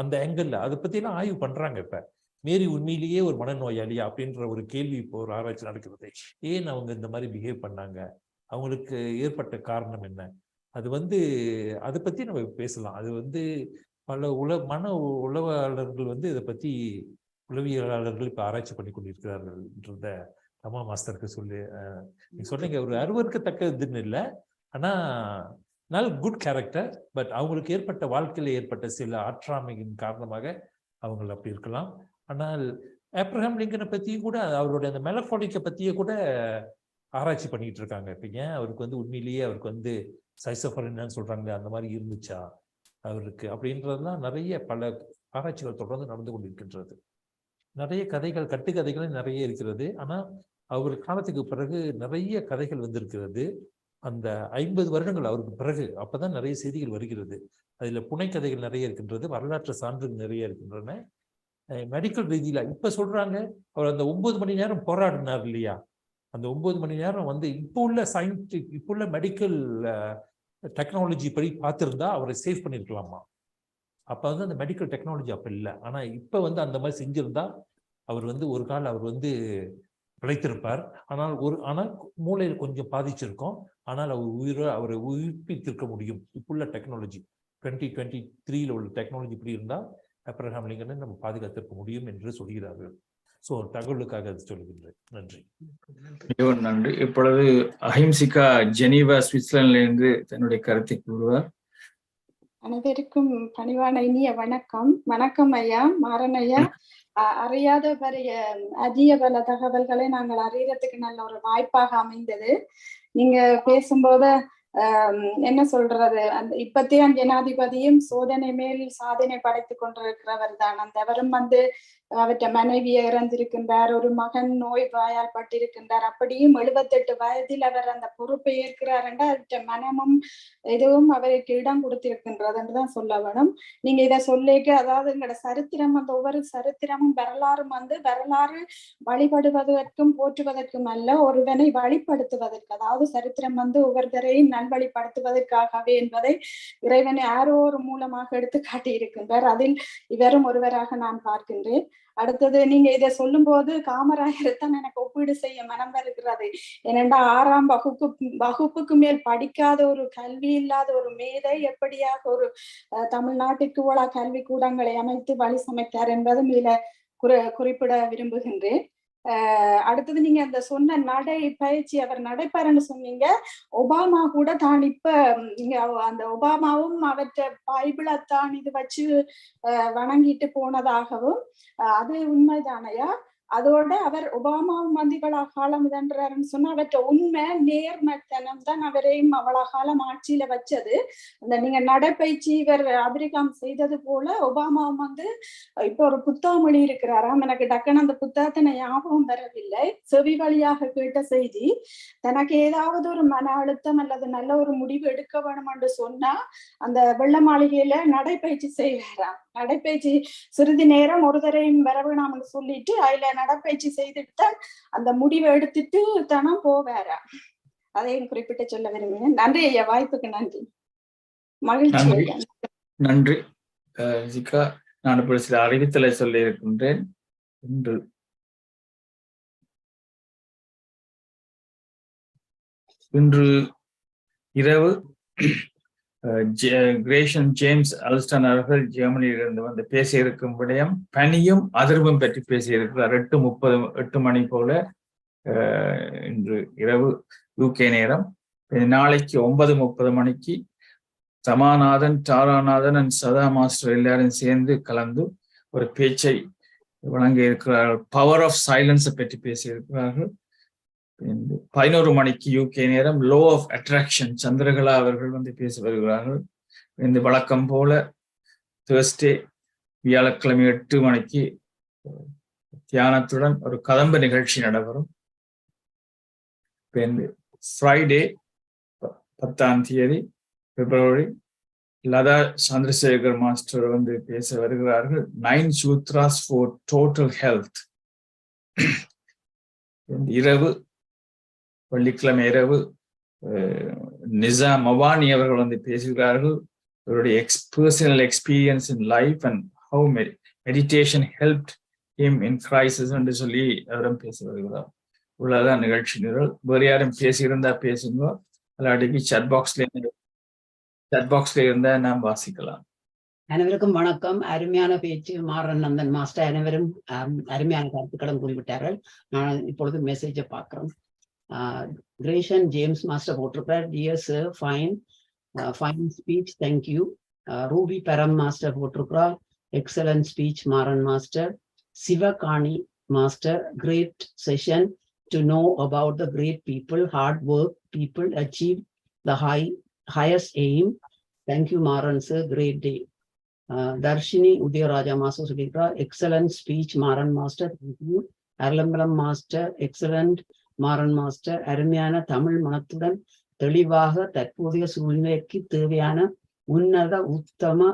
அந்த ஆங்கிள் அதை பத்தி எல்லாம் ஆய்வு பண்றாங்க. இப்ப மேரி உண்மையிலேயே ஒரு மனநோயாளியா அப்படின்ற ஒரு கேள்வி இப்போ ஒரு ஆராய்ச்சி நடக்கிறது. ஏன் அவங்க இந்த மாதிரி பிஹேவ் பண்ணாங்க, அவங்களுக்கு ஏற்பட்ட காரணம் என்ன, அது வந்து அதை பத்தி நம்ம பேசலாம். அது வந்து பல மன உளவாளர்கள் வந்து இதை பத்தி உளவியலாளர்கள் இப்ப ஆராய்ச்சி பண்ணி கொண்டிருக்கிறார்கள்ன்றத தமா மாஸ்டருக்கு சொல்லி நீங்க சொன்னீங்க. ஒரு அருவருக்கத்தக்க இதுன்னு இல்லை, ஆனா நல்ல குட் கேரக்டர். பட் அவங்களுக்கு ஏற்பட்ட வாழ்க்கையில ஏற்பட்ட சில ஆற்றாமையின் காரணமாக அவங்க அப்படி இருக்கலாம். ஆனால் ஆப்ரஹாம் லிங்கனை பத்தியும் கூட, அவருடைய அந்த மெலஃபானிக்கை பத்தியே கூட ஆராய்ச்சி பண்ணிட்டு இருக்காங்க. இப்ப ஏன் அவருக்கு வந்து உண்மையிலேயே அவருக்கு வந்து சைசோஃபரேனியான்னு சொல்றாங்க, அந்த மாதிரி இருந்துச்சா அவருக்கு அப்படின்றதுலாம் நிறைய பல ஆராய்ச்சிகள் தொடர்ந்து நடந்து கொண்டிருக்கின்றது. நிறைய கதைகள், கட்டுக்கதைகளும் நிறைய இருக்கிறது. ஆனா அவர் காலத்துக்கு பிறகு நிறைய கதைகள் வந்திருக்கிறது. அந்த 50 வருடங்கள் அவருக்கு பிறகு அப்பதான் நிறைய செய்திகள் வருகிறது. அதுல புனைக்கதைகள் நிறைய இருக்கின்றது, வரலாற்று சான்றுகள் நிறைய இருக்கின்றன. மெடிக்கல் ரீதியில இப்ப சொல்றாங்க, அவர் அந்த 9 மணி நேரம் போராடினார் இல்லையா, அந்த 9 மணி நேரம் வந்து இப்போ உள்ள சயின்டிபிக், இப்போ உள்ள மெடிக்கல் டெக்னாலஜி படி பார்த்திருந்தா அவரை சேவ் பண்ணிருக்கலாமா. அப்ப வந்து அந்த மெடிக்கல் டெக்னாலஜி அப்ப இல்லை. ஆனா இப்ப வந்து அந்த மாதிரி செஞ்சிருந்தா அவர் வந்து ஒரு கால் அவர் வந்து பிழைத்திருப்பார். ஆனால் மூளையில் கொஞ்சம் பாதிச்சிருக்கோம். ஆனால் அவரை உயிர்ப்பித்திருக்க முடியும். இப்புள்ள டெக்னாலஜி 2023 உள்ள டெக்னாலஜி இப்படி இருந்தா ஆப்ரஹாம் லிங்கனை நம்ம பாதுகாத்திருக்க முடியும் என்று சொல்கிறார்கள். ஸோ ஒரு தகவலுக்காக அது சொல்லுகின்றேன். நன்றி. நன்றி. இப்பொழுது அஹிம்சிகா ஜெனீவா சுவிட்சர்லாந்துல இருந்து தன்னுடைய கருத்தை கூறுவார். அனைவருக்கும் பணிவான இனிய வணக்கம். வணக்கம் ஐயா, மாறன் ஐயா. அறியாத அதிக பல தகவல்களை நாங்கள் அறியறதுக்கு நல்ல ஒரு வாய்ப்பாக அமைந்தது. நீங்க பேசும்போது என்ன சொல்றது, அந்த இப்பத்தே அந்த ஜனாதிபதியும் சோதனை மேல் சாதனை படைத்து கொண்டிருக்கிறவர் தான். அந்த அவரும் வந்து அவற்றை மனைவியை இறந்திருக்கின்றார், ஒரு மகன் நோய் வாயால் பட்டிருக்கின்றார். அப்படியும் 78 வயதில் அவர் அந்த பொறுப்பை ஏற்கிறார் என்றால் அவற்றை மனமும் எதுவும் அவருக்கு இடம் கொடுத்திருக்கின்றது என்றுதான் சொல்ல வேணும். நீங்க இதை சொல்லிக்க, அதாவது எங்களோட சரித்திரம், அந்த ஒவ்வொரு சரித்திரமும் வரலாறும் வந்து வரலாறு வழிபடுவதற்கும் போற்றுவதற்கும் அல்ல, ஒருவனை வழிப்படுத்துவதற்கு. அதாவது சரித்திரம் வந்து ஒவ்வொருத்தரையும் நல்வழிப்படுத்துவதற்காகவே என்பதை இறைவனை யாரோ ஒரு மூலமாக எடுத்து காட்டியிருக்கின்றார். அதில் இவரும் ஒருவராக நான் பார்க்கின்றேன். அடுத்தது, நீங்க இதை சொல்லும் போது காமராஜரைத்தான் எனக்கு ஒப்பீடு செய்ய மனம் வருகிறது. ஏனென்றா 6ஆம் வகுப்புக்கு மேல் படிக்காத ஒரு கல்வி இல்லாத ஒரு மேதை எப்படியாக ஒரு தமிழ்நாட்டிற்கு உள்ள கல்வி கூடங்களை அமைத்து வழி சமைத்தார் என்பதும் இதுல குறிப்பிட விரும்புகின்றேன். அடுத்தது, நீங்க அந்த சொன்ன நடை பயிற்சி, அவர் நடைபெறன்னு சொன்னீங்க. ஒபாமா கூட தான் இப்ப இங்க அந்த ஒபாமாவும் அவற்றை பைபிளைத்தான் இது வச்சு வணங்கிட்டு போனதாகவும் அது உண்மைதானையா? அதோட அவர் ஒபாமாவும் வந்து இவ்வளவு காலம் இதன்றாருன்னு சொன்னா அவற்றை உண்மை நேர்மத்தனம் தான் அவரையும் அவ்வளவு காலம் ஆட்சியில வச்சது. அந்த நீங்க நடைப்பயிற்சி இவர் அமெரிக்காம் செய்தது போல ஒபாமாவும் வந்து இப்ப ஒரு புத்தகம் எழுதியிருக்கிறாராம். எனக்கு டக்குன்னு அந்த புத்தகத்தை ஞாபகம் வரவில்லை. செவி வழியாக கேட்ட செய்தி, தனக்கு ஏதாவது ஒரு மன அழுத்தம் அல்லது நல்ல ஒரு முடிவு எடுக்க வேணும் என்று சொன்னா அந்த வெள்ள மாளிகையில நடைப்பயிற்சி செய்வாராம். நடைப்பயிற்சி சிறிது நேரம் ஒரு தரையும் வரவேணாம்னு சொல்லிட்டு அதுல நடைப்பயிற்சி செய்துட்டு அந்த முடிவை எடுத்துட்டு தனம் போவாரா. அதையும் குறிப்பிட்டு சொல்ல விரும்புகிறேன். நன்றி ஐயா, வாய்ப்புக்கு நன்றி. மகிழ்ச்சி ஐயா. நன்றி ஜிகா. நான் இப்படி சில அறிவித்தலை சொல்லி இருக்கின்றேன். இன்று இரவு கிரேஷன் ஜேம்ஸ் அல்ஸ்டன் அவர்கள் ஜெர்மனியிலிருந்து வந்து பேசியிருக்கும் விடயம் பனியும் அதிர்வும் பற்றி பேசியிருக்கிறார். 8 மணி போல இன்று இரவு UK நேரம். நாளைக்கு 9:30 மணிக்கு சமாநாதன், தாராநாதன் அண்ட் சதா மாஸ்டர் எல்லாரும் சேர்ந்து கலந்து ஒரு பேச்சை வழங்க இருக்கிறார்கள். பவர் ஆஃப் சைலன்ஸை பற்றி பேசியிருக்கிறார்கள். 11 மணிக்கு UK நேரம் லோ ஆஃப் அட்ராக்ஷன் சந்திரகலா அவர்கள் வந்து பேசி வருகிறார்கள். இந்த வழக்கம் போல தேர்ஸ்டே வியாழக்கிழமை 8 மணிக்கு தியானத்துடன் ஒரு கதம்ப நிகழ்ச்சி நடைபெறும். ஃப்ரைடே 10ஆம் தேதி பிப்ரவரி லதா சந்திரசேகர் மாஸ்டர் வந்து பேச வருகிறார்கள். 9 சூத்ராஸ் ஃபார் டோட்டல் ஹெல்த். இரவு வெள்ளிக்கிழமை இரவு நிசாம் மவானி அவர்கள் வந்து பேசுகிறார்கள். அவருடைய personal experience in life and how meditation helped him in crisis என்று சொல்லி அவரும் பேசி வருகிறார். இவ்வளவுதான் நிகழ்ச்சி நிரல். வேறு யாரும் பேசியிருந்தா பேசுங்க, அல்லாட்டிக்கு சட் பாக்ஸ்ல இருந்தா நாம் வாசிக்கலாம். அனைவருக்கும் வணக்கம். அருமையான பேச்சு மாறன் நந்தன் மாஸ்டர். அனைவரும் அருமையான கருத்துக்களும் கூறிவிட்டார்கள். நான் இப்பொழுது மெசேஜை பார்க்கிறோம். கிரேஷன் ஜேம்ஸ் மாஸ்டர் போட்டிருப்பார். Dear sir, fine speech, thank you. Ruby பெரம் மாஸ்டர் போட்டிருக்கிறார். Excellent speech Maran master. Sivakani master, great session to know about the great people, hard work people achieve the highest aim. Thank you Maran sir, great day. Darshini Udayaraja master சொல்லிருக்கிறார். excellent speech Maran master, thank you. Arulampalam master, excellent Maran master. அருமையான தமிழ் மனத்துடன் தெளிவாக தற்போதைய சூழ்நிலைக்கு தேவையான உன்னத உத்தம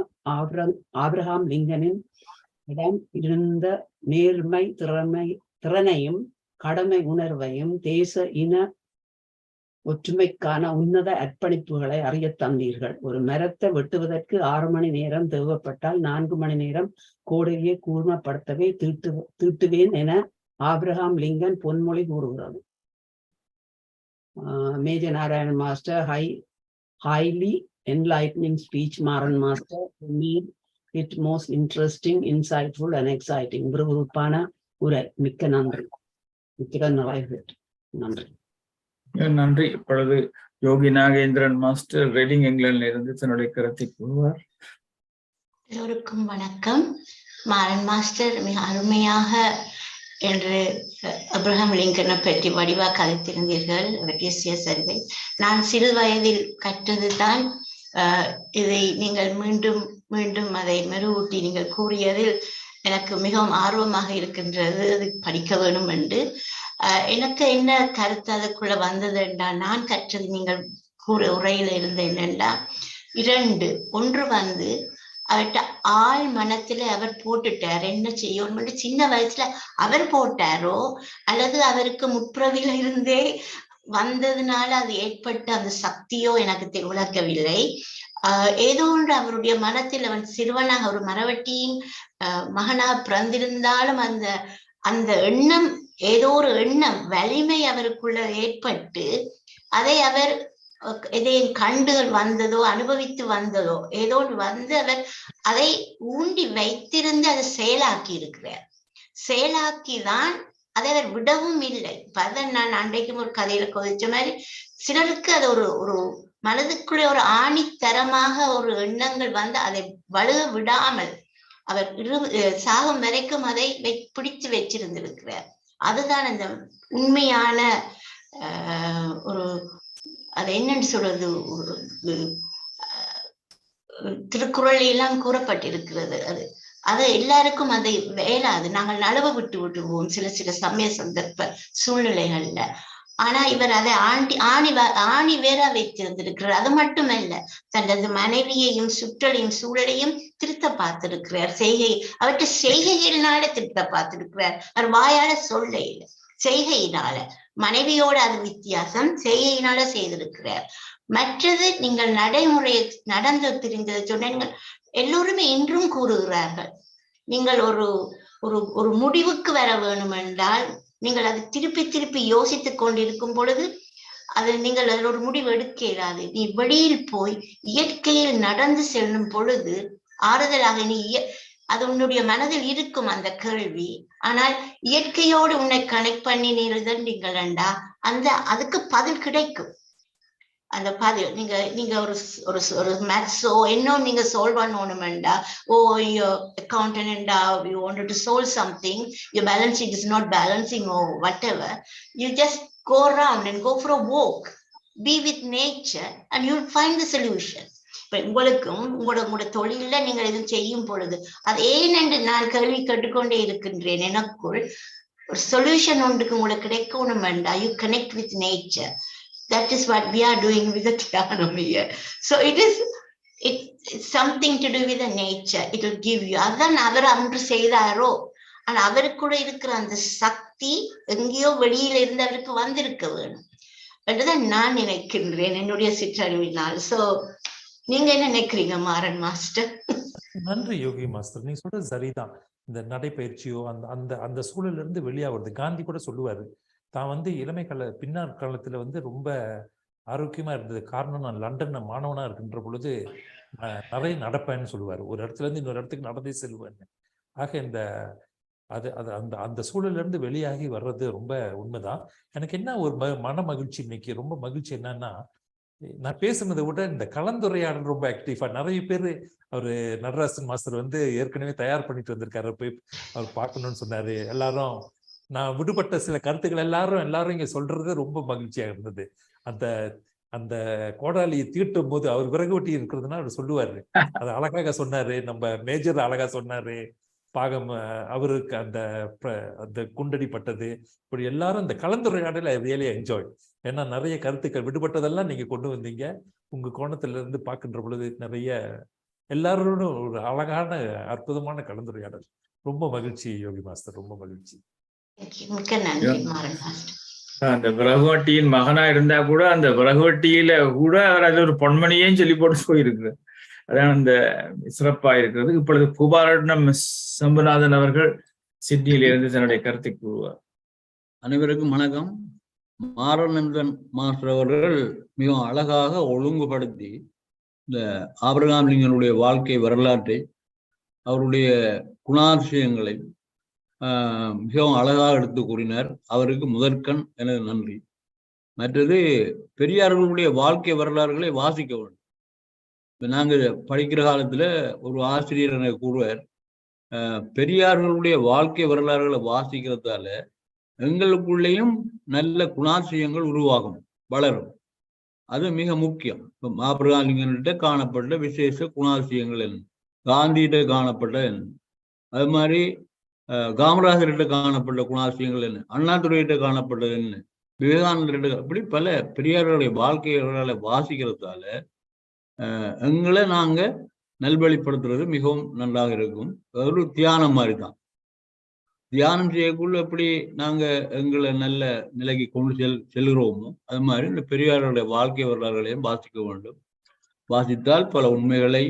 Abraham லிங்கனின் இடம் இருந்த நேர்மை திறனையும் கடமை உணர்வையும் தேச இன ஒற்றுமைக்கான உன்னத அர்ப்பணிப்புகளை அறிய தந்தீர்கள். ஒரு மரத்தை வெட்டுவதற்கு 6 மணி நேரம் தேவைப்பட்டால் 4 மணி நேரம் கோடையை கூர்மப்படுத்தவே தீட்டுவேன் என ஆபிரகாம் லிங்கன் பொன்மொழி கூறுகிறது. Major Narayan master, highly enlightening speech Maran master, made it most interesting, insightful and exciting. விறுவிறுப்பான உரை. மிக்க நன்றி. நன்றி. நன்றி. இப்பொழுது யோகி நாகேந்திரன் மாஸ்டர் ரெடிங் இங்கிலாந்துல இருந்து தன்னுடைய கருத்தை கூறுவார். எல்லோருக்கும் வணக்கம். மாறன் மாஸ்டர் மிக அருமையாக என்று அப்ரஹாம் லிங்கனை பற்றி வடிவாக கதைத்திருந்தீர்கள். அவற்றை சரிதை நான் சிறு வயதில் கற்றதுதான். இதை நீங்கள் மீண்டும் மீண்டும் அதை மெருகூட்டி நீங்கள் கூறியதில் எனக்கு மிகவும் ஆர்வமாக இருக்கின்றது. அது படிக்க வேணும் என்று. எனக்கு என்ன கருத்து அதுக்குள்ள வந்தது என்றால், நான் கற்றது நீங்கள் உரையில இருந்த என்னென்னா 2. ஒன்று வந்து அவர்கிட்ட ஆள் மனத்துல அவர் போட்டுட்டார் என்ன செய்யணும். சின்ன வயசுல அவர் போட்டாரோ அல்லது அவருக்கு முற்பிறவில இருந்தே வந்ததுனால அது ஏற்பட்ட அந்த சக்தியோ எனக்கு விளக்கவில்லை. ஏதோ ஒன்று அவருடைய மனத்தில் அவன் சிறுவனாக ஒரு மரவட்டியின் மகனாக பிறந்திருந்தாலும் அந்த அந்த எண்ணம், ஏதோ ஒரு எண்ணம் வலிமை அவருக்குள்ள ஏற்பட்டு அதை அவர் எதை கண்டு வந்ததோ அனுபவித்து வந்ததோ ஏதோ வந்து அவர் அதை ஊண்டி வைத்திருந்து அதை செயலாக்கி இருக்கிறார். செயலாக்கிதான் அதை அவர் விடவும் இல்லை. அதான் நான் அன்றைக்கும் ஒரு கதையில கொதிச்ச மாதிரி, சிலருக்கு அது ஒரு மனதுக்குள்ளே ஒரு ஆணித்தரமாக ஒரு எண்ணங்கள் வந்து அதை வலுக விடாமல் அவர் சாகும் வரைக்கும் அதை பிடிச்சு வச்சிருந்திருக்கிறார். அதுதான் அந்த உண்மையான ஒரு அது என்னன்னு சொல்றது, திருக்குறள் எல்லாம் கூறப்பட்டிருக்கிறது. அது எல்லாருக்கும் அதை வேலாது. நாங்கள் நழுவ விட்டுவோம் சில சமய சந்தர்ப்ப சூழ்நிலைகள்ல. ஆனா இவர் அதை ஆணி வேற வைத்திருந்திருக்கிறார். அது மட்டுமல்ல, தனது மனைவியையும் சுற்றலையும் சூழலையும் திருத்த பார்த்திருக்கிறார். அவற்றை செய்கையினால திருத்த பார்த்திருக்கிறார். அவர் வாயால சொல்ல இல்லை, செய்கையினால. மனைவியோட அது வித்தியாசம், செய்கையினால செய்திருக்கிறார். மற்றது நீங்கள் நடைமுறை நடந்து தெரிந்ததை சொன்னீங்க. எல்லோருமே இன்றும் கூறுகிறார்கள், நீங்கள் ஒரு ஒரு ஒரு முடிவுக்கு வர வேணும் என்றால் நீங்கள் அது திருப்பி திருப்பி யோசித்துக் கொண்டிருக்கும் பொழுது அது நீங்கள் அதில் ஒரு முடிவு எடுக்க இயலாது. நீ வெளியில் போய் இயற்கையில் நடந்து செல்லும் பொழுது ஆறுதலாக நீ அது உன்னுடைய மனதில் இருக்கும் அந்த கேள்வி. ஆனால் இயற்கையோடு உன்னை கனெக்ட் பண்ணி நீங்கள்டா அதுக்கு பதில் கிடைக்கும். அந்த பதில் நீங்க ஒரு மேத்ஸோ இன்னும் நீங்க solve பண்ணணும்டா, அக்கௌண்டன்டா you wanted to solve something, your balance sheet is not balancing or whatever, you just go around and go for a walk, be with nature and you'll find the solution. உங்களுக்கும் உங்களோட தொழில நீங்கள் எதுவும் செய்யும் பொழுது அது ஏனென்று நான் கேள்வி கேட்டுக்கொண்டே இருக்கின்றேன். எனக்குள் ஒரு சொல்யூஷன் ஒன்றுக்கு உங்களுக்கு கிடைக்கணும் வேண்டா, you connect with nature. That is what we are doing with the Dhyanam here. So it's something to do with the nature. It will give you. அதான் அவர் அன்று செய்தாரோ, ஆனா அவருக்குள்ள இருக்கிற அந்த சக்தி எங்கேயோ வெளியில இருந்து அவருக்கு வந்திருக்க வேணும் என்றுதான் நான் நினைக்கின்றேன் என்னுடைய சிற்றறிவினால். சோ நீங்க என்ன நினைக்கிறீங்க மாறன் மாஸ்டர்? நன்றி யோகி மாஸ்டர், நீங்க சொல்றது சரிதான். இந்த நடைப்பயிற்சியோ அந்த அந்த அந்த சூழல்ல இருந்து வெளியாகிறது. காந்தி கூட சொல்லுவாரு, தான் இளமை பின்னார் காலத்துல ரொம்ப ஆரோக்கியமா இருந்தது காரணம் நான் லண்டன்ல மாணவனா இருக்கின்ற பொழுது நிறைய நடப்பேன்னு சொல்லுவாரு. ஒரு இடத்துல இருந்து இன்னொரு இடத்துக்கு நடந்தே செல்வேன். ஆக இந்த அந்த அந்த சூழல்ல இருந்து வெளியாகி வர்றது ரொம்ப உண்மைதான். எனக்கு என்ன ஒரு மன மகிழ்ச்சி இன்னைக்கு, ரொம்ப மகிழ்ச்சி என்னன்னா, நான் பேசுனதை விட இந்த கலந்துரையாடல் ரொம்ப ஆக்டிவா நிறைய பேர். அவரு நடராசன் மாஸ்டர் ஏற்கனவே தயார் பண்ணிட்டு வந்திருக்காரு, போய் அவர் பார்க்கணும்னு சொன்னாரு. எல்லாரும் நான் விடுபட்ட சில கருத்துக்கள் எல்லாரும் இங்க சொல்றது ரொம்ப மகிழ்ச்சியா இருந்தது. அந்த அந்த கோடாலியை தீட்டும் போது அவர் விறகு வெட்டி இருக்கிறதுனா அவர் சொல்லுவாரு, அது அழகாக சொன்னாரு. நம்ம மேஜர் அழகா சொன்னாரு. பாகம் அவருக்கு அந்த அந்த குண்டடி பட்டது, இப்படி எல்லாரும் இந்த கலந்துரையாடல ரியலி என்ஜாய். ஏன்னா நிறைய கருத்துக்கள் விடுபட்டதெல்லாம் நீங்க கொண்டு வந்தீங்க. உங்க கோணத்துல இருந்து பார்க்கின்ற பொழுது நிறைய எல்லாரோட ஒரு அழகான அற்புதமான கலந்துரையாடல். ரொம்ப மகிழ்ச்சி யோகி மாஸ்டர், ரொம்ப மகிழ்ச்சி. அந்த விறகுவட்டியின் மகனா இருந்தா கூட அந்த விறகுவட்டியில கூட அவர் அது ஒரு பொன்மணியேன்னு சொல்லி போட்டு போயிருக்கு. அதான் அந்த சிறப்பா இருக்கிறது. இப்பொழுது பூபாரட்னம் சம்புநாதன் அவர்கள் சிட்னியிலிருந்து தன்னுடைய கருத்தை கூறுவார். அனைவருக்கும் வணக்கம். மாரணந்தன் மாஸ்டர் அவர்கள் மிகவும் அழகாக ஒழுங்குபடுத்தி இந்த ஆபிரகாம் லிங்கனுடைய வாழ்க்கை வரலாற்றை, அவருடைய குணாதிசயங்களை மிகவும் அழகாக எடுத்து கூறினார். அவருக்கு முதற்கண் எனது நன்றி. மற்றது பெரியார்களுடைய வாழ்க்கை வரலாறுகளை வாசிக்க வேண்டும். நாங்கள் படிக்கிற காலத்துல ஒரு ஆசிரியர் எனக்கு கூறுவார், பெரியார்களுடைய வாழ்க்கை வரலாறுகளை வாசிக்கிறதால எங்களுக்குள்ளேயும் நல்ல குணாதிசயங்கள் உருவாகும், வளரும். அது மிக முக்கியம். இப்போ ஆபிரகாம் காணப்பட்ட விசேஷ குணாதிசயங்கள் என்ன, காந்தியிட்ட காணப்பட்ட என்ன, அது மாதிரி காமராஜர்கிட்ட காணப்பட்ட குணாதிசயங்கள் என்ன, அண்ணாதுரையிட்ட காணப்பட்டது என்ன, விவேகானந்தர்கிட்ட, இப்படி பல பெரியார்களுடைய வாழ்க்கைகளை வாசிக்கிறதால எங்களை நாங்க நல்வழிப்படுத்துறது மிகவும் நன்றாக இருக்கும். ஒரு தியானம் மாதிரி தான். தியானம் செய்யக்குள்ள எப்படி நாங்க எங்களை நல்ல நிலைக்கு கொண்டு செல்கிறோமோ அது மாதிரி இந்த பெரியார்களுடைய வாழ்க்கை வரலாறுகளையும் வாசிக்க வேண்டும். வாசித்தால் பல உண்மைகளை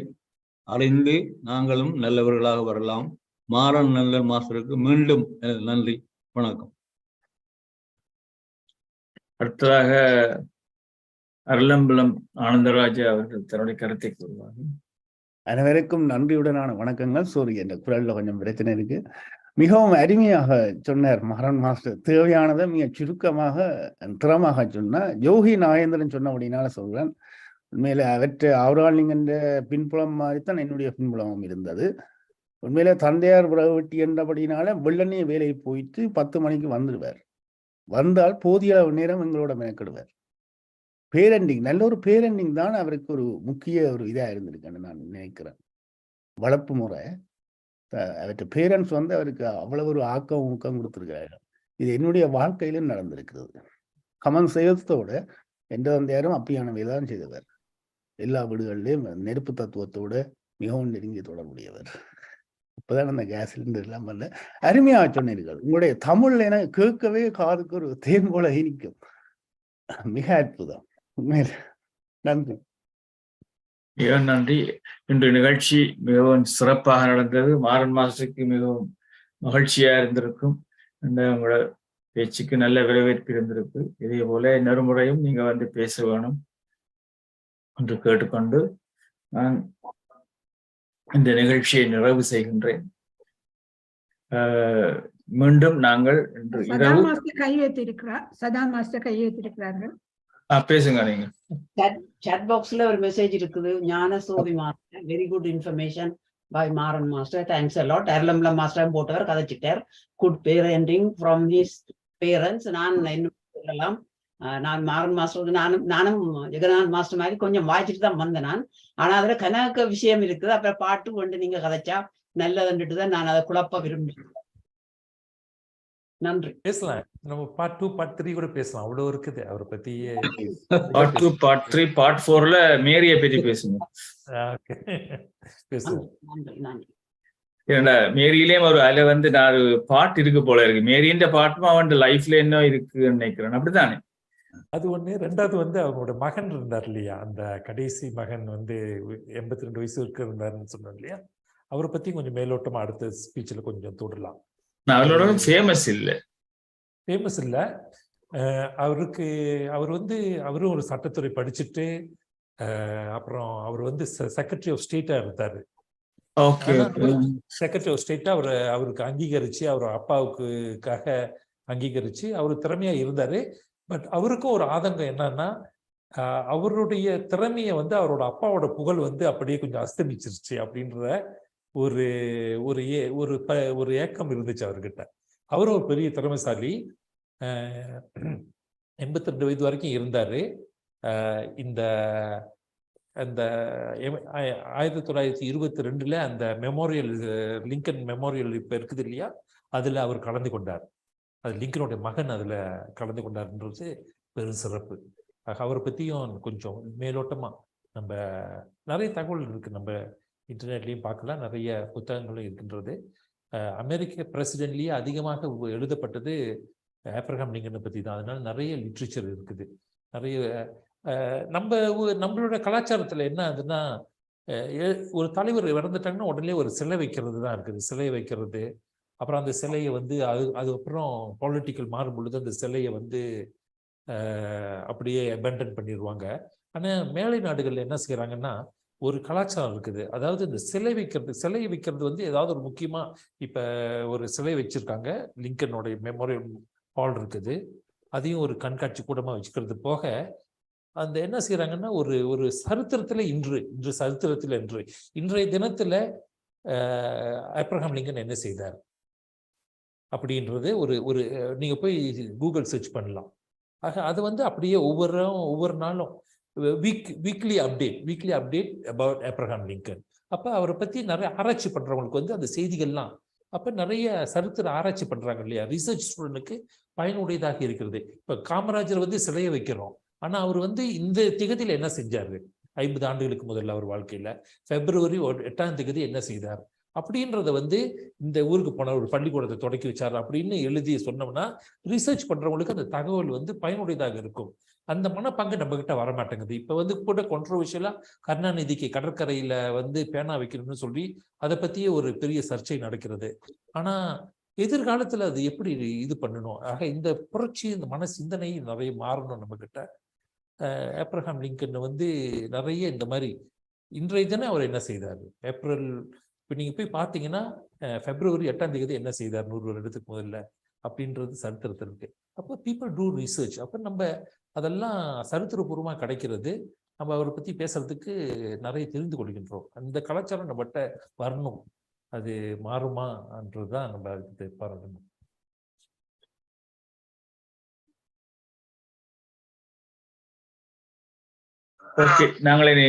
அறிந்து நாங்களும் நல்லவர்களாக வரலாம். மாறன் நல்ல மாஸ்டருக்கு மீண்டும் எனது நன்றி, வணக்கம். அடுத்ததாக அருளம்பலம் ஆனந்தராஜா அவர்கள் தன்னுடைய கருத்தை கூறுவார்கள். அனைவருக்கும் நன்றியுடனான வணக்கங்கள். சோரி, என்ற குரல்ல கொஞ்சம் பிரச்சனை இருக்கு. மிகவும் அருமையாக சொன்னார் மாறன் மாஸ்டர். தேவையானதை மிக சுருக்கமாக திறமாக சொன்னார். யோகி நாகேந்திரன் சொன்னபடினால சொல்றேன். உண்மையில அவற்றை ஆவராலிங்கன்ற பின்புலம் மாதிரித்தான் என்னுடைய பின்புலமும் இருந்தது. உண்மையில தந்தையார் விறகு வெட்டி என்றபடினால வெள்ளனைய வேலையை போயிட்டு 10 மணிக்கு வந்துடுவார். வந்தால் போதிய அளவு நேரம் எங்களோட மெனக்கிடுவார். பேரண்டிங், நல்ல ஒரு பேரண்டிங் தான் அவருக்கு ஒரு முக்கிய ஒரு இதா இருந்திருக்குன்னு நான் நினைக்கிறேன். வளர்ப்பு முறை, அவற்றை பேரண்ட்ஸ் அவருக்கு அவ்வளவு ஒரு ஆக்கம் ஊக்கம் கொடுத்துருக்காரு. இது என்னுடைய வாழ்க்கையிலும் நடந்திருக்கிறது. கமன் செய்வதோட எந்த தந்தையாரும் அப்படியான வேலை தான் செய்தவர். எல்லா வீடுகளிலையும் நெருப்பு தத்துவத்தோட மிகவும் நெருங்கிய தொடர்புடையவர். இப்பதான் அந்த கேஸ் சிலிண்டர் எல்லாம் பண்ண அருமையாக சொன்னீர்கள். உங்களுடைய தமிழ்ல என கேட்கவே காதுக்கு ஒரு தேன் போல இனிக்கும். மிக அற்புதம், உண்மையில. நன்றி. மிகவும் நன்றி. இன்று நிகழ்ச்சி மிகவும் சிறப்பாக நடந்தது. மாறன் மாஸ்டருக்கு மிகவும் மகிழ்ச்சியா இருந்திருக்கும். உங்களோட பேச்சுக்கு நல்ல வரவேற்பு இருந்திருக்கு. இதே போல இன்னொரு முறையும் நீங்க வந்து பேச வேணும் என்று கேட்டுக்கொண்டு நான் இந்த நிகழ்ச்சியை நிறைவு செய்கின்றேன். மீண்டும் நாங்கள் இன்று இரவு சதா மாஸ்டர் கையெழுத்திருக்கிறார்கள். பேசுங்க நீங்க. Chat boxல ஒரு மெசேஜ் இருக்குது. Gnana Sothi master, very good information by Maran master, thanks a lot. Arulampalam master போட்டவர் கதைச்சிட்டார். Good parenting from his parents. நான் இன்னும் சொல்லலாம், நான் மாறன் மாஸ்டருக்கு நானும் ஜெகநாத் மாஸ்டர் மாதிரி கொஞ்சம் வாய்ச்சிட்டு தான் வந்தேன் நான். ஆனா அதுல கணக்க விஷயம் இருக்குது. அப்புறம் பாட்டு கொண்டு நீங்க கதைச்சா நல்லதுன்னுட்டு தான் நான் அதை குழப்ப விரும்புகிறேன். நன்றி. பேசலாம், நம்ம பார்ட் 2 பார்ட் 3 கூட பேசலாம். அவ்வளவு இருக்குது அவரை பத்தி. பார்ட் 2 பார்ட் 3 பார்ட் 4ல மேரிய பத்தி பேசுங்க. பேசுவோம். ஏன்னா மேரியிலேயும் ஒரு அதுல வந்து நான் பாட்டு இருக்கு போல இருக்கு. மேரியின் பாட்டும் அவன் லைஃப்ல என்ன இருக்குன்னு நினைக்கிறேன். அப்படித்தானே? அது ஒண்ணு. ரெண்டாவது வந்து அவங்களோட மகன் இருந்தார் இல்லையா, அந்த கடைசி மகன் வந்து 82 வயசு இருந்தாருன்னு சொன்னோம் இல்லையா, அவரை பத்தி கொஞ்சம் மேலோட்டமா அடுத்த ஸ்பீச்ல கொஞ்சம் தொடரலாம். அவரோட ஃபேமஸ் இல்லை. அவர் வந்து அவரும் ஒரு சட்டத்துறை படிச்சுட்டு அப்புறம் அவர் வந்து செக்ரட்டரி ஆஃப் ஸ்டேட்டா இருந்தாரு. செக்ரட்டரி ஆஃப் ஸ்டேட்டா அவருக்கு அங்கீகரிச்சு, அவர் அப்பாவுக்காக அங்கீகரிச்சு அவர் திறமையா இருந்தாரு. பட் அவருக்கும் ஒரு ஆதங்கம் என்னன்னா, அவருடைய திறமையை வந்து அவரோட அப்பாவோட புகழ் வந்து அப்படியே கொஞ்சம் அஸ்தமிச்சிருச்சு அப்படின்ற ஒரு ஏக்கம் இருந்துச்சு அவர்கிட்ட. அவரும் ஒரு பெரிய திறமைசாலி. 82 வயது வரைக்கும் இருந்தாரு. இந்த 1922 அந்த மெமோரியல், லிங்கன் மெமோரியல் இப்ப இருக்குது இல்லையா, அதுல அவர் கலந்து கொண்டார். அது லிங்கனுடைய மகன் அதுல கலந்து கொண்டார்ன்றது பெரும் சிறப்பு. அவரை பத்தியும் கொஞ்சம் மேலோட்டமா நம்ம நிறைய தகவல் இருக்கு, நம்ம இன்டர்நெட்லையும் பார்க்கலாம், நிறைய புத்தகங்களும் இருக்கின்றது. அமெரிக்க பிரசிடென்ட்லேயே அதிகமாக எழுதப்பட்டது ஆப்ரஹாம் லிங்கனை பற்றி தான். அதனால நிறைய லிட்ரேச்சர் இருக்குது. நிறைய நம்மளோட கலாச்சாரத்தில் என்ன ஆகுதுன்னா, ஒரு தலைவர் இறந்துட்டாங்கன்னா உடனே ஒரு சிலை வைக்கிறது தான் இருக்குது. சிலையை வைக்கிறது, அப்புறம் அந்த சிலையை வந்து அதுக்கப்புறம் பொலிட்டிக்கல் மாறும் பொழுது அந்த சிலையை வந்து அப்படியே அபேண்டன் பண்ணிடுவாங்க. ஆனால் மேலை நாடுகளில் என்ன செய்கிறாங்கன்னா, ஒரு கலாச்சாரம் இருக்குது. அதாவது இந்த சிலை வைக்கிறது வந்து ஏதாவது ஒரு முக்கியமா, இப்ப ஒரு சிலை வச்சிருக்காங்க, லிங்கனுடைய மெமோரியல் ஹால் இருக்குது, அதையும் ஒரு கண்காட்சி கூடமா வச்சுக்கிறது போக, அந்த என்ன செய்யறாங்கன்னா, ஒரு சரித்திரத்துல இன்றைய தினத்துல ஆப்ரஹாம் லிங்கன் என்ன செய்தார் அப்படின்றது ஒரு நீங்க போய் கூகுள் சர்ச் பண்ணலாம். ஆக அது வந்து அப்படியே ஒவ்வொரு நாளும் weekly update about Abraham Lincoln. அப்ப அவரை பத்தி நிறைய ஆராய்ச்சி பண்றவங்களுக்கு வந்து அந்த செய்திகள்லாம் அப்ப நிறைய சரித்திர ஆராய்ச்சி பண்றாங்க இல்லையா, ரிசர்ச் ஸ்டூடெண்ட்டுக்கு பயனுடையதாக இருக்கிறது. இப்ப காமராஜர் வந்து சிலையை வைக்கிறோம், ஆனா அவர் வந்து இந்த திகதியில என்ன செஞ்சாரு, 50 ஆண்டுகளுக்கு முதல்ல அவர் வாழ்க்கையில February 8 என்ன செய்தார் அப்படின்றத வந்து இந்த ஊருக்கு போன ஒரு பள்ளிக்கூடத்தை தொடக்கி வச்சாரு அப்படின்னு எழுதி சொன்னோம்னா ரிசர்ச் பண்றவங்களுக்கு அந்த தகவல் வந்து பயனுடையதாக இருக்கும். அந்த மனப்பாங்கு நம்ம கிட்ட வரமாட்டேங்குது. இப்ப வந்து கூட கான்ட்ரோவர்ஷியலா கருணாநிதிக்கு கடற்கரையில வந்து பேனா வைக்கணும்னு சொல்லி அதை பத்தியே ஒரு பெரிய சர்ச்சை நடக்கிறது. ஆனா எதிர்காலத்துல அது எப்படி இது பண்ணணும், ஆக இந்த புரட்சி, இந்த மன சிந்தனை நிறைய மாறணும் நம்ம கிட்ட. ஆப்ரஹாம் லிங்கன் வந்து நிறைய இந்த மாதிரி இன்றைய தினம் அவர் என்ன செய்தார், ஏப்ரல் இப்போ நீங்கள் போய் பார்த்தீங்கன்னா February 8 என்ன செய்தார் 100 வருடத்துக்கு முதல்ல அப்படின்றது சரித்திரத்தில் இருக்கு. அப்போ பீப்புள் டூ ரிசர்ச். அப்போ நம்ம அதெல்லாம் சரித்திரபூர்வமாக கிடைக்கிறது. நம்ம அவரை பற்றி பேசுறதுக்கு நிறைய தெரிந்து கொள்கின்றோம். அந்த கலாச்சாரம் நம்மகிட்ட வரணும். அது மாறுமான்றது தான் நம்ம அதுக்கு பாராட்டணும். ஓகே, நாங்கள் இனி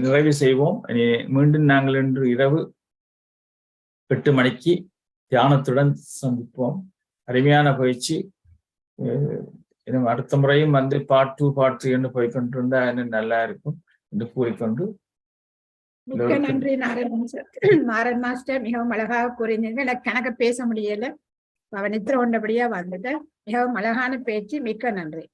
நிறைவு செய்வோம். இனி மீண்டும் நாங்கள் இன்று இரவு 8 மணிக்கு தியானத்துடன் சந்திப்போம். அருமையான பயிற்சி. அடுத்த முறையும் வந்து பார்ட் 2 பார்ட் 3 என்று போய்கொண்டிருந்தா இன்னும் நல்லா இருக்கும் என்று கூறிக்கொண்டு மிக்க நன்றி நாராயண் மாஸ்டர். மிகவும் அழகாக கூறினீர்கள். எனக்கு கணக்க பேச முடியல, அவன் நித்திர கொண்டபடியா வந்துட்டு மிகவும் அழகான பேச்சு. மிக்க நன்றி.